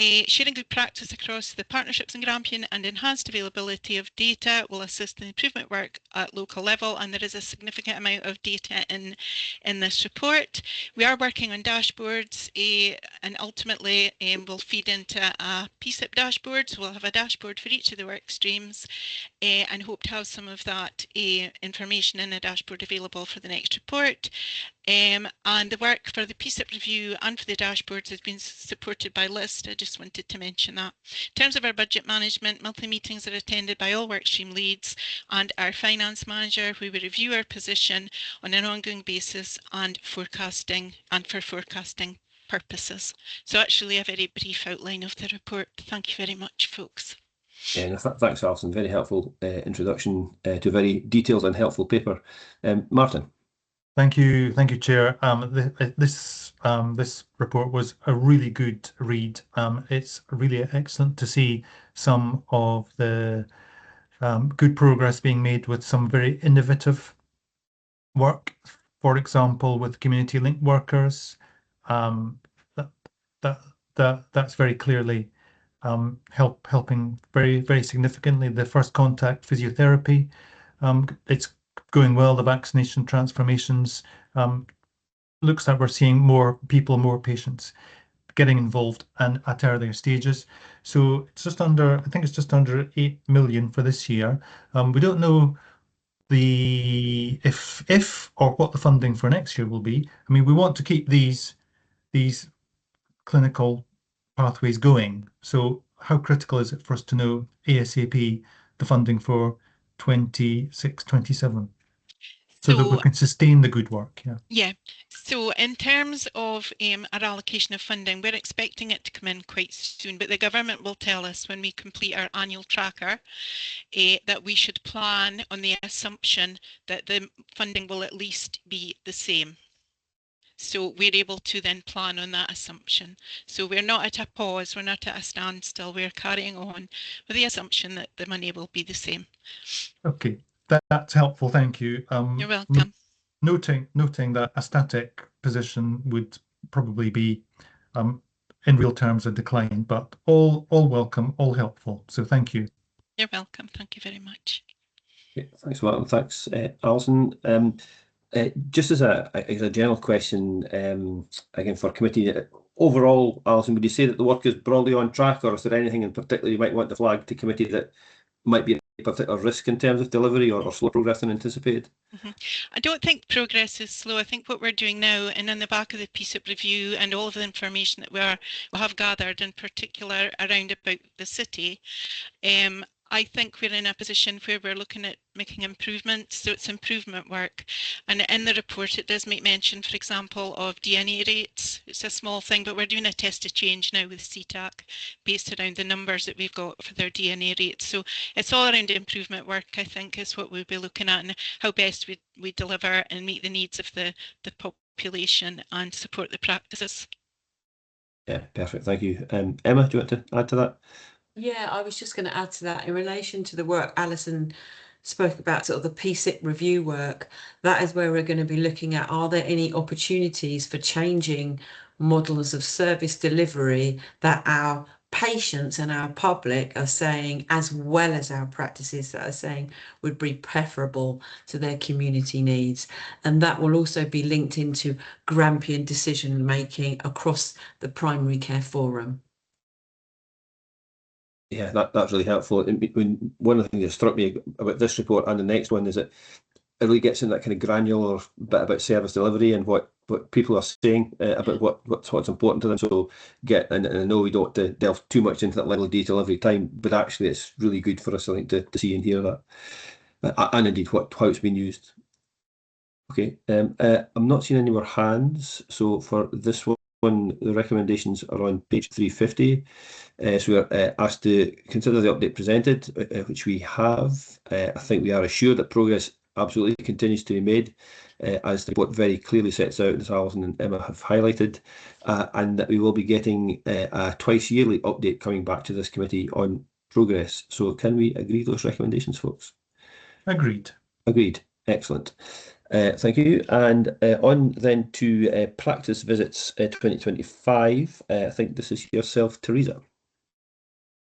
sharing good practice across the partnerships in Grampian and enhanced availability of data will assist in improvement work at local level, and there is a significant amount of data in this report. We are working on dashboards and ultimately will feed into a PCIP dashboard, so we'll have a dashboard for each of the work streams and hope to have some of that information in a dashboard available for the next report. And the work for the PCIP review and for the dashboards has been supported by LIST. I just wanted to mention that. In terms of our budget management, monthly meetings are attended by all workstream leads and our finance manager, where we review our position on an ongoing basis and for forecasting purposes. So actually a very brief outline of the report. Thank you very much, folks. Yeah, thanks, Alison. Very helpful introduction to a very detailed and helpful paper. Martin. Thank you, Chair. This report was a really good read. It's really excellent to see some of the good progress being made with some very innovative work. For example, with community link workers, that's very clearly helping very significantly. The first contact physiotherapy, it's going well. The vaccination transformations, looks like we're seeing more people, more patients getting involved and at earlier stages. So it's just under, I think it's just under 8 million for this year. We don't know if or what the funding for next year will be. I mean, we want to keep these clinical pathways going. So how critical is it for us to know ASAP the funding for 26, 27? So that we can sustain the good work. Yeah. So in terms of our allocation of funding, we're expecting it to come in quite soon, but the government will tell us when we complete our annual tracker that we should plan on the assumption that the funding will at least be the same. So we're able to then plan on that assumption. So we're not at a pause, we're not at a standstill, we're carrying on with the assumption that the money will be the same. Okay. That's helpful, thank you. You're welcome. Noting that a static position would probably be in real terms a decline, but all welcome, all helpful. So thank you. You're welcome. Thank you very much. Okay, thanks a lot, and thanks, Alison. Just as a general question, again for committee, overall, Alison, would you say that the work is broadly on track, or is there anything in particular you might want to flag to committee that might be a particular risk in terms of delivery or slow progress than anticipated? I don't think progress is slow. I think what we're doing now, and in the back of the PSIP review and all of the information that we have gathered, in particular around about the city, I think we're in a position where we're looking at making improvements. So it's improvement work. And in the report, it does make mention, for example, of DNA rates. It's a small thing, but we're doing a test of change now with CTAC based around the numbers that we've got for their DNA rates. So it's all around improvement work, I think, is what we'll be looking at, and how best we deliver and meet the needs of the population and support the practices. Yeah, perfect. Thank you. Emma, do you want to add to that? Yeah, I was just going to add to that in relation to the work Alison spoke about, sort of the PSIP review work. That is where we're going to be looking at, are there any opportunities for changing models of service delivery that our patients and our public are saying, as well as our practices that are saying would be preferable to their community needs. And that will also be linked into Grampian decision making across the primary care forum. Yeah, that's really helpful. One of the things that struck me about this report and the next one is that it really gets in that kind of granular bit about service delivery and what people are saying about what's important to them. So and I know we don't delve too much into that level of detail every time, but actually it's really good for us, I think, to see and hear that, and indeed how it's been used. Okay, I'm not seeing any more hands. So for this one, the recommendations are on page 350. So we're asked to consider the update presented, which we have. I think we are assured that progress absolutely continues to be made, as the report very clearly sets out, as Alison and Emma have highlighted, and that we will be getting a twice yearly update coming back to this committee on progress. So can we agree those recommendations, folks? Agreed. Agreed. Excellent. Thank you. And on then to practice visits 2025. I think this is yourself, Teresa.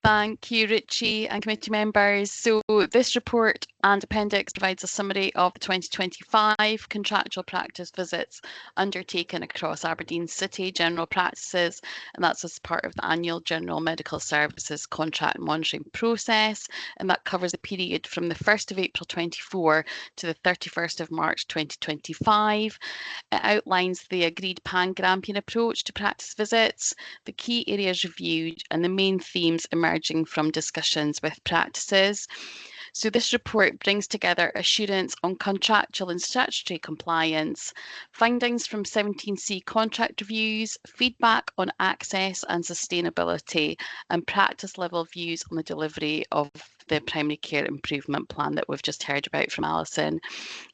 Thank you, Richie and committee members. So this report and appendix provides a summary of the 2025 contractual practice visits undertaken across Aberdeen City general practices, and that's as part of the annual General Medical Services contract monitoring process, and that covers the period from the 1st of April 24 to the 31st of March 2025. It outlines the agreed pan-Grampian approach to practice visits, the key areas reviewed, and the main themes emerging from discussions with practices. So this report brings together assurance on contractual and statutory compliance, findings from 17C contract reviews, feedback on access and sustainability, and practice level views on the delivery of the primary care improvement plan that we've just heard about from Alison.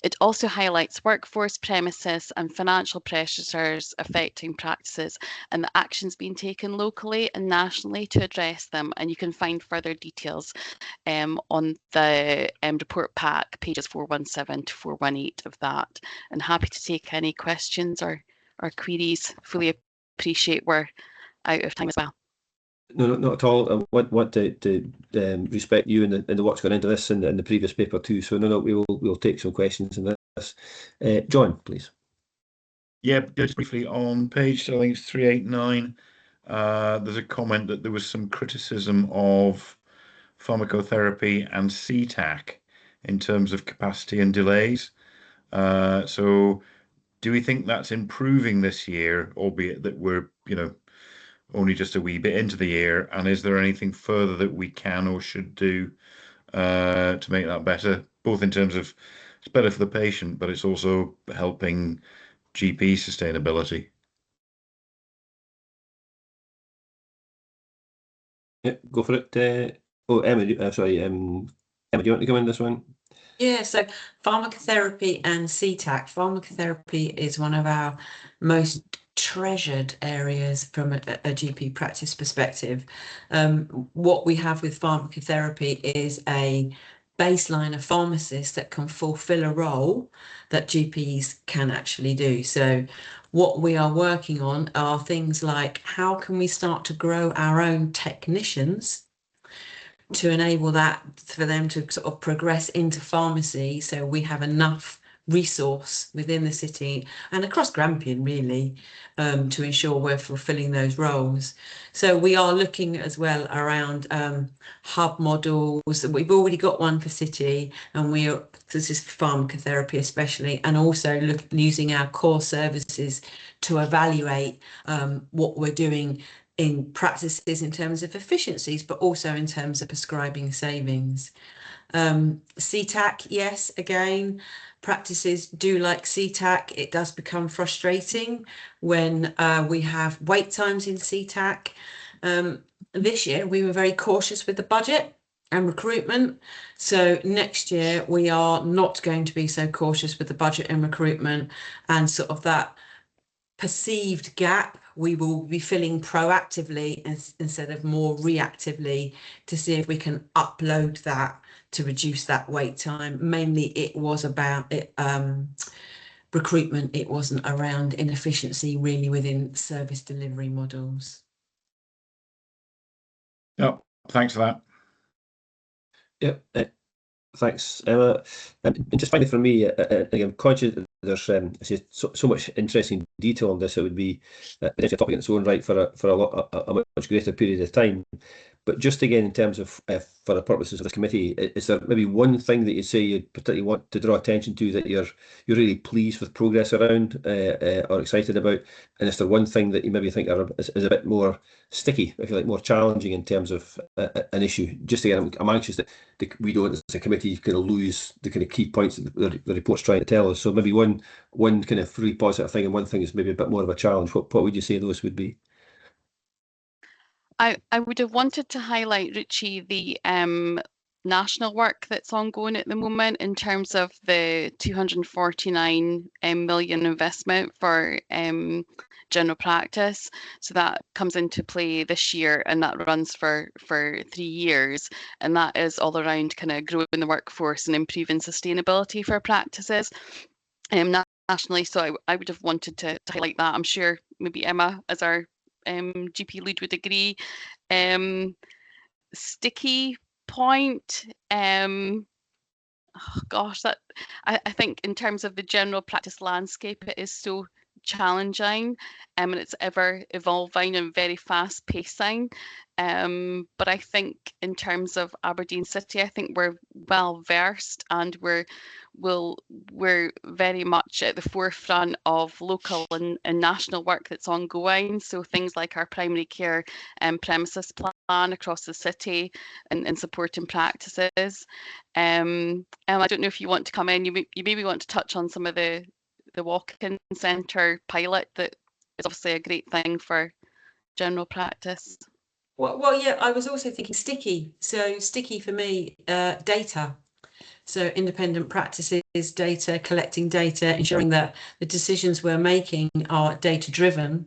It also highlights workforce, premises and financial pressures affecting practices and the actions being taken locally and nationally to address them. And you can find further details on the report pack, pages 417 to 418 of that. And happy to take any questions or queries. Fully appreciate we're out of time as well. No, not at all. I want to respect you and the work's gone into this and the previous paper too. So no, we'll take some questions in this. John, please. Yeah, just briefly on page, I think it's 389. There's a comment that there was some criticism of pharmacotherapy and CTAC in terms of capacity and delays. So do we think that's improving this year, albeit that we're, only just a wee bit into the year? And is there anything further that we can or should do to make that better, both in terms of it's better for the patient, but it's also helping GP sustainability? Yeah, go for it. Emma, sorry, Emma, do you want to come in this one? Yeah, so pharmacotherapy and CTAC. Pharmacotherapy is one of our most treasured areas from a GP practice perspective. What we have with pharmacotherapy is a baseline of pharmacists that can fulfill a role that GPs can actually do. So What we are working on are things like how can we start to grow our own technicians to enable that for them to sort of progress into pharmacy, so we have enough resource within the city and across Grampian really to ensure we're fulfilling those roles. So we are looking as well around hub models. We've already got one for city, and this is for pharmacotherapy especially, and also using our core services to evaluate what we're doing in practices in terms of efficiencies, but also in terms of prescribing savings. CTAC, yes, again, practices do like CTAC. It does become frustrating when we have wait times in CTAC. This year we were very cautious with the budget and recruitment. So next year we are not going to be so cautious with the budget and recruitment, and sort of that perceived gap we will be filling proactively instead of more reactively, to see if we can upload that to reduce that wait time. Mainly it was about recruitment. It wasn't around inefficiency really within service delivery models. Yep, thanks for that. Yep. Thanks, Emma. And just finally, for me, I'm conscious that there's so much interesting detail on this. It would be a topic in its own right for a much greater period of time. But just again, in terms of for the purposes of this committee, is there maybe one thing that you say you particularly want to draw attention to that you're really pleased with progress around or excited about? And is there one thing that you maybe think is a bit more sticky, if you like, more challenging in terms of an issue? Just again, I'm anxious that we don't, as a committee, kind of lose the kind of key points that the report's trying to tell us. So maybe one kind of really positive thing and one thing is maybe a bit more of a challenge. What would you say those would be? I would have wanted to highlight, Richie, the national work that's ongoing at the moment in terms of the 249 million investment for general practice. So that comes into play this year, and that runs for 3 years, and that is all around kind of growing the workforce and improving sustainability for practices nationally. So I would have wanted to highlight that. I'm sure maybe Emma, as our GP lead, would agree. Sticky point. Oh gosh, that I think in terms of the general practice landscape, it is so challenging, and it's ever evolving and very fast pacing. But I think in terms of Aberdeen City, I think we're well versed, and we're very much at the forefront of local and national work that's ongoing. So things like our primary care premises plan across the city and supporting practices. I don't know if you want to come in. You maybe want to touch on some of the walk-in centre pilot that is obviously a great thing for general practice. Well, yeah, I was also thinking sticky. So sticky for me, data. So independent practices, data, collecting data, ensuring that the decisions we're making are data driven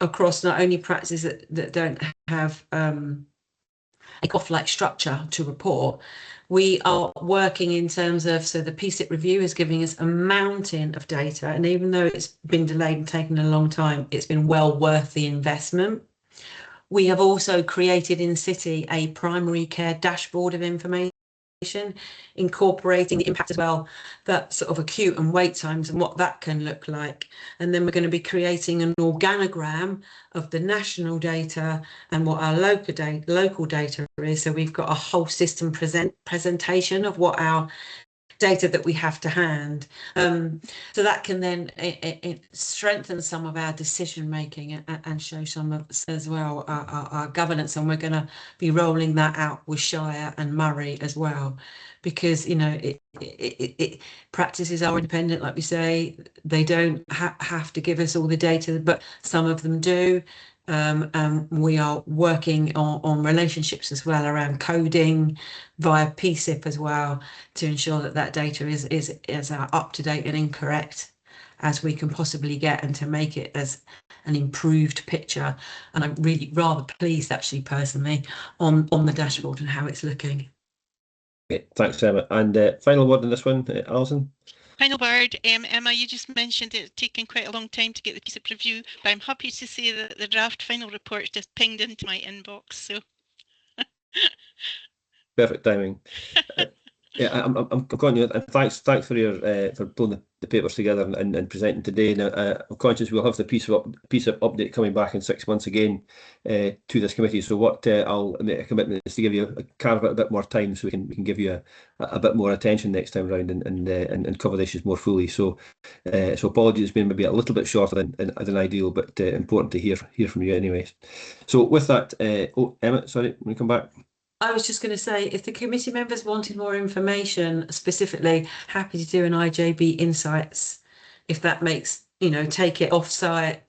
across not only practices that don't have a COF-like structure to report. We are working in terms of, so the PSIP review is giving us a mountain of data, and even though it's been delayed and taken a long time, it's been well worth the investment. We have also created in City a primary care dashboard of information, incorporating the impact as well, that sort of acute and wait times and what that can look like. And then we're going to be creating an organogram of the national data and what our local data is. So we've got a whole system presentation of what our data that we have to hand, so that can then it strengthen some of our decision making and show some of as well our governance. And we're going to be rolling that out with Shire and Murray as well, because you know practices are independent, like we say. They don't have to give us all the data, but some of them do. And we are working on relationships as well around coding via PSIP as well, to ensure that data is up to date and incorrect as we can possibly get, and to make it as an improved picture. And I'm really rather pleased, actually, personally, on the dashboard and how it's looking. Okay, thanks, Emma. And final word on this one, Alison. Final word, Emma, you just mentioned it's taken quite a long time to get the PSIP review, but I'm happy to say that the draft final report just pinged into my inbox. So Perfect timing. Yeah, I'm going to, and thanks for your for pulling the papers together and presenting today. Now, I'm conscious we'll have the PSIP update coming back in 6 months again to this committee. So what I'll make a commitment is to give you carve out a bit more time so we can give you a bit more attention next time round and cover the issues more fully. So so apologies, it's been maybe a little bit shorter than ideal, but important to hear from you anyways. So with that, oh Emma, sorry, let me come back. I was just going to say, if the committee members wanted more information, specifically, happy to do an IJB Insights, if that makes, you know, take it off-site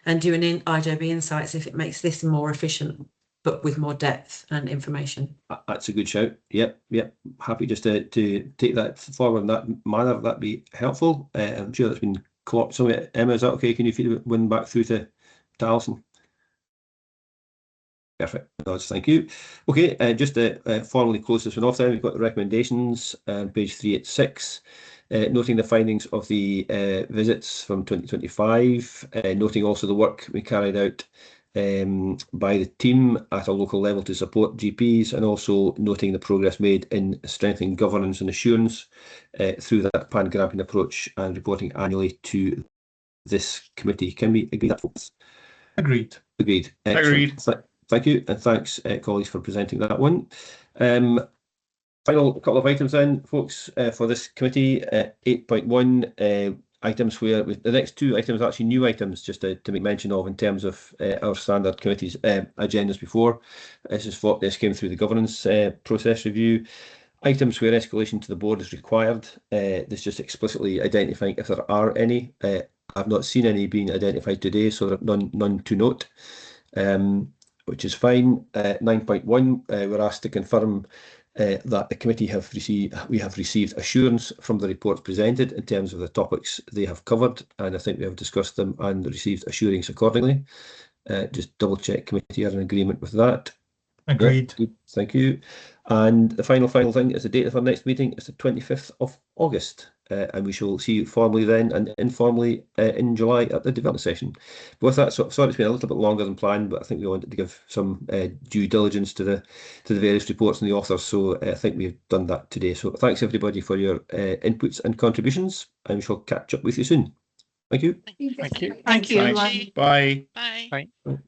and do an IJB Insights if it makes this more efficient, but with more depth and information. That's a good shout. Yep. Happy just to take that forward in that manner. That'd be helpful. I'm sure that's been clocked somewhere. Emma, is that okay? Can you feed it one back through to Alison? Perfect. Nods, thank you. Okay, just to formally close this one off then, we've got the recommendations, page 386, noting the findings of the visits from 2025, noting also the work we carried out by the team at a local level to support GPs, and also noting the progress made in strengthening governance and assurance through that pan-Grampian approach and reporting annually to this committee. Can we agree that, folks? Agreed. Agreed. Agreed. Thank you, and thanks, colleagues, for presenting that one. Final couple of items then, folks, for this committee. 8.1 items where the next two items are actually new items, just to make mention of in terms of our standard committees agendas before. This came through the governance process review. Items where escalation to the board is required. This just explicitly identifying if there are any. I've not seen any being identified today, so there are none to note. Which is fine. 9.1, we're asked to confirm that the committee we have received assurance from the reports presented in terms of the topics they have covered, and I think we have discussed them and received assurance accordingly. Just double check committee are in agreement with that. Agreed. Yeah, thank you. And the final thing is the date of our next meeting is the 25th of August. And we shall see you formally then and informally in July at the development session. But with that, sorry it's been a little bit longer than planned, but I think we wanted to give some due diligence to the various reports and the authors, so I think we've done that today. So thanks everybody for your inputs and contributions, and we shall catch up with you soon. Thank you. Thank you. Thank you. Bye. bye. Bye.